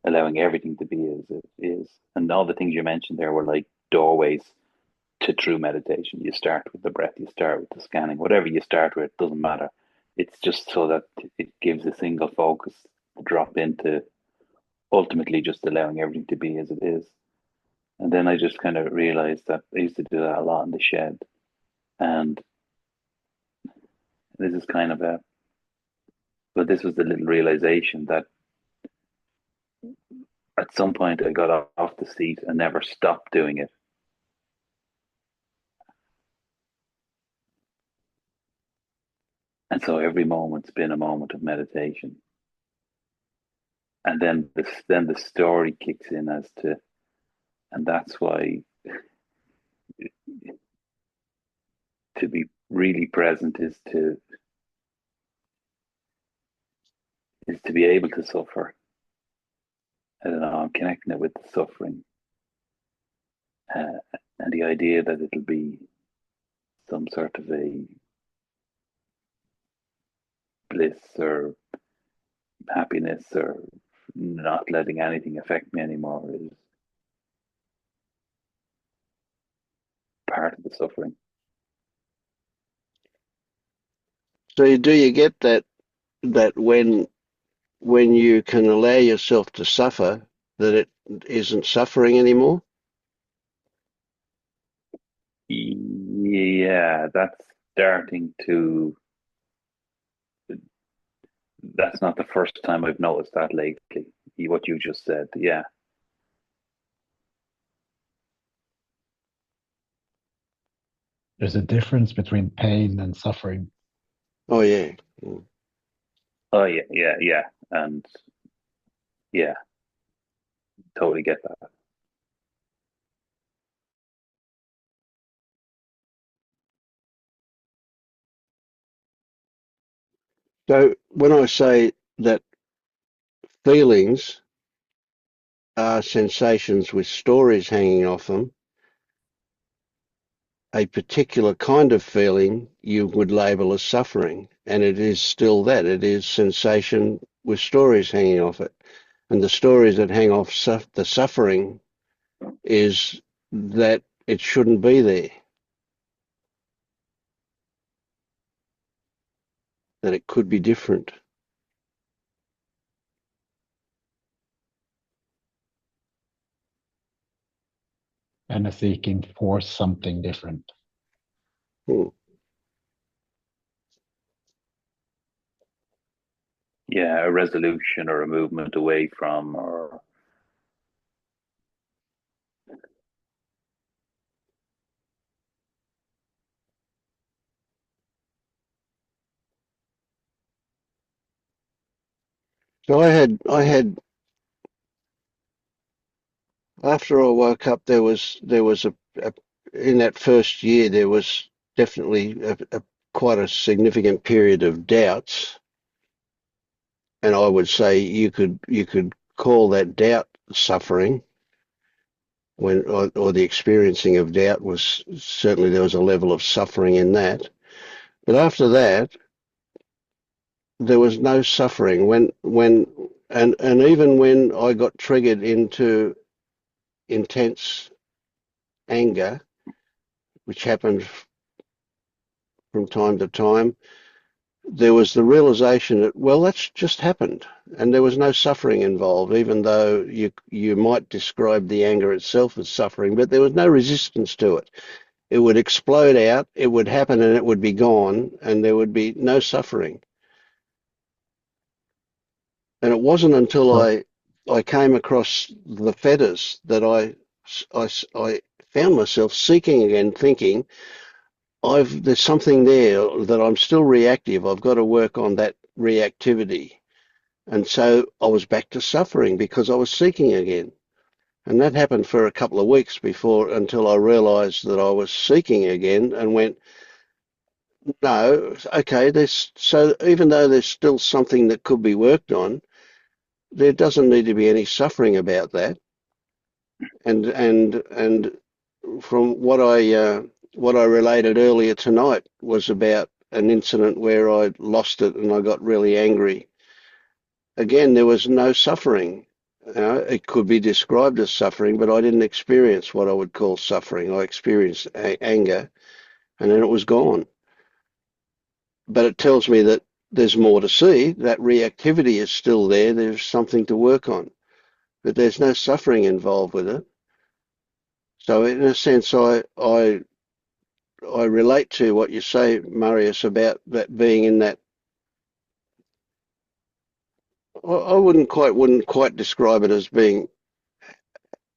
allowing everything to be as it is, and all the things you mentioned there were like doorways to true meditation. You start with the breath, you start with the scanning, whatever you start with, doesn't matter. It's just so that it gives a single focus to drop into ultimately just allowing everything to be as it is. And then I just kind of realized that I used to do that a lot in the shed. And this is kind of but this was the little realization that at some point I got off the seat and never stopped doing it. And so every moment's been a moment of meditation. And then the story kicks in as to, and that's why to be really present is to be able to suffer. I don't know, I'm connecting it with the suffering, and the idea that it'll be some sort of a bliss or happiness or not letting anything affect me anymore is part of the suffering. So do you get that when you can allow yourself to suffer, that it isn't suffering anymore? Yeah, that's starting to. That's not the first time I've noticed that lately. What you just said, yeah. There's a difference between pain and suffering. Oh yeah. Oh yeah, and yeah, totally get that. So when I say that feelings are sensations with stories hanging off them, a particular kind of feeling you would label as suffering, and it is still that. It is sensation with stories hanging off it. And the stories that hang off the suffering is that it shouldn't be there, that it could be different. And a seeking for something different. Hmm. Yeah, a resolution or a movement away from, or So I had after I woke up, there was a in that first year there was definitely quite a significant period of doubts, and I would say you could call that doubt suffering. When or the experiencing of doubt was certainly, there was a level of suffering in that. But after that, there was no suffering and even when I got triggered into intense anger, which happened from time to time, there was the realization that, well, that's just happened, and there was no suffering involved, even though you might describe the anger itself as suffering, but there was no resistance to it. It would explode out, it would happen, and it would be gone, and there would be no suffering. And it wasn't until So, I came across the fetters that I found myself seeking again, thinking, there's something there that I'm still reactive. I've got to work on that reactivity. And so I was back to suffering because I was seeking again. And that happened for a couple of weeks until I realized that I was seeking again and went, no, okay, so even though there's still something that could be worked on, there doesn't need to be any suffering about that. And from what I related earlier tonight was about an incident where I lost it and I got really angry. Again, there was no suffering. It could be described as suffering, but I didn't experience what I would call suffering. I experienced anger, and then it was gone. But it tells me that there's more to see. That reactivity is still there. There's something to work on, but there's no suffering involved with it. So in a sense, I relate to what you say, Marius, about that being in that. I wouldn't quite describe it as being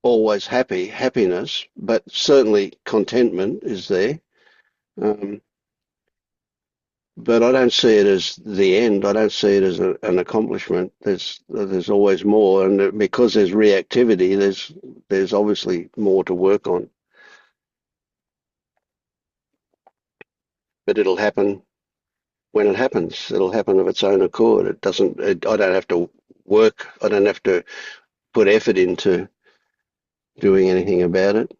always happiness, but certainly contentment is there. Um, but I don't see it as the end. I don't see it as an accomplishment. There's always more, and because there's reactivity, there's obviously more to work on. But it'll happen when it happens. It'll happen of its own accord. It doesn't. I don't have to work. I don't have to put effort into doing anything about it.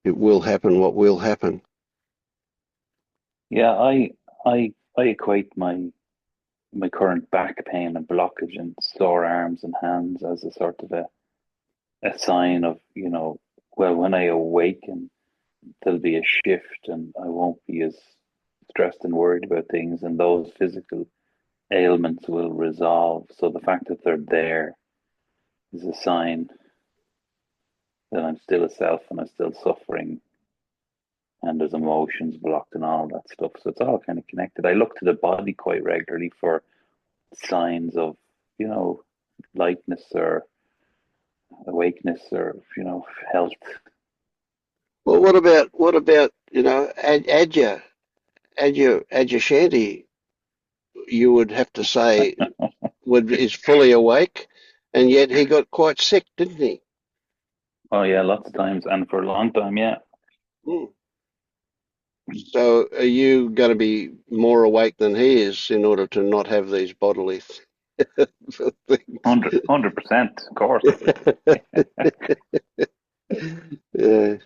It will happen what will happen. yeah, I I equate my current back pain and blockage and sore arms and hands as a sort of a sign of, well, when I awaken, there'll be a shift and I won't be as stressed and worried about things, and those physical ailments will resolve. So the fact that they're there is a sign that I'm still a self and I'm still suffering and there's emotions blocked and all that stuff. So it's all kind of connected. I look to the body quite regularly for signs of, lightness or awakeness or, health. Well, what about Adja Shanti? You would have to say is fully awake, and yet he got quite sick, didn't he? Oh yeah, lots of times and for a long time, yeah. Mm. So are you going to be more awake than he is in order to not have these bodily things? 100%, of course. Yeah.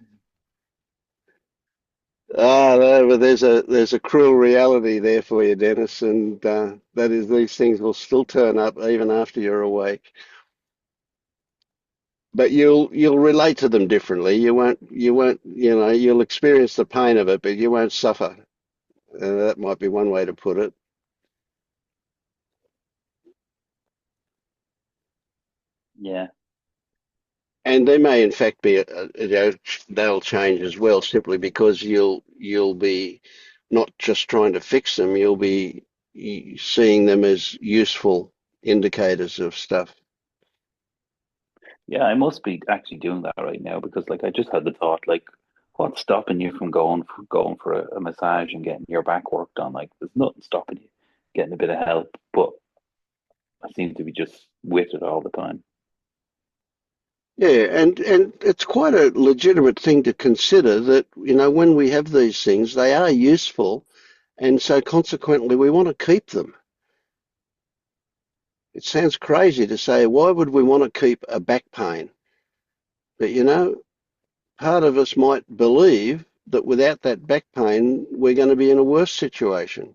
No, but there's a cruel reality there for you, Dennis, and that is these things will still turn up even after you're awake. But you'll relate to them differently. You won't you'll experience the pain of it, but you won't suffer. That might be one way to put it. Yeah. And they may in fact be they'll change as well, simply because you'll be not just trying to fix them, you'll be seeing them as useful indicators of stuff. Yeah, I must be actually doing that right now because like I just had the thought like what's stopping you from going for a massage and getting your back worked on? Like there's nothing stopping you getting a bit of help, but I seem to be just with it all the time. Yeah, and it's quite a legitimate thing to consider that, when we have these things, they are useful, and so consequently we want to keep them. It sounds crazy to say, why would we want to keep a back pain? But part of us might believe that without that back pain, we're going to be in a worse situation.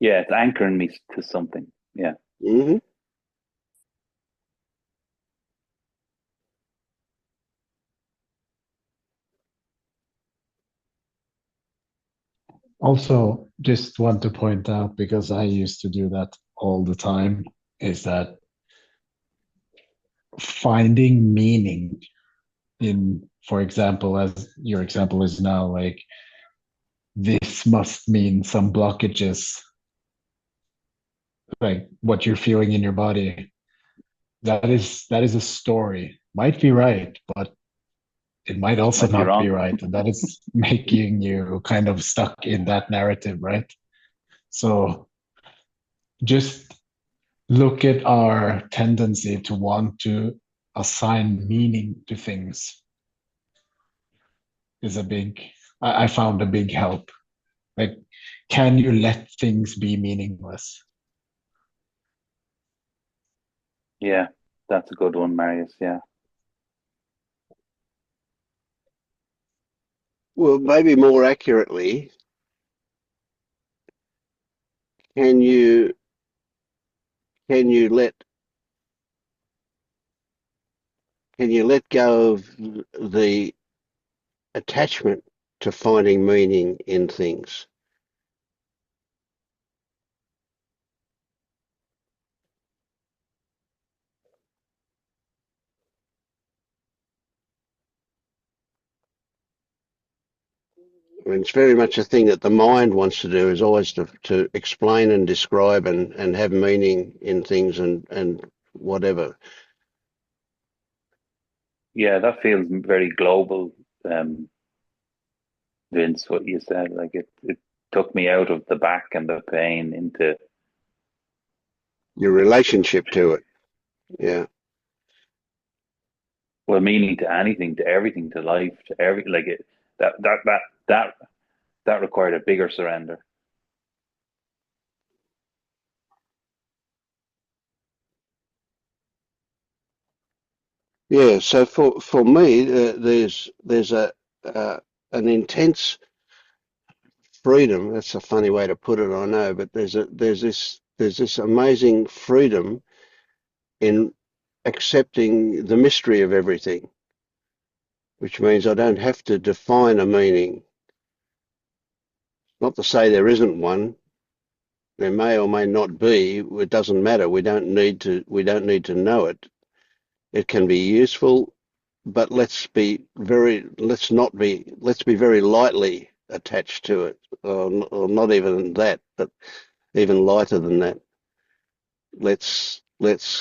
Yeah, it's anchoring me to something. Yeah. Hmm. Also, just want to point out, because I used to do that all the time, is that finding meaning in, for example, as your example is now, like this must mean some blockages, like what you're feeling in your body. That is a story. Might be right, but it might also Might be not be wrong. right. And that is making you kind of stuck in that narrative, right? So just look at our tendency to want to assign meaning to things is a big, I found a big help. Like, can you let things be meaningless? Yeah, that's a good one, Marius. Yeah. Well, maybe more accurately, can you can you let can you let go of the attachment to finding meaning in things? I mean, it's very much a thing that the mind wants to do, is always to explain and describe and have meaning in things and whatever. Yeah, that feels very global, Vince, what you said. Like it took me out of the back and the pain into, Your relationship to it. Yeah. well, meaning to anything, to everything, to life, to every like it that that that that that required a bigger surrender. Yeah. So for me, there's an intense freedom. That's a funny way to put it, I know, but there's this amazing freedom in accepting the mystery of everything, which means I don't have to define a meaning. Not to say there isn't one. There may or may not be. It doesn't matter. We don't need to know it. It can be useful, but let's be very lightly attached to it, or not even that, but even lighter than that. Let's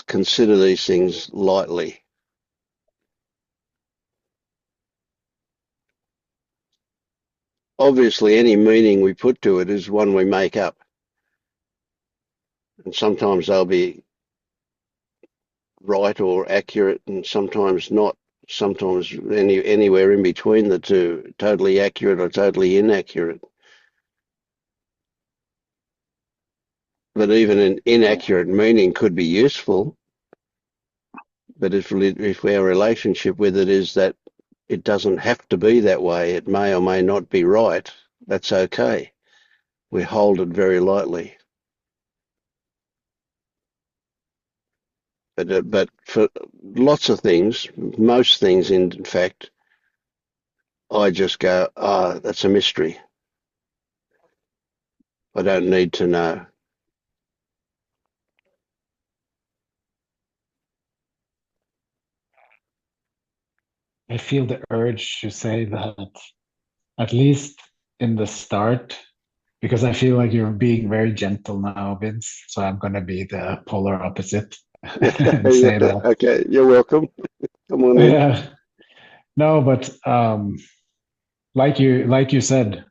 consider these things lightly. Obviously, any meaning we put to it is one we make up, and sometimes they'll be right or accurate, and sometimes not. Sometimes anywhere in between the two, totally accurate or totally inaccurate. But even an inaccurate meaning could be useful. But if our relationship with it is that it doesn't have to be that way, it may or may not be right, that's okay. We hold it very lightly. But for lots of things, most things in fact, I just go, that's a mystery. I don't need to know. I feel the urge to say that, at least in the start, because I feel like you're being very gentle now, Vince. So I'm going to be the polar opposite and say that. Okay, you're welcome. Come on in. Yeah. No, but like you said,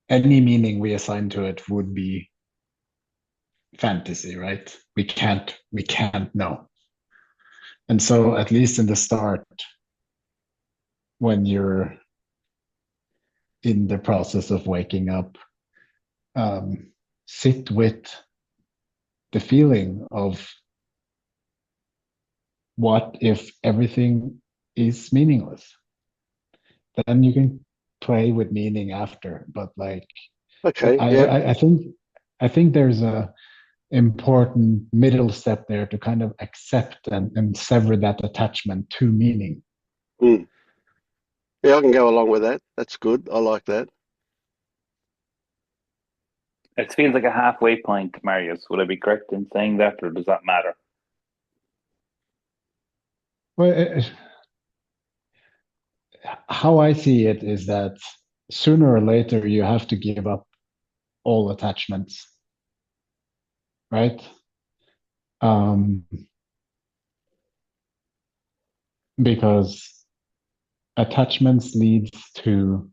any meaning we assign to it would be fantasy, right? We can't know. And so at least in the start, when you're in the process of waking up, sit with the feeling of, what if everything is meaningless? Then you can play with meaning after. But like, Okay, I think there's a important middle step there to kind of accept and sever that attachment to meaning. Yeah, I can go along with that. That's good. I like that. It feels like a halfway point, Marius. Would I be correct in saying that, or does that matter? Well, how I see it is that sooner or later you have to give up all attachments, right? Because attachments leads to,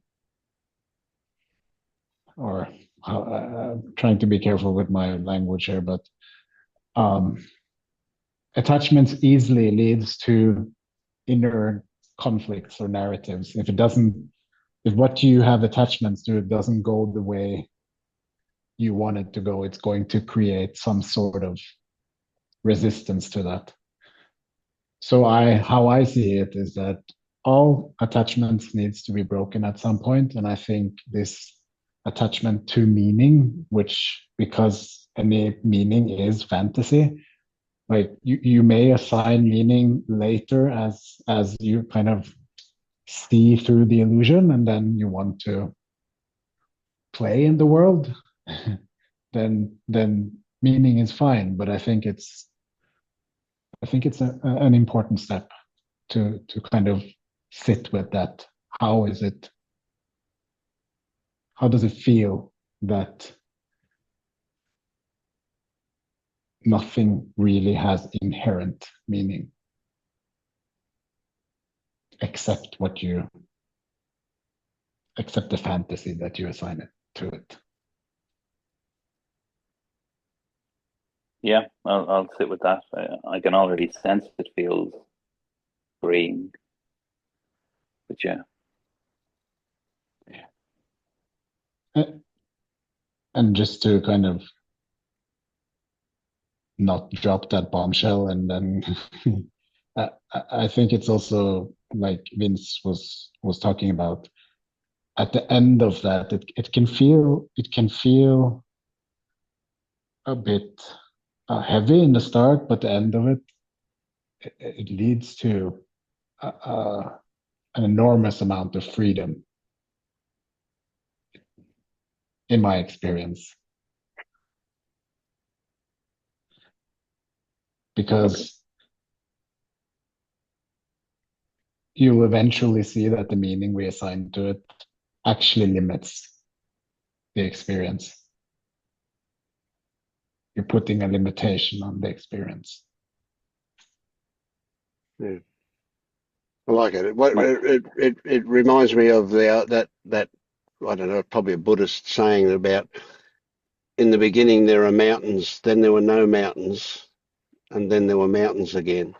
or trying to be careful with my language here, but attachments easily leads to inner conflicts or narratives. If what you have attachments to doesn't go the way you want it to go, it's going to create some sort of resistance to that. So how I see it is that all attachments needs to be broken at some point, and I think this attachment to meaning, which, because any meaning is fantasy, like you may assign meaning later as you kind of see through the illusion, and then you want to play in the world, then meaning is fine. But I think it's an important step to kind of sit with that. How does it feel that nothing really has inherent meaning except the fantasy that you assign it to it? Yeah, I'll sit with that. I can already sense it feels freeing. But yeah. And just to kind of not drop that bombshell, and then I think it's also like Vince was talking about, at the end of that, it can feel a bit heavy in the start, but the end of it leads to an enormous amount of freedom, in my experience, because you'll eventually see that the meaning we assign to it actually limits the experience. You're putting a limitation on the experience. Yeah. I like it. It reminds me of that I don't know, probably a Buddhist saying about, in the beginning there are mountains, then there were no mountains, and then there were mountains again.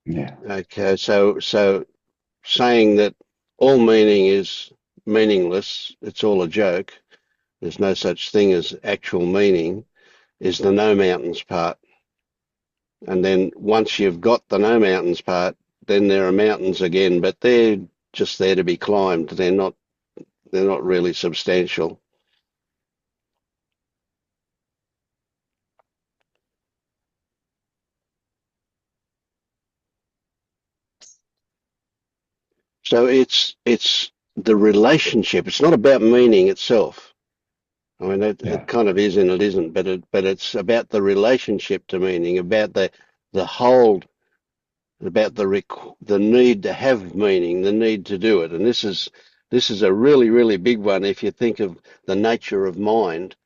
Yeah. Okay, so saying that all meaning is meaningless, it's all a joke, there's no such thing as actual meaning, is the no mountains part. And then once you've got the no mountains part, then there are mountains again, but they're just there to be climbed. They're not really substantial. So it's the relationship. It's not about meaning itself. I mean, it kind of is and it isn't, but it's about the relationship to meaning, about the hold, about the need to have meaning, the need to do it. And this is a really, really big one. If you think of the nature of mind,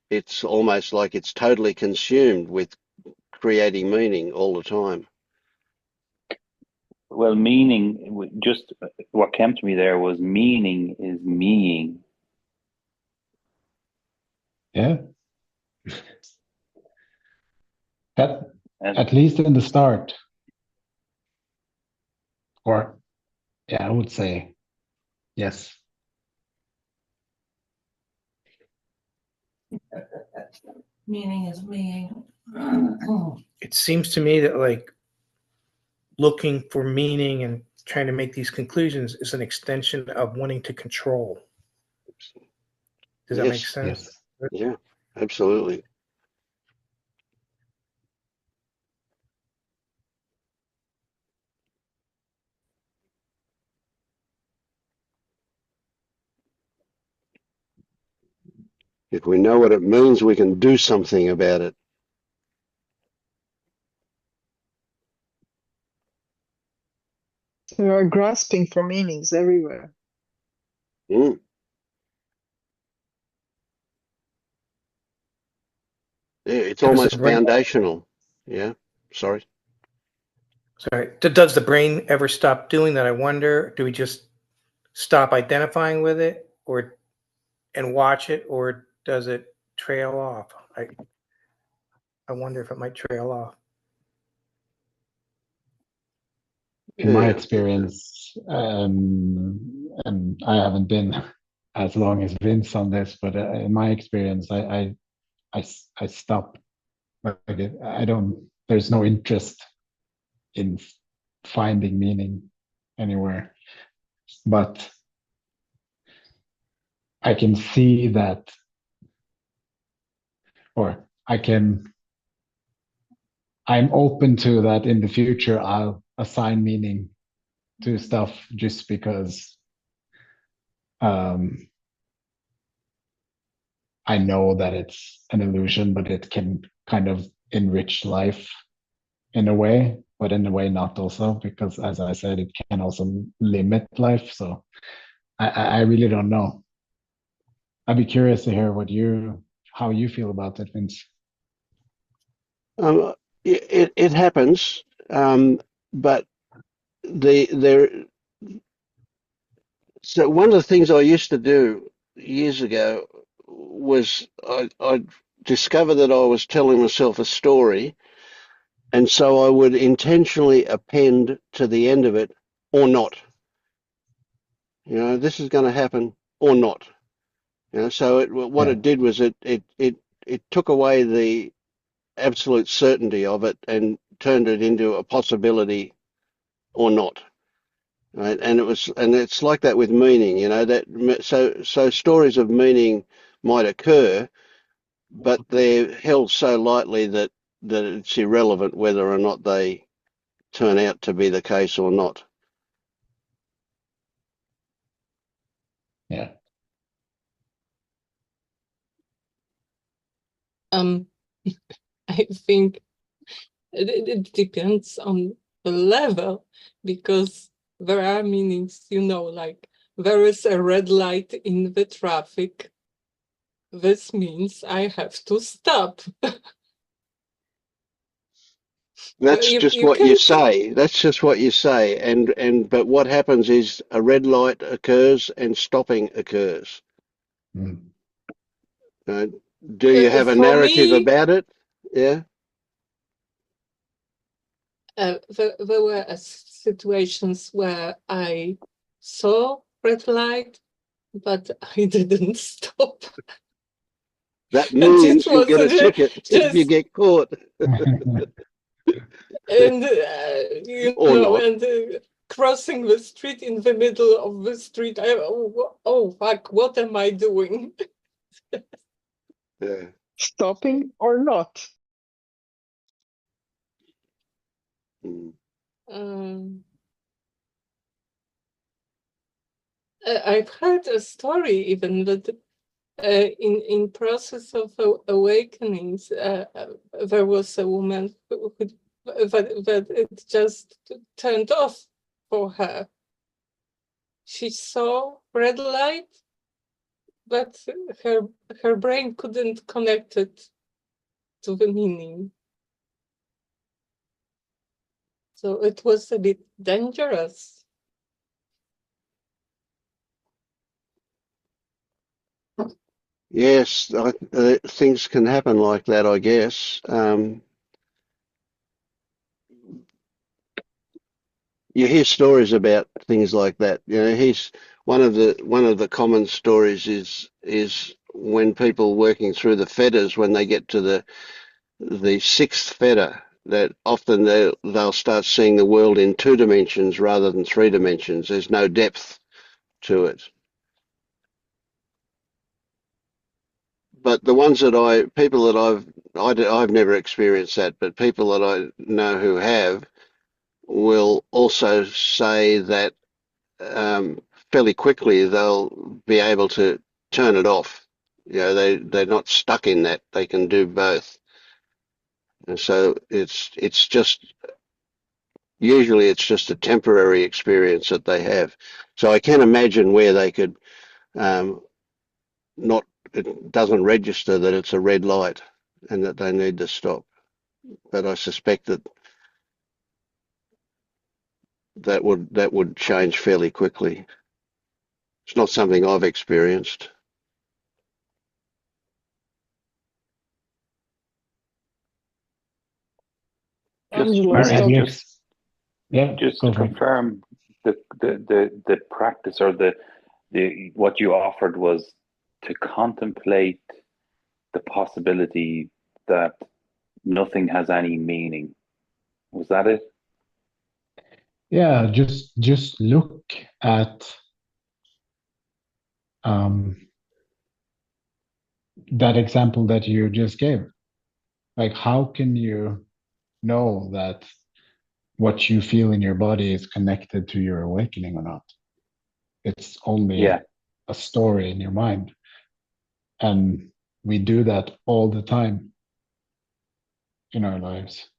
it's almost like it's totally consumed with creating meaning all the time. Well, meaning, just what came to me there was meaning is meing. Yeah. At least in the start. Or, yeah, I would say yes. Meaning is meaning. It seems to me that, like, looking for meaning and trying to make these conclusions is an extension of wanting to control. Does that make sense? Yes. Yeah, absolutely. If we know what it means, we can do something about it. We are grasping for meanings everywhere. Mm. Yeah, it's almost foundational. Yeah, sorry. Sorry. Does the brain ever stop doing that? I wonder. Do we just stop identifying with it, and watch it, or does it trail off? I wonder if it might trail off. In my experience, and I haven't been as long as Vince on this, but in my experience, I stop. I don't. There's no interest in finding meaning anywhere, but I can see that, or I'm open to that in the future. I'll assign meaning to stuff just because I know that it's an illusion, but it can kind of enrich life in a way, but in a way not also, because as I said, it can also limit life. So I really don't know. I'd be curious to hear how you feel about it, Vince. It happens, but so one of the things I used to do years ago was I discovered that I was telling myself a story, and so I would intentionally append to the end of it, or not. You know, this is going to happen or not. You know, so what it did was it took away the absolute certainty of it and turned it into a possibility or not. right? And it's like that with meaning, you know, so stories of meaning might occur, but they're held so lightly that it's irrelevant whether or not they turn out to be the case or not. Yeah. I think it depends on the level, because there are meanings, you know, like there is a red light in the traffic. This means I have to stop. That's You just what you can't. say. That's just what you say. But what happens is a red light occurs and stopping occurs. Mm. Uh, do you have a For narrative me, about it? Yeah. there were situations where I saw red light, but I didn't stop. That And it means you'll was get a ticket if you just, get caught. and you Or know, not. and crossing the street in the middle of the street. Oh fuck! What am I doing? Yeah. Stopping or not? Mm. Um, I've heard a story even that in process of awakenings, there was a woman that it just turned off for her. She saw red light, but her brain couldn't connect it to the meaning. So it was a bit dangerous. Yes, things can happen like that, I guess. You hear stories about things like that. You know, he's one of the common stories is when people working through the fetters, when they get to the sixth fetter, that often they'll start seeing the world in two dimensions rather than three dimensions. There's no depth to it. But the ones that people that I've never experienced that, but people that I know who have will also say that um, fairly quickly they'll be able to turn it off. You know, they're not stuck in that. They can do both. And so it's just usually it's just a temporary experience that they have. So I can imagine where they could um, not it doesn't register that it's a red light and that they need to stop. But I suspect that would change fairly quickly. It's not something I've experienced. Just Angelo is Mary, have Mary, you? talking. just Yeah, just to go for it. confirm the practice or the what you offered was to contemplate the possibility that nothing has any meaning. Was that it? Yeah, just look at um, that example that you just gave. Like, how can you know that what you feel in your body is connected to your awakening or not? It's only Yeah, a story in your mind. And we do that all the time in our lives.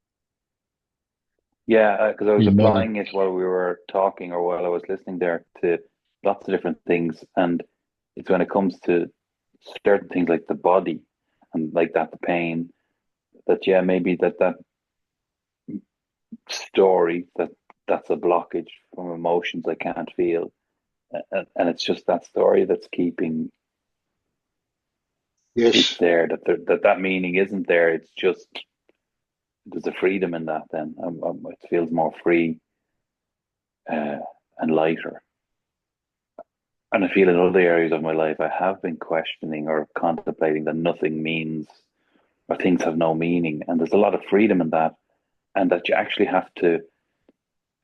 yeah. Because I was We make, applying it while we were talking or while I was listening there to lots of different things, and it's when it comes to certain things like the body and like that the pain that yeah maybe that story that's a blockage from emotions I can't feel, and it's just that story that's keeping it Yes, there. That meaning isn't there. It's just there's a freedom in that. Then it feels more free uh, and lighter. And I feel in other areas of my life I have been questioning or contemplating that nothing means or things have no meaning, and there's a lot of freedom in that, and that you actually have to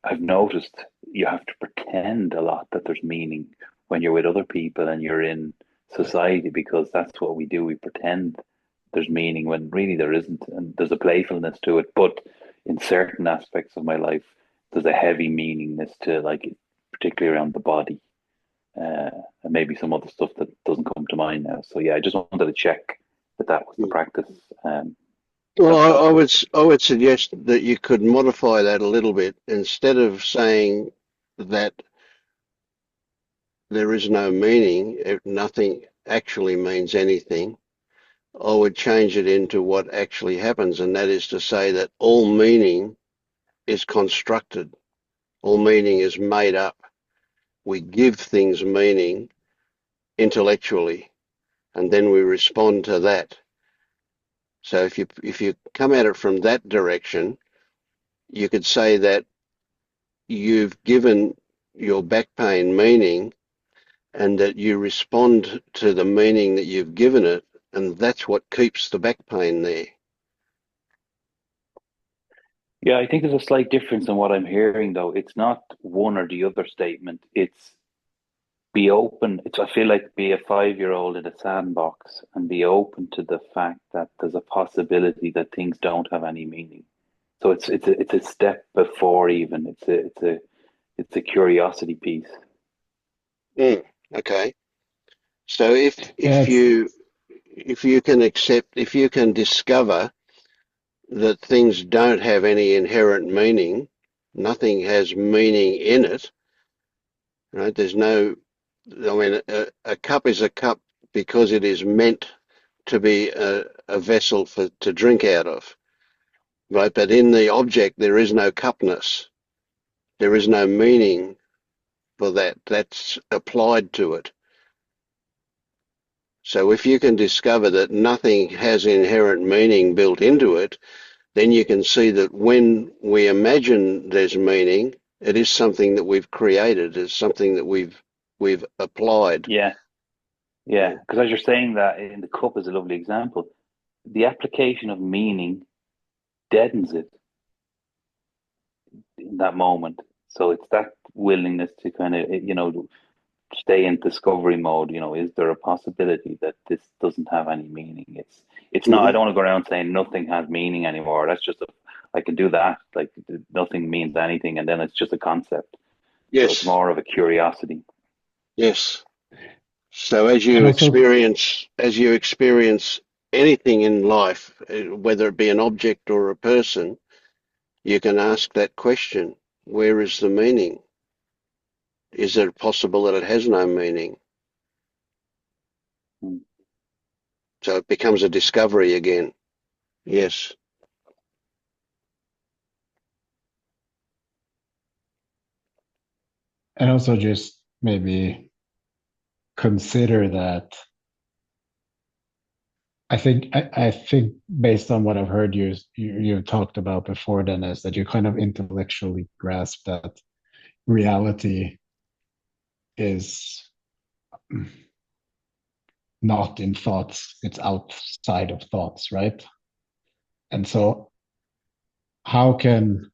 I've noticed you have to pretend a lot that there's meaning when you're with other people and you're in society, because that's what we do. We pretend there's meaning when really there isn't, and there's a playfulness to it. But in certain aspects of my life, there's a heavy meaningness to, like, particularly around the body, and maybe some other stuff that doesn't come to mind now. So yeah, I just wanted to check that that was the practice. Well, That's helpful. I would suggest that you could modify that a little bit. Instead of saying that there is no meaning, nothing actually means anything, I would change it into what actually happens, and that is to say that all meaning is constructed, all meaning is made up. We give things meaning intellectually, and then we respond to that. So if you come at it from that direction, you could say that you've given your back pain meaning, and that you respond to the meaning that you've given it, and that's what keeps the back pain there. Yeah, I think there's a slight difference in what I'm hearing, though. It's not one or the other statement. It's be open. I feel like be a 5-year-old in a sandbox and be open to the fact that there's a possibility that things don't have any meaning. So it's a step before even. It's a curiosity piece. Okay. So if Yeah, if you can discover that things don't have any inherent meaning, nothing has meaning in it, right? There's no, I mean, a cup is a cup because it is meant to be a vessel to drink out of, right? But in the object, there is no cupness. There is no meaning for that. That's applied to it. So if you can discover that nothing has inherent meaning built into it, then you can see that when we imagine there's meaning, it is something that we've created, it's something that we've applied. Yeah, yeah. Because as you're saying that, in the cup is a lovely example. The application of meaning deadens it in that moment. So it's that willingness to kind of, stay in discovery mode. Is there a possibility that this doesn't have any meaning? It's not. I Mm-hmm. don't want to go around saying nothing has meaning anymore. That's just I can do that. Like, nothing means anything, and then it's just a concept. So it's Yes, more of a curiosity. yes. So and also, as you experience anything in life, whether it be an object or a person, you can ask that question: where is the meaning? Is it possible that it has no meaning? Mm. So it becomes a discovery again. Yes. and also just maybe consider that. I think based on what I've heard you talked about before, Dennis, that you kind of intellectually grasp that reality is not in thoughts, it's outside of thoughts, right? And so how can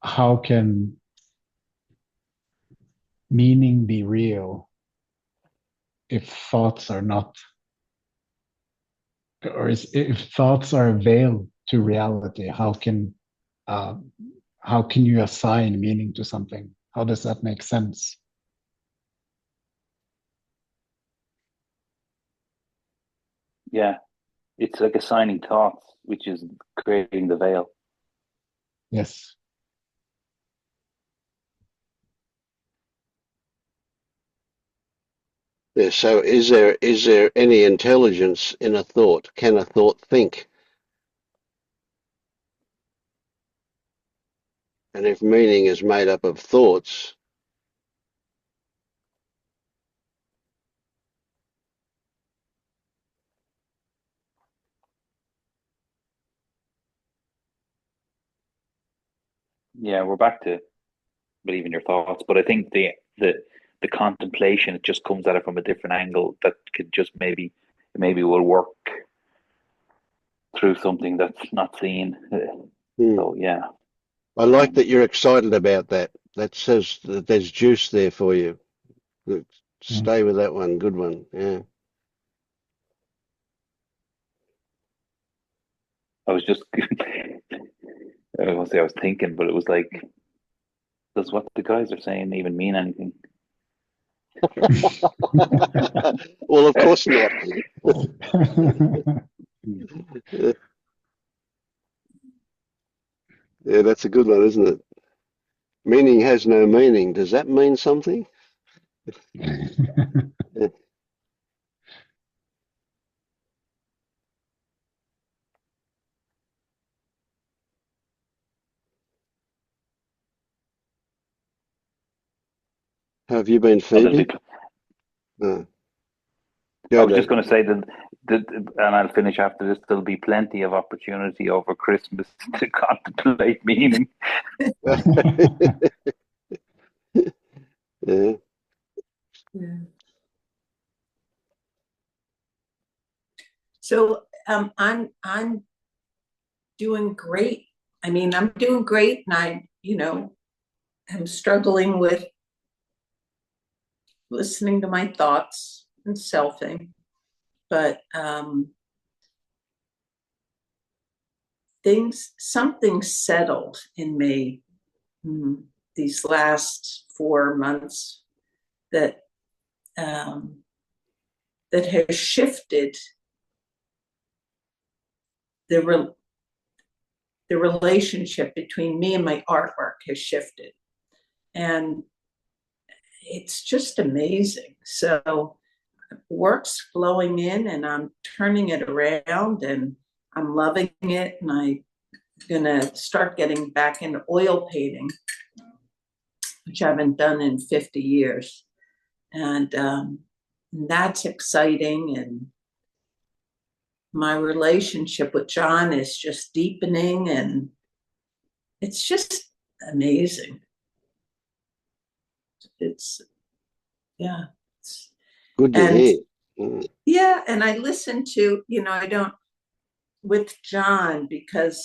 how can meaning be real if thoughts are not, or if thoughts are veiled to reality? Uh, how can you assign meaning to something? How does that make sense? Yeah, it's like assigning thoughts, which is creating the veil. Yes. Yeah, so is there any intelligence in a thought? Can a thought think? And if meaning is made up of thoughts, Yeah, we're back to believe in your thoughts, but I think the contemplation, it just comes at it from a different angle that could just maybe will work through something that's not seen. hmm, So yeah, I like that you're excited about that. That says that there's juice there for you. Stay with that one. Good one. Yeah. I was just, I won't say I was thinking, but it was like, does what the guys are saying even mean anything? Well, of course not. Yeah, that's a good one, isn't it? Meaning has no meaning. Does that mean something? How have you been, Oh, Phoebe? I Go, was just Dave. going to say that, and I'll finish after this, there'll be plenty of opportunity over Christmas to contemplate meaning. Yeah. Yeah. So I'm doing great. I mean, I'm doing great, and I'm struggling with listening to my thoughts and selfing, but something settled in me these last 4 months that that has shifted the relationship between me and my artwork has shifted, and it's just amazing. So work's flowing in, and I'm turning it around, and I'm loving it, and I'm gonna start getting back into oil painting, which I haven't done in 50 years, and that's exciting. And my relationship with John is just deepening, and it's just amazing. It's yeah. Good to And hear. yeah, and I listen to, I don't with John, because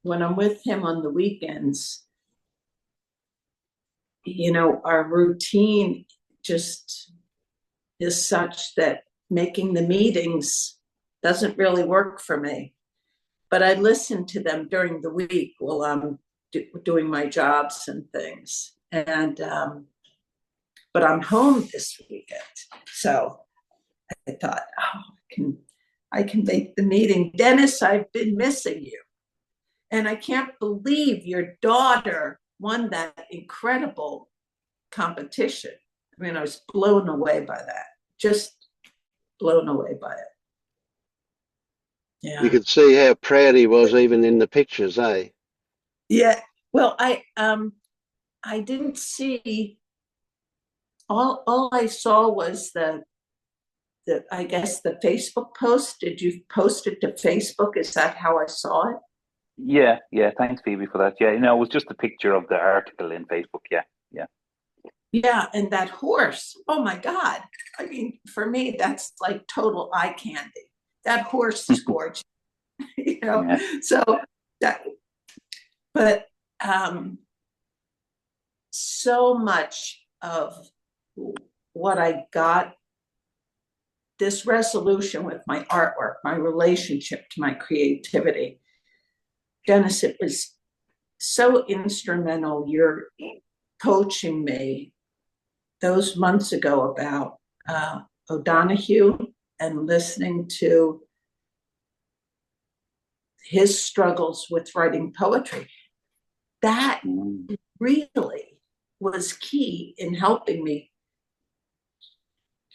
when I'm with him on the weekends, our routine just is such that making the meetings doesn't really work for me. But I listen to them during the week while I'm doing my jobs and things. And but I'm home this weekend, so I thought, I can make the meeting. Denis, I've been missing you, and I can't believe your daughter won that incredible competition. I mean, I was blown away by that. Just blown away by it. You Yeah. could see how proud he was even in the pictures, eh? Yeah. Well, I didn't see, all I saw was I guess the Facebook post. Did you post it to Facebook? Is that how I saw it? Yeah, thanks, Phoebe, for that. Yeah, it was just a picture of the article in Facebook. Yeah. Yeah, and that horse, oh my God. I mean, for me, that's like total eye candy. That horse is gorgeous, Yeah. So that, but so much of what I got, this resolution with my artwork, my relationship to my creativity, Denis, it was so instrumental. You're coaching me those months ago about O'Donoghue and listening to his struggles with writing poetry. That really was key in helping me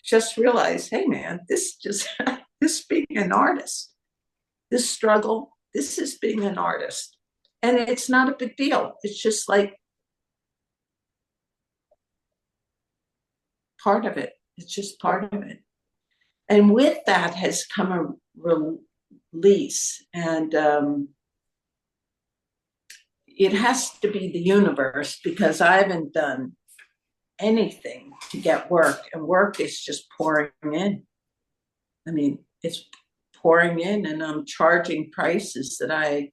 just realize, hey man, this being an artist, this struggle, this is being an artist. And it's not a big deal. It's just like part of it. It's just part of it. And with that has come a release. And it has to be the universe, because I haven't done anything to get work, and work is just pouring in. I mean, it's pouring in, and I'm charging prices that I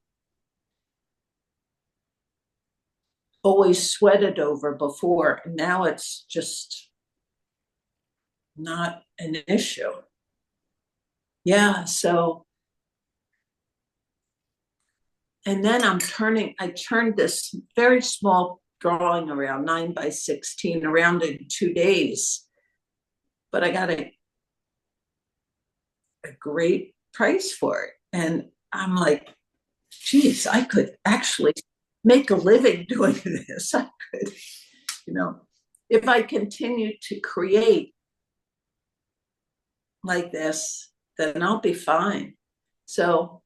always sweated over before. And now it's just not an issue. Yeah, so, and then I turned this very small drawing around 9 by 16 around in 2 days, but I got a great price for it. And I'm like, geez, I could actually make a living doing this. I could, if I continue to create like this, then I'll be fine. So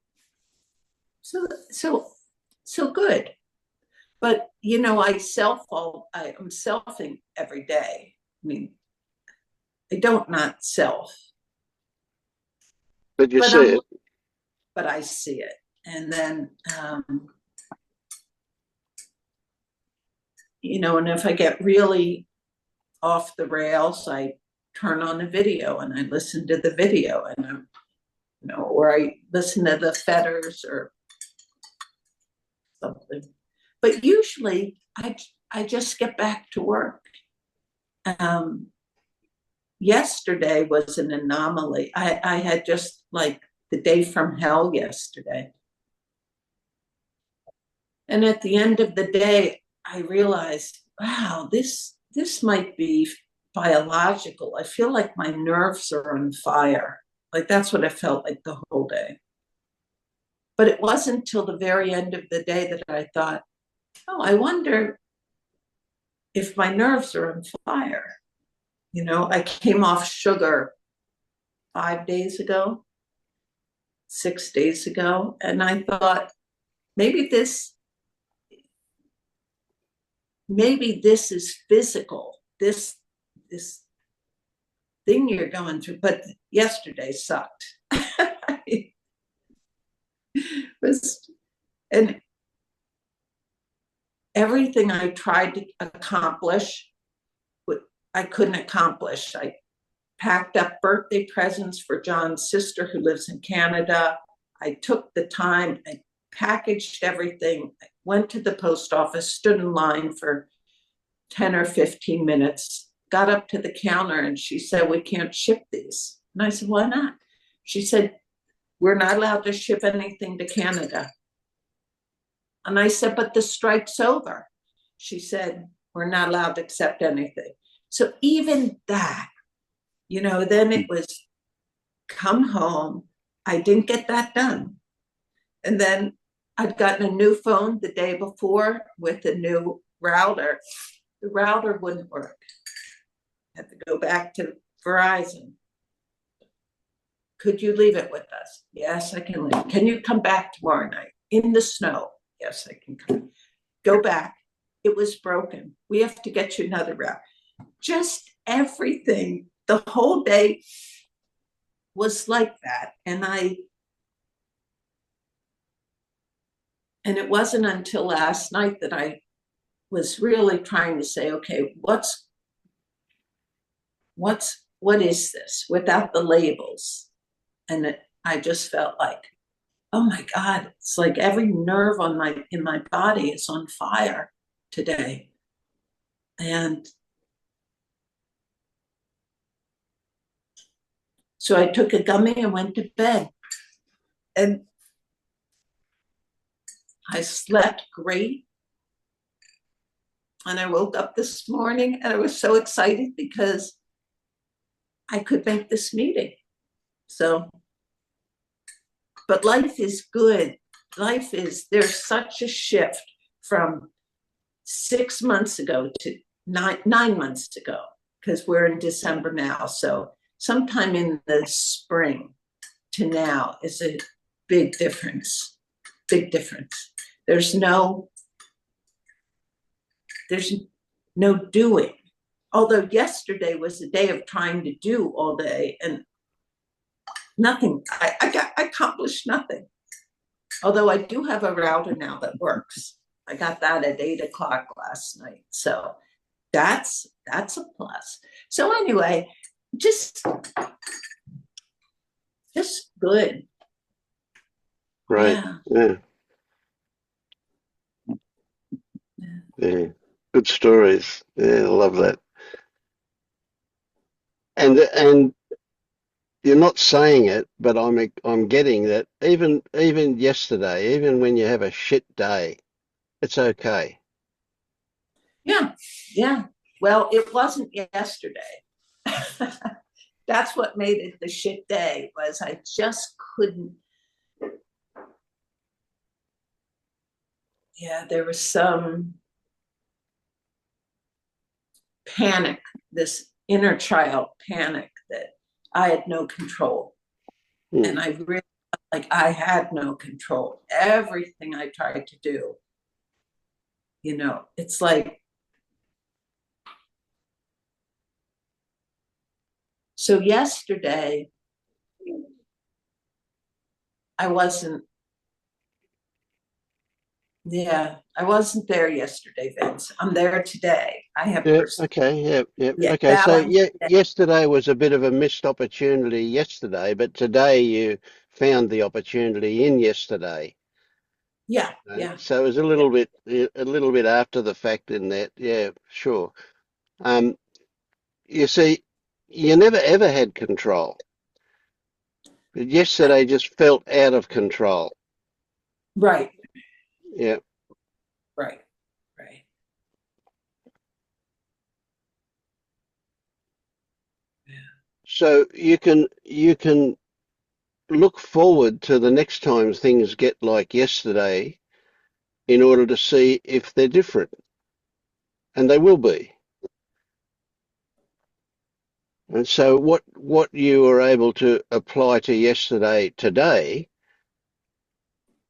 good. But I'm selfing every day. I mean, I don't not self. But you see it. But I see it. And then and if I get really off the rails, I turn on a video and I listen to the video, and or I listen to the Fetters or something. But usually I just get back to work. Yesterday was an anomaly. I had just like the day from hell yesterday. And at the end of the day, I realized, wow, this might be biological. I feel like my nerves are on fire. Like that's what I felt like the whole day. But it wasn't until the very end of the day that I thought, oh, I wonder if my nerves are on fire. I came off sugar 5 days ago, 6 days ago, and I thought maybe this is physical, this thing you're going through. But yesterday sucked. And everything I tried to accomplish, I couldn't accomplish. I packed up birthday presents for John's sister who lives in Canada. I took the time, I packaged everything. I went to the post office, stood in line for 10 or 15 minutes, got up to the counter, and she said, we can't ship these. And I said, why not? She said, we're not allowed to ship anything to Canada. And I said, but the strike's over. She said, we're not allowed to accept anything. So even that, then it was come home. I didn't get that done. And then I'd gotten a new phone the day before with a new router. The router wouldn't work. I had to go back to Verizon. Could you leave it with us? Yes, I can leave. Can you come back tomorrow night in the snow? Yes, I can come. Go back. It was broken. We have to get you another router. Just everything. The whole day was like that. And it wasn't until last night that I was really trying to say, okay, what is this without the labels? And I just felt like, oh my God, it's like every nerve in my body is on fire today. And so I took a gummy and went to bed. And I slept great. And I woke up this morning and I was so excited because I could make this meeting. So, but life is good. There's such a shift from 6 months ago to 9 months ago, because we're in December now. So sometime in the spring to now is a big difference. Big difference. There's no doing. Although yesterday was a day of trying to do all day and nothing. I accomplished nothing. Although I do have a router now that works. I got that at 8 o'clock last night. So that's a plus. So anyway, just good. Right. Yeah. Yeah. Good stories. Yeah, I love that. And you're not saying it, but I'm getting that even yesterday, even when you have a shit day, it's okay. Yeah, yeah. Well, it wasn't yesterday. That's what made it the shit day, was I just couldn't. Yeah, there was some panic, this inner child panic that I had no control. And I really felt like I had no control. Everything I tried to do, it's like, so yesterday, I wasn't there yesterday, Vince. I'm there today. I have Yeah, okay, yeah, okay. So balance. yeah, yesterday was a bit of a missed opportunity yesterday, but today you found the opportunity in yesterday. Yeah, yeah, So it was a little bit after the fact in that. Yeah, sure. Um, you see, you never ever had control. But yesterday just felt out of control. right, Yeah. right, right. So you can look forward to the next time things get like yesterday in order to see if they're different, and they will be. And so what you were able to apply to yesterday today,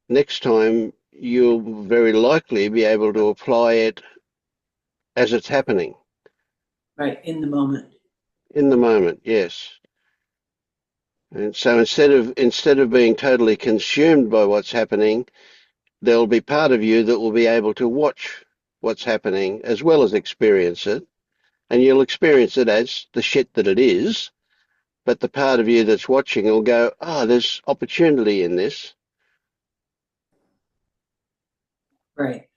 next time you'll very likely be able to apply it as it's happening Right, in the moment. in the moment. Yes. And so instead of being totally consumed by what's happening, there'll be part of you that will be able to watch what's happening as well as experience it. And you'll experience it as the shit that it is. But the part of you that's watching will go, oh, there's opportunity in this. Right.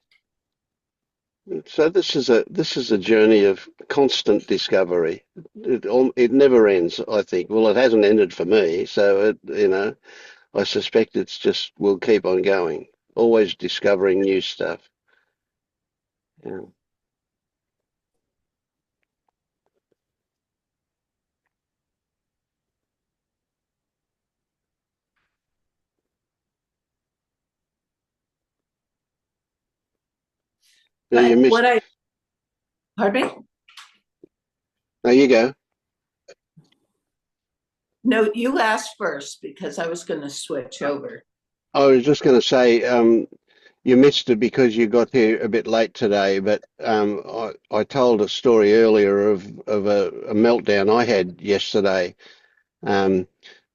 So this is a journey of constant discovery. It never ends, I think. Well, it hasn't ended for me, so I suspect it's just will keep on going, always discovering new stuff. Yeah. Now you But missed. pardon me? There you go. No, you asked first because I was going to switch over. I was just going to say, you missed it because you got here a bit late today, but I told a story earlier of a meltdown I had yesterday. Um,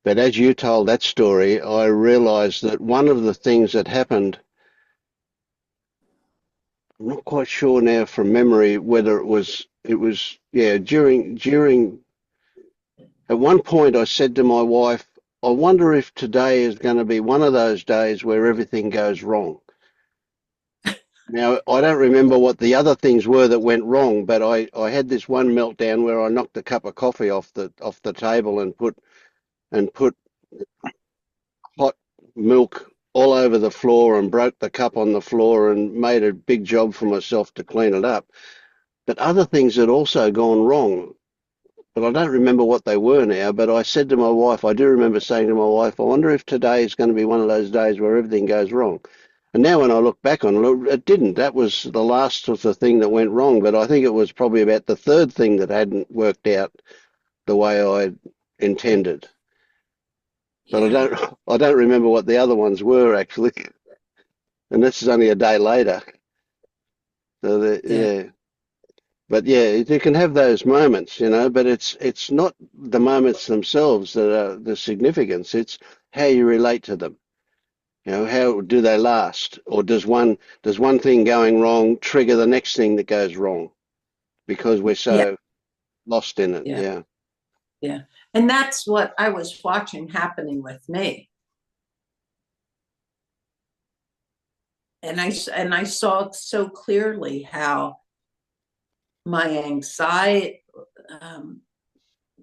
but as you told that story, I realized that one of the things that happened, I'm not quite sure now from memory whether yeah, during at one point I said to my wife, I wonder if today is going to be one of those days where everything goes wrong. Now, I don't remember what the other things were that went wrong, but I had this one meltdown where I knocked a cup of coffee off the table and put hot milk all over the floor and broke the cup on the floor and made a big job for myself to clean it up. But other things had also gone wrong, but I don't remember what they were now. But I said to my wife, I do remember saying to my wife, I wonder if today is going to be one of those days where everything goes wrong. And now when I look back on it, it didn't. That was the last of the thing that went wrong. But I think it was probably about the third thing that hadn't worked out the way I intended. But I don't remember what the other ones were actually. And this is only a day later. So yeah. But yeah, you can have those moments, but it's not the moments themselves that are the significance. It's how you relate to them. How do they last? Or does one thing going wrong trigger the next thing that goes wrong because we're Yeah, so lost in it? yeah, Yeah. yeah. And that's what I was watching happening with me. I saw so clearly how my anxiety,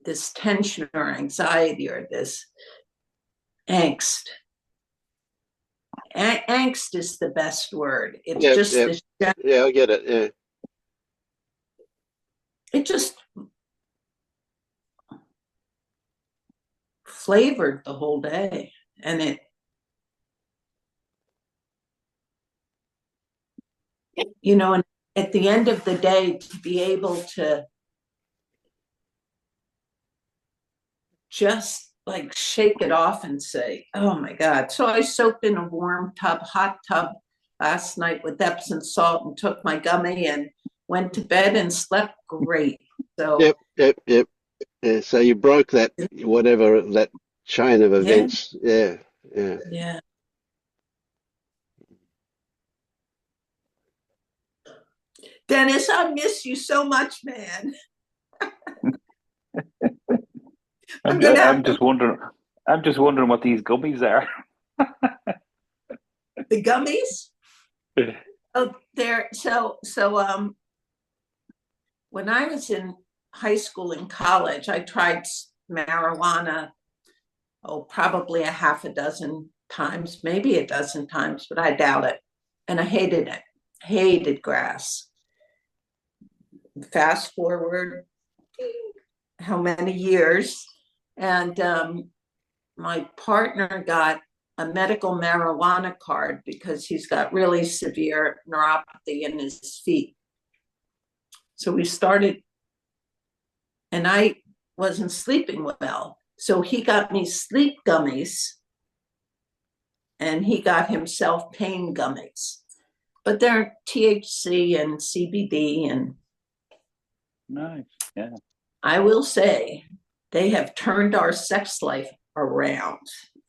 this tension or anxiety or this angst. Angst is the best word. It's just this. Yeah, I get it. Yeah. It just flavored the whole day, and it, you know, and at the end of the day, to be able to just like shake it off and say, oh my God. So I soaked in a warm tub, hot tub last night with Epsom salt and took my gummy and went to bed and slept great. So Yep. Yeah, so you broke that, whatever, that chain of events. Yeah. Denis, I miss you so much, man. I'm just wondering what these gummies are. The gummies? Oh, they're so when I was in high school and college, I tried marijuana, probably a half a dozen times, maybe a dozen times, but I doubt it. And I hated it, hated grass. Fast forward how many years, and my partner got a medical marijuana card because he's got really severe neuropathy in his feet. So we started, and I wasn't sleeping well. So he got me sleep gummies, and he got himself pain gummies. But they're THC and CBD, and nice, yeah. I will say they have turned our sex life around.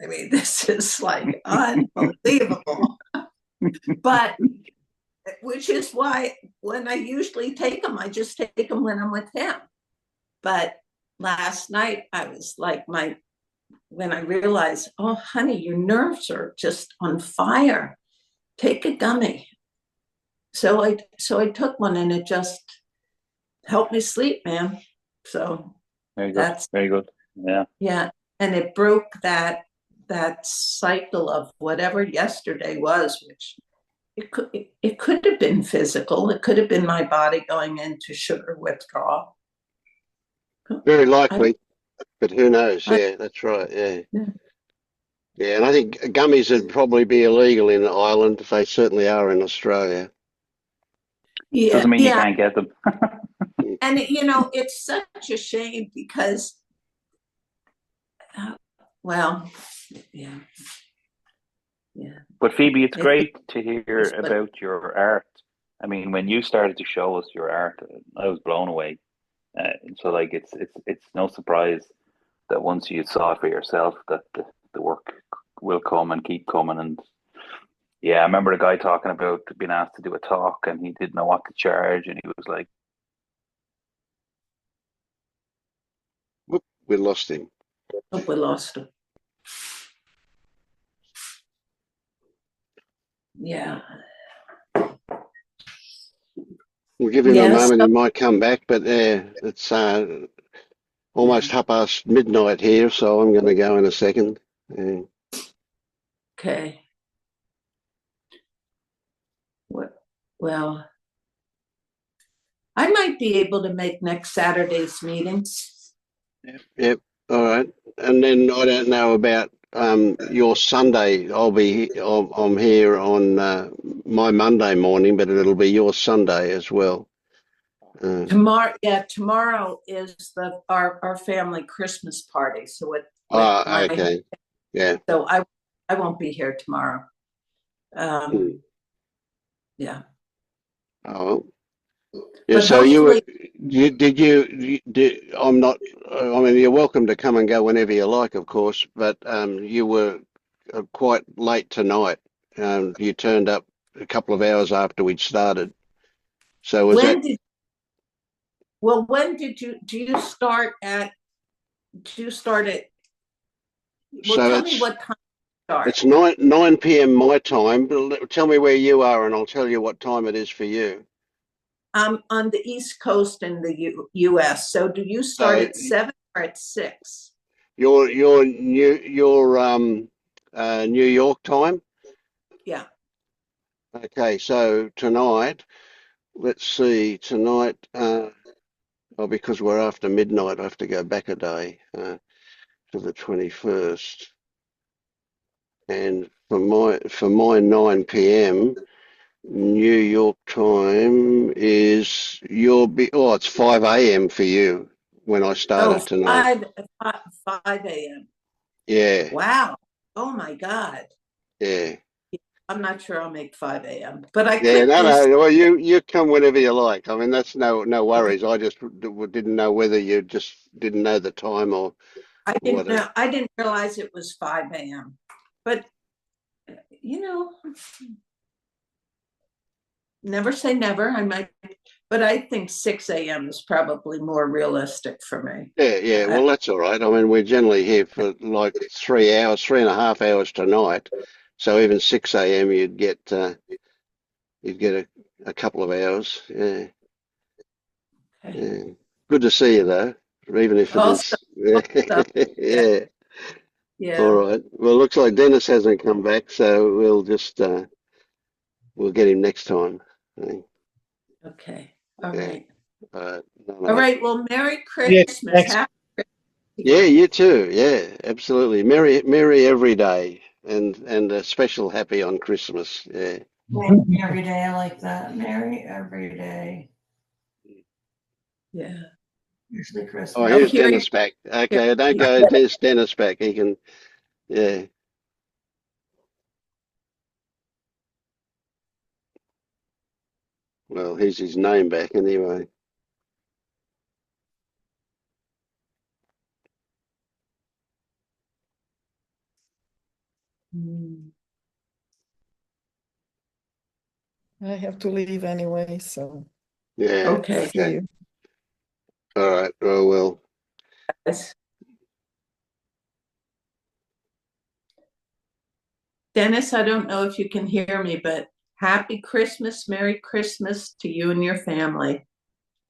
I mean, this is like unbelievable. But which is why when I usually take them, I just take them when I'm with him. But last night I was like, when I realized, oh honey, your nerves are just on fire. Take a gummy. So I took one, and it just helped me sleep, man. So that's very good. Yeah. And it broke that cycle of whatever yesterday was, which it could have been physical. It could have been my body going into sugar withdrawal. Very likely, but who knows? Yeah, that's right. Yeah. And I think gummies would probably be illegal in Ireland. They certainly are in Australia. Yeah, doesn't mean you can't get them. And it's such a shame because, yeah. But Phoebe, it's great to hear about your art. I mean, when you started to show us your art, I was blown away. So, like, it's no surprise that once you saw it for yourself, that the work will come and keep coming. And yeah, I remember a guy talking about being asked to do a talk, and he didn't know what to charge, and he was like, Whoop, we lost him. Oh, we lost him. Yeah. We'll give him a moment. He might come back, but it's almost midnight here, so I'm going to go in a second. Okay. Well, I might be able to make next Saturday's meetings. Yep. All right. And then I don't know about your Sunday. I'm here on my Monday morning, but it'll be your Sunday as well. Tomorrow is our family Christmas party. So okay. Yeah. So I won't be here tomorrow. Yeah. Oh. Yeah. But so you're welcome to come and go whenever you like, of course. But you were quite late tonight. You turned up a couple of hours after we'd started. So when did you start at? Well, tell me what time start? It's 9 p.m. my time. But tell me where you are, and I'll tell you what time it is for you. I'm on the East Coast in the U.S. So do you start So at 7 or at 6? your New York time. Yeah. Okay, so tonight, let's see. Tonight, because we're after midnight, I have to go back a day to the 21st. And for my 9 p.m. New York time is it's 5 a.m. for you when I started tonight. 5 a.m. Yeah, Wow. Oh my God. yeah. I'm not sure I'll make 5 a.m. But I Yeah, could do. no. Well, you come whenever you like. I mean, that's no worries. I just didn't know whether you just didn't know the time or I didn't whatever. know. I didn't realize it was 5 a.m. But never say never. I might, but I think 6 a.m. is probably more realistic for me. Yeah. Well, that's all right. I mean, we're generally here for like 3 hours, 3.5 hours tonight. So even 6 a.m. you'd get a couple of hours. Yeah. Okay. Yeah. Good to see you though, even if it Also, is. Yeah. All yeah. right. Well, looks like Denis hasn't come back, so we'll just we'll get him next time. I think. Okay. All Yeah. right. No. All right. Well, Merry Yeah, Christmas. thanks. Happy Yeah, you too. Yeah, absolutely. Merry every day, and a special happy on Christmas. Yeah. Every day I like that. Mary every day. Yeah. Usually Oh, Christmas. here's Here Denis back. Okay, don't go. There's Denis back. He can. Yeah. Well, here's his name back anyway. I have to leave anyway, so Yeah. Okay. see Okay. you. All right. Oh well. Yes. Denis, I don't know if you can hear me, but happy Christmas, Merry Christmas to you and your family.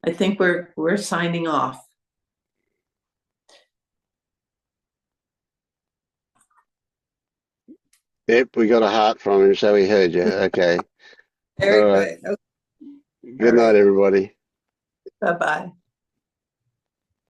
I think we're signing off. Yep, we got a heart from him, so he heard you. Okay. Very All right. good. Okay. Good night, everybody. Bye-bye.